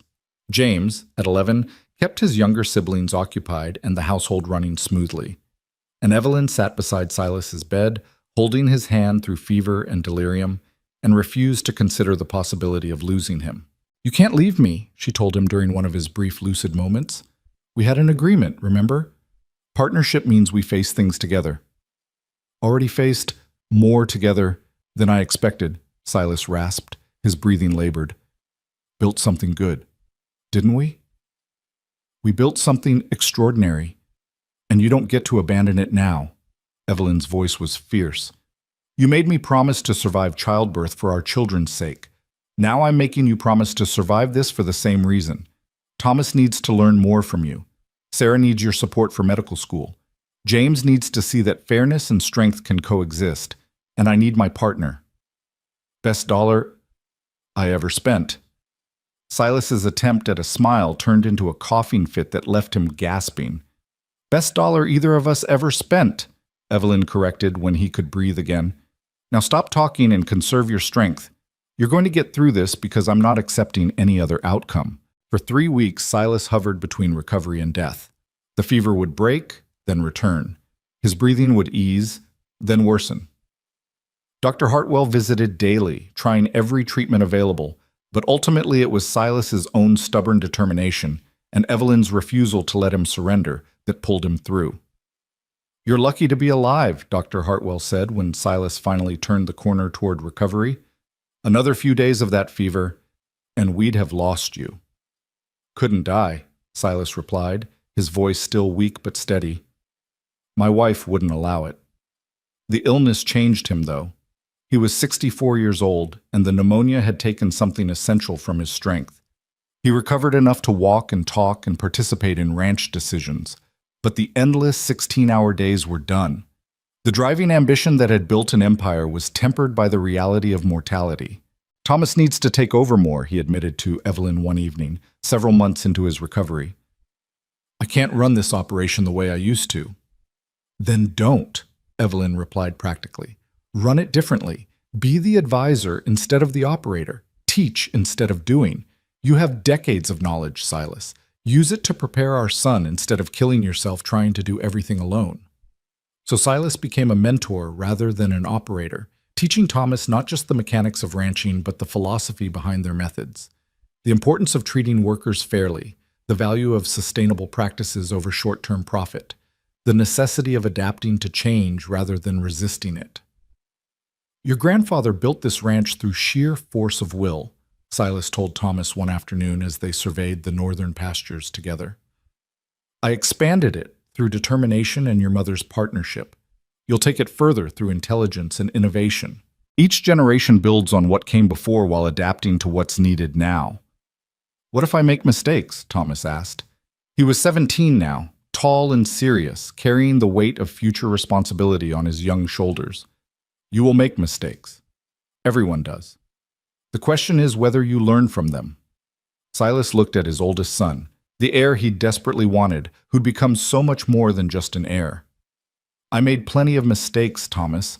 Speaker 1: James, at 11, kept his younger siblings occupied and the household running smoothly. And Evelyn sat beside Silas's bed, holding his hand through fever and delirium, and refused to consider the possibility of losing him. "You can't leave me," she told him during one of his brief lucid moments. "We had an agreement, remember? Partnership means we face things together." "Already faced more together than I expected," Silas rasped, his breathing labored. "Built something good, didn't we?" "We built something extraordinary, and you don't get to abandon it now." Evelyn's voice was fierce. "You made me promise to survive childbirth for our children's sake. Now I'm making you promise to survive this for the same reason. Thomas needs to learn more from you. Sarah needs your support for medical school. James needs to see that fairness and strength can coexist, and I need my partner. Best dollar I ever spent." Silas's attempt at a smile turned into a coughing fit that left him gasping. "Best dollar either of us ever spent," Evelyn corrected when he could breathe again. "Now stop talking and conserve your strength. You're going to get through this because I'm not accepting any other outcome." For 3 weeks, Silas hovered between recovery and death. The fever would break, then return. His breathing would ease, then worsen. Dr. Hartwell visited daily, trying every treatment available, but ultimately it was Silas's own stubborn determination and Evelyn's refusal to let him surrender that pulled him through. "You're lucky to be alive," Dr. Hartwell said when Silas finally turned the corner toward recovery. "Another few days of that fever, and we'd have lost you." "Couldn't die," Silas replied, his voice still weak but steady. "My wife wouldn't allow it." The illness changed him, though. He was 64 years old, and the pneumonia had taken something essential from his strength. He recovered enough to walk and talk and participate in ranch decisions, but the endless 16-hour days were done. The driving ambition that had built an empire was tempered by the reality of mortality. "Thomas needs to take over more," he admitted to Evelyn one evening, several months into his recovery. "I can't run this operation the way I used to." "Then don't," Evelyn replied practically. "Run it differently. Be the advisor instead of the operator. Teach instead of doing. You have decades of knowledge, Silas. Use it to prepare our son instead of killing yourself trying to do everything alone." So Silas became a mentor rather than an operator, teaching Thomas not just the mechanics of ranching but the philosophy behind their methods. The importance of treating workers fairly, the value of sustainable practices over short-term profit, the necessity of adapting to change rather than resisting it. "Your grandfather built this ranch through sheer force of will," Silas told Thomas one afternoon as they surveyed the northern pastures together. "I expanded it through determination and your mother's partnership. You'll take it further through intelligence and innovation. Each generation builds on what came before while adapting to what's needed now." "What if I make mistakes?" Thomas asked. He was 17 now, tall and serious, carrying the weight of future responsibility on his young shoulders. "You will make mistakes. Everyone does. The question is whether you learn from them." Silas looked at his oldest son, the heir he desperately wanted, who'd become so much more than just an heir. "I made plenty of mistakes, Thomas.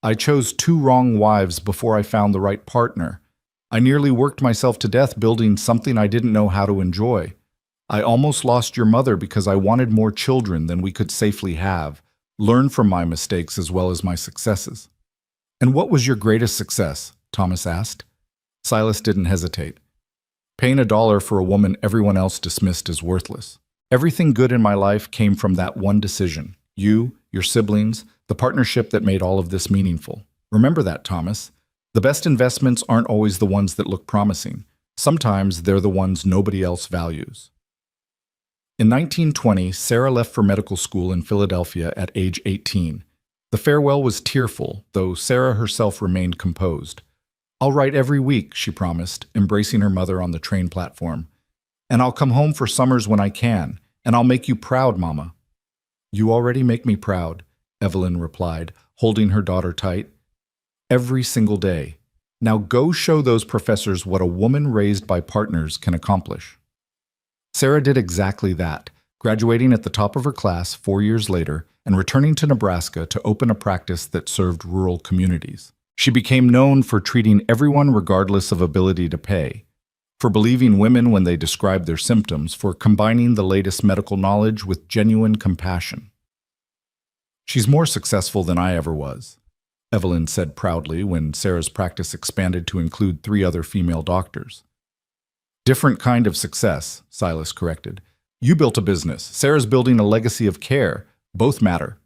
Speaker 1: I chose 2 wrong wives before I found the right partner. I nearly worked myself to death building something I didn't know how to enjoy. I almost lost your mother because I wanted more children than we could safely have. Learn from my mistakes as well as my successes." "And what was your greatest success?" Thomas asked. Silas didn't hesitate. "Paying $1 for a woman everyone else dismissed as worthless. Everything good in my life came from that one decision. You, your siblings, the partnership that made all of this meaningful. Remember that, Thomas. The best investments aren't always the ones that look promising. Sometimes they're the ones nobody else values." In 1920, Sarah left for medical school in Philadelphia at age 18. The farewell was tearful, though Sarah herself remained composed. "I'll write every week," she promised, embracing her mother on the train platform. "And I'll come home for summers when I can, and I'll make you proud, Mama." "You already make me proud," Evelyn replied, holding her daughter tight. "Every single day. Now go show those professors what a woman raised by partners can accomplish." Sarah did exactly that, graduating at the top of her class 4 years later and returning to Nebraska to open a practice that served rural communities. She became known for treating everyone regardless of ability to pay, for believing women when they described their symptoms, for combining the latest medical knowledge with genuine compassion. "She's more successful than I ever was," Evelyn said proudly when Sarah's practice expanded to include 3 other female doctors. "Different kind of success," Silas corrected. "You built a business. Sarah's building a legacy of care. Both matter."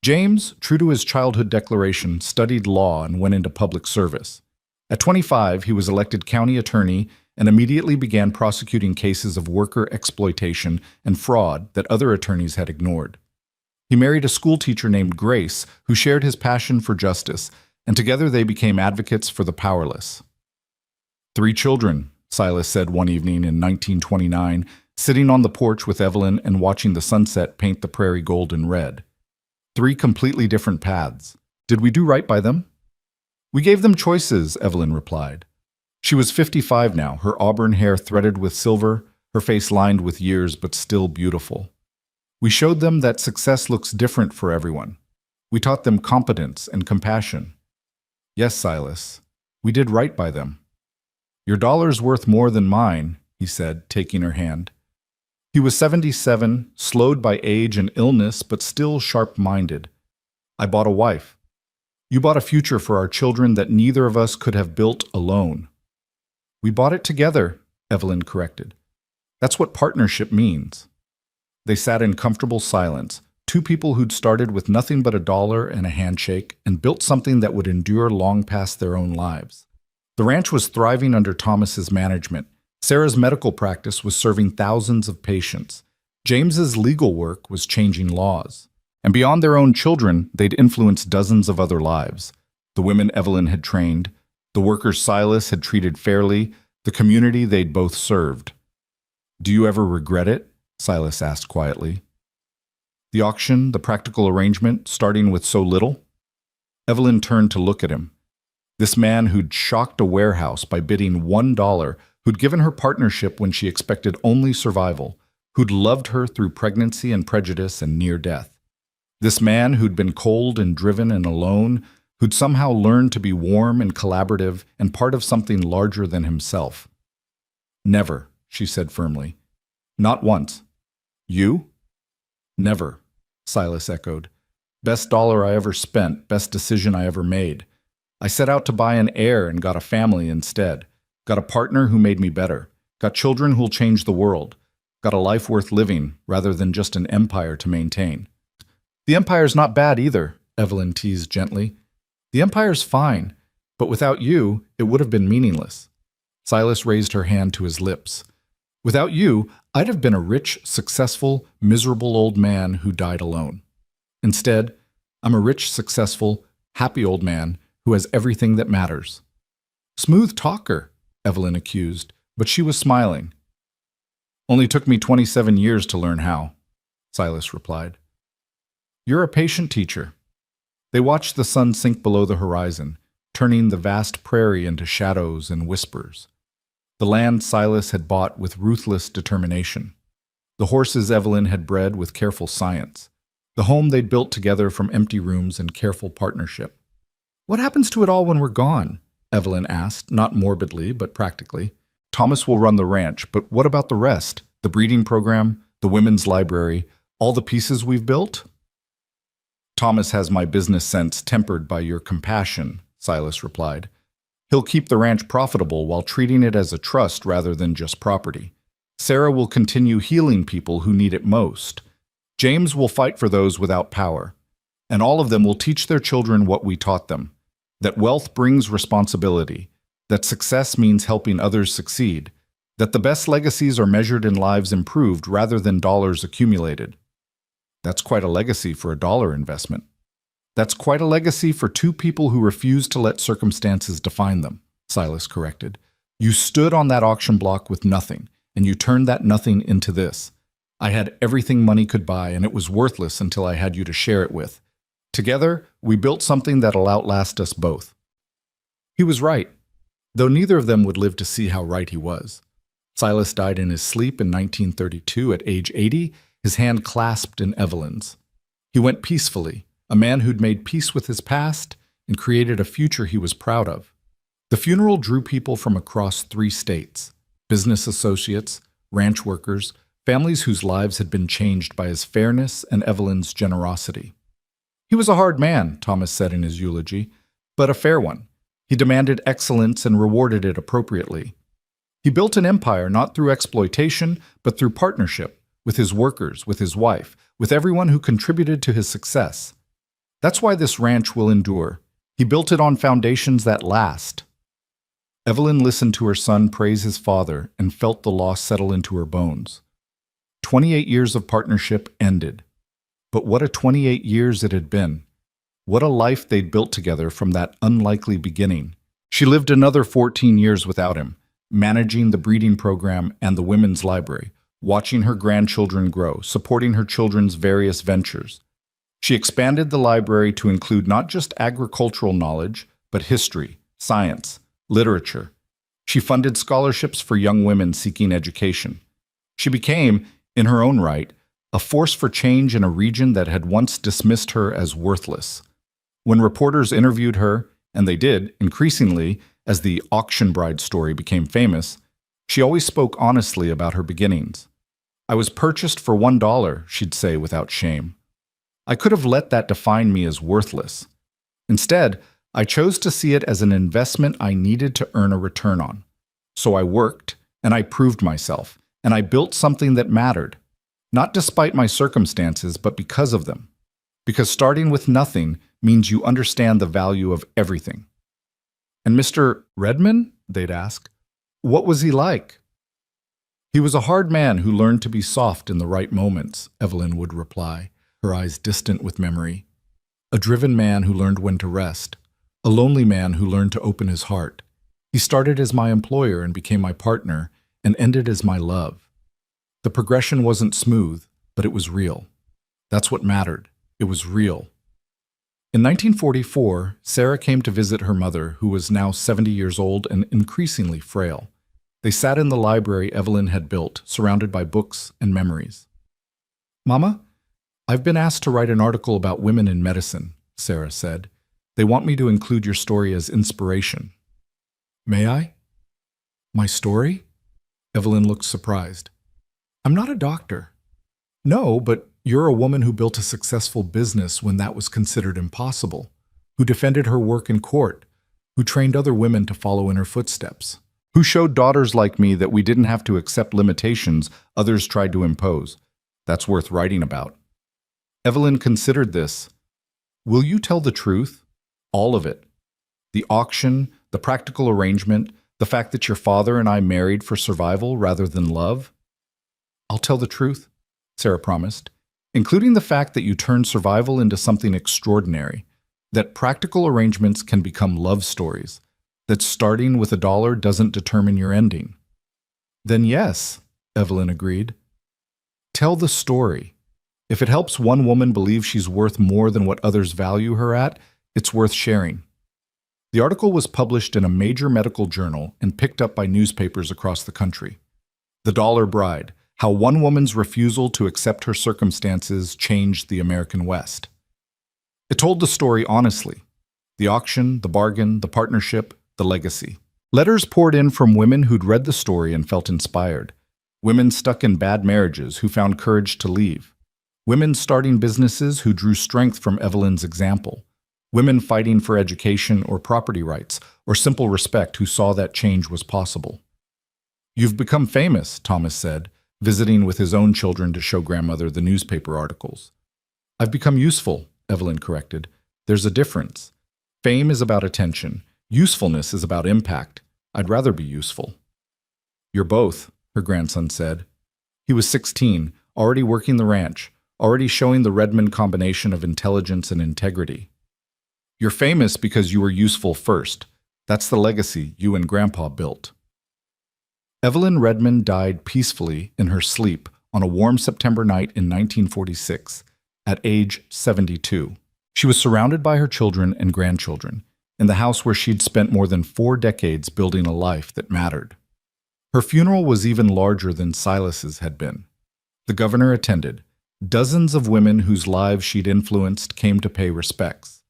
Speaker 1: James, true to his childhood declaration, studied law and went into public service. At 25, he was elected county attorney and immediately began prosecuting cases of worker exploitation and fraud that other attorneys had ignored. He married a schoolteacher named Grace, who shared his passion for justice, and together they became advocates for the powerless. "3 children," Silas said one evening in 1929, sitting on the porch with Evelyn and watching the sunset paint the prairie gold and red. 3 completely different paths. Did we do right by them? "We gave them choices," Evelyn replied. She was 55 now, her auburn hair threaded with silver, her face lined with years but still beautiful. "We showed them that success looks different for everyone. We taught them competence and compassion." "Yes, Silas, we did right by them." "Your dollar's worth more than mine," he said, taking her hand. He was 77, slowed by age and illness, but still sharp-minded. "I bought a wife. You bought a future for our children that neither of us could have built alone." "We bought it together," Evelyn corrected. "That's what partnership means." They sat in comfortable silence, 2 people who'd started with nothing but a dollar and a handshake and built something that would endure long past their own lives. The ranch was thriving under Thomas's management. Sarah's medical practice was serving thousands of patients. James's legal work was changing laws. And beyond their own children, they'd influenced dozens of other lives. The women Evelyn had trained, the workers Silas had treated fairly, the community they'd both served. "Do you ever regret it?" Silas asked quietly. "The auction, the practical arrangement, starting with so little?" Evelyn turned to look at him. This man who'd shocked a warehouse by bidding $1, who'd given her partnership when she expected only survival, who'd loved her through pregnancy and prejudice and near death. This man who'd been cold and driven and alone, who'd somehow learned to be warm and collaborative and part of something larger than himself. "Never," she said firmly. "Not once." "You?" "Never," Silas echoed. "Best dollar I ever spent, best decision I ever made. I set out to buy an heir and got a family instead. Got a partner who made me better. Got children who'll change the world. Got a life worth living rather than just an empire to maintain." "The empire's not bad either," Evelyn teased gently. "The empire's fine, but without you, it would have been meaningless." Silas raised her hand to his lips. "Without you, I'd have been a rich, successful, miserable old man who died alone. Instead, I'm a rich, successful, happy old man who has everything that matters." "Smooth talker," Evelyn accused, but she was smiling. "Only took me 27 years to learn how," Silas replied. "You're a patient teacher." They watched the sun sink below the horizon, turning the vast prairie into shadows and whispers. The land Silas had bought with ruthless determination. The horses Evelyn had bred with careful science. The home they'd built together from empty rooms and careful partnership. "What happens to it all when we're gone?" Evelyn asked, not morbidly, but practically. "Thomas will run the ranch, but what about the rest? The breeding program, the women's library, all the pieces we've built?" "Thomas has my business sense tempered by your compassion," Silas replied. "He'll keep the ranch profitable while treating it as a trust rather than just property. Sarah will continue healing people who need it most. James will fight for those without power. And all of them will teach their children what we taught them, that wealth brings responsibility, that success means helping others succeed, that the best legacies are measured in lives improved rather than dollars accumulated." "That's quite a legacy for a dollar investment." "That's quite a legacy for 2 people who refused to let circumstances define them," Silas corrected. "You stood on that auction block with nothing, and you turned that nothing into this. I had everything money could buy, and it was worthless until I had you to share it with. Together, we built something that'll outlast us both." He was right, though neither of them would live to see how right he was. Silas died in his sleep in 1932 at age 80, his hand clasped in Evelyn's. He went peacefully, a man who'd made peace with his past and created a future he was proud of. The funeral drew people from across 3 states: business associates, ranch workers, families whose lives had been changed by his fairness and Evelyn's generosity. He was a hard man, Thomas said in his eulogy, but a fair one. He demanded excellence and rewarded it appropriately. He built an empire not through exploitation, but through partnership, with his workers, with his wife, with everyone who contributed to his success. That's why this ranch will endure. He built it on foundations that last. Evelyn listened to her son praise his father and felt the loss settle into her bones. 28 years of partnership ended. But what a 28 years it had been. What a life they'd built together from that unlikely beginning. She lived another 14 years without him, managing the breeding program and the women's library, watching her grandchildren grow, supporting her children's various ventures. She expanded the library to include not just agricultural knowledge, but history, science, literature. She funded scholarships for young women seeking education. She became, in her own right, a force for change in a region that had once dismissed her as worthless. When reporters interviewed her, and they did, increasingly, as the auction bride story became famous, she always spoke honestly about her beginnings. "I was purchased for $1, she'd say without shame. I could have let that define me as worthless. Instead, I chose to see it as an investment I needed to earn a return on. So I worked, and I proved myself, and I built something that mattered. Not despite my circumstances, but because of them. Because starting with nothing means you understand the value of everything." "And Mr. Redman?" they'd ask. "What was he like?" "He was a hard man who learned to be soft in the right moments," Evelyn would reply, her eyes distant with memory. "A driven man who learned when to rest. A lonely man who learned to open his heart. He started as my employer and became my partner, and ended as my love. The progression wasn't smooth, but it was real. That's what mattered. It was real." In 1944, Sarah came to visit her mother, who was now 70 years old and increasingly frail. They sat in the library Evelyn had built, surrounded by books and memories. "Mama, I've been asked to write an article about women in medicine," Sarah said. "They want me to include your story as inspiration." "May I?" "My story?" Evelyn looked surprised. "I'm not a doctor." "No, but you're a woman who built a successful business when that was considered impossible, who defended her work in court, who trained other women to follow in her footsteps, who showed daughters like me that we didn't have to accept limitations others tried to impose. That's worth writing about." Evelyn considered this. "Will you tell the truth? All of it. The auction, the practical arrangement, the fact that your father and I married for survival rather than love?" "I'll tell the truth," Sarah promised, "including the fact that you turned survival into something extraordinary, that practical arrangements can become love stories, that starting with $1 doesn't determine your ending." "Then yes," Evelyn agreed. "Tell the story. If it helps one woman believe she's worth more than what others value her at, it's worth sharing." The article was published in a major medical journal and picked up by newspapers across the country. "The Dollar Bride: How One Woman's Refusal to Accept Her Circumstances Changed the American West." It told the story honestly. The auction, the bargain, the partnership, the legacy. Letters poured in from women who'd read the story and felt inspired. Women stuck in bad marriages who found courage to leave. Women starting businesses who drew strength from Evelyn's example. Women fighting for education or property rights or simple respect who saw that change was possible. "You've become famous," Thomas said, visiting with his own children to show grandmother the newspaper articles. "I've become useful," Evelyn corrected. "There's a difference. Fame is about attention. Usefulness is about impact. I'd rather be useful." "You're both," her grandson said. He was 16, already working the ranch, already showing the Redmond combination of intelligence and integrity. "You're famous because you were useful first. That's the legacy you and Grandpa built." Evelyn Redmond died peacefully in her sleep on a warm September night in 1946, at age 72. She was surrounded by her children and grandchildren, in the house where she'd spent more than 4 decades building a life that mattered. Her funeral was even larger than Silas's had been. The governor attended. Dozens of women whose lives she'd influenced came to pay respects.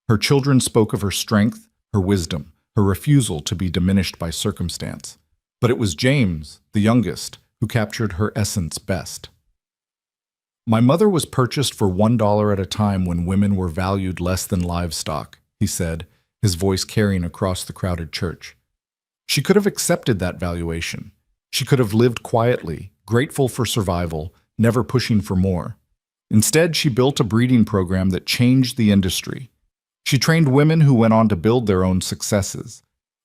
Speaker 1: Her children spoke of her strength, her wisdom, her refusal to be diminished by circumstance. But it was James, the youngest, who captured her essence best. My mother was purchased for $1 at a time when women were valued less than livestock, he said, his voice carrying across the crowded church. She could have accepted that valuation. She could have lived quietly, grateful for survival, never pushing for more. Instead, she built a breeding program that changed the industry. She trained women who went on to build their own successes.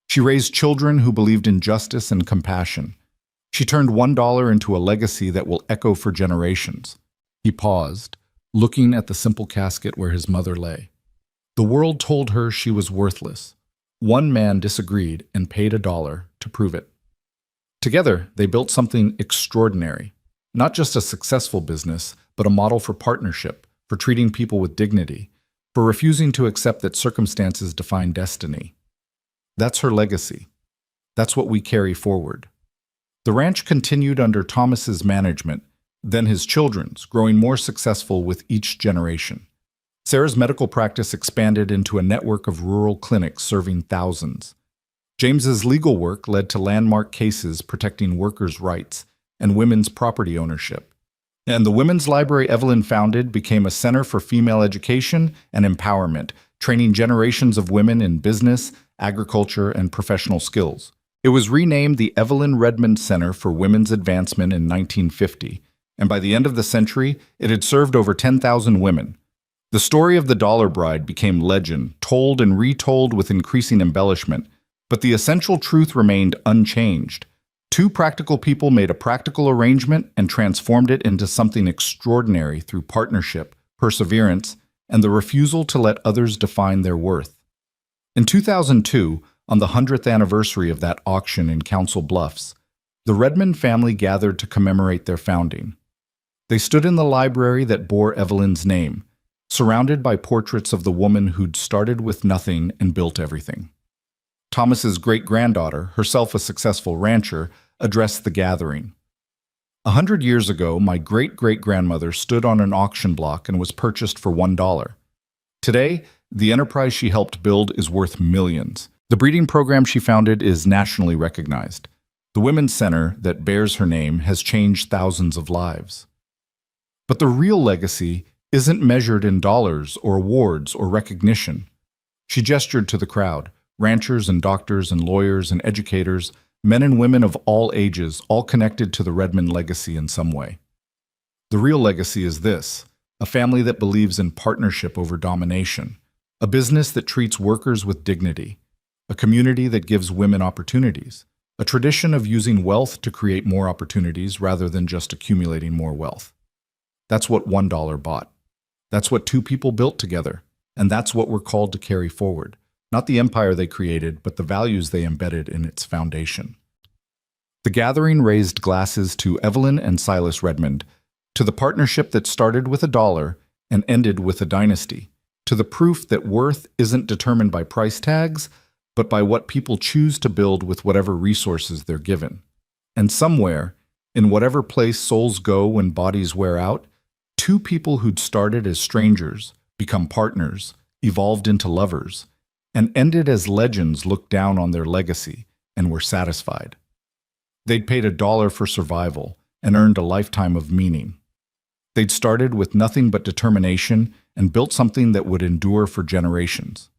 Speaker 1: She raised children who believed in justice and compassion. She turned $1 into a legacy that will echo for generations. He paused, looking at the simple casket where his mother lay. The world told her she was worthless. One man disagreed and paid $1 to prove it. Together, they built something extraordinary. Not just a successful business, but a model for partnership, for treating people with dignity, for refusing to accept that circumstances define destiny. That's her legacy. That's what we carry forward. The ranch continued under Thomas's management, then his children's, growing more successful with each generation. Sarah's medical practice expanded into a network of rural clinics serving thousands. James's legal work led to landmark cases protecting workers' rights and women's property ownership. And the women's library Evelyn founded became a center for female education and empowerment, training generations of women in business, agriculture, and professional skills. It was renamed the Evelyn Redmond Center for Women's Advancement in 1950, and by the end of the century, it had served over 10,000 women. The story of the Dollar Bride became legend, told and retold with increasing embellishment, but the essential truth remained unchanged. Two practical people made a practical arrangement and transformed it into something extraordinary through partnership, perseverance, and the refusal to let others define their worth. In 2002, on the 100th anniversary of that auction in Council Bluffs, the Redmond family gathered to commemorate their founding. They stood in the library that bore Evelyn's name, surrounded by portraits of the woman who'd started with nothing and built everything. Thomas's great-granddaughter, herself a successful rancher, addressed the gathering. 100 years ago, my great-great-grandmother stood on an auction block and was purchased for $1. Today, the enterprise she helped build is worth millions. The breeding program she founded is nationally recognized. The Women's Center that bears her name has changed thousands of lives. But the real legacy isn't measured in dollars or awards or recognition. She gestured to the crowd, ranchers and doctors and lawyers and educators, men and women of all ages, all connected to the Redmond legacy in some way. The real legacy is this: a family that believes in partnership over domination, a business that treats workers with dignity, a community that gives women opportunities, a tradition of using wealth to create more opportunities rather than just accumulating more wealth. That's what $1 bought. That's what two people built together, and that's what we're called to carry forward. Not the empire they created, but the values they embedded in its foundation. The gathering raised glasses to Evelyn and Silas Redmond, to the partnership that started with $1 and ended with a dynasty, to the proof that worth isn't determined by price tags, but by what people choose to build with whatever resources they're given. And somewhere, in whatever place souls go when bodies wear out, two people who'd started as strangers, become partners, evolved into lovers, and ended as legends looked down on their legacy and were satisfied. They'd paid $1 for survival and earned a lifetime of meaning. They'd started with nothing but determination and built something that would endure for generations.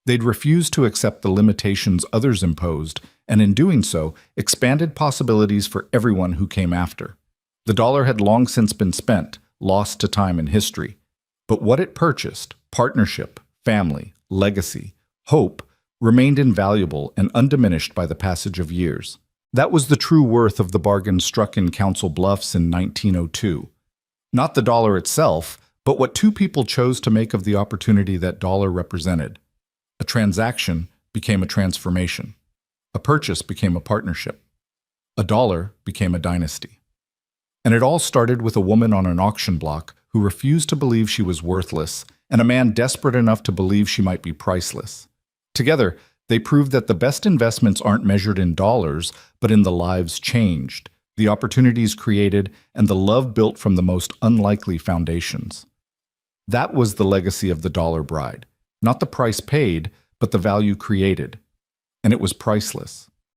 Speaker 1: They'd refused to accept the limitations others imposed, and in doing so, expanded possibilities for everyone who came after. The dollar had long since been spent, lost to time and history. But what it purchased, partnership, family, legacy, hope, remained invaluable and undiminished by the passage of years. That was the true worth of the bargain struck in Council Bluffs in 1902. Not the dollar itself, but what two people chose to make of the opportunity that dollar represented. A transaction became a transformation. A purchase became a partnership. $1 became a dynasty. And it all started with a woman on an auction block who refused to believe she was worthless, and a man desperate enough to believe she might be priceless. Together, They proved that the best investments aren't measured in dollars, but in the lives changed, the opportunities created, and the love built from the most unlikely foundations. That was the legacy of the dollar bride. Not the price paid, but the value created. And it was priceless.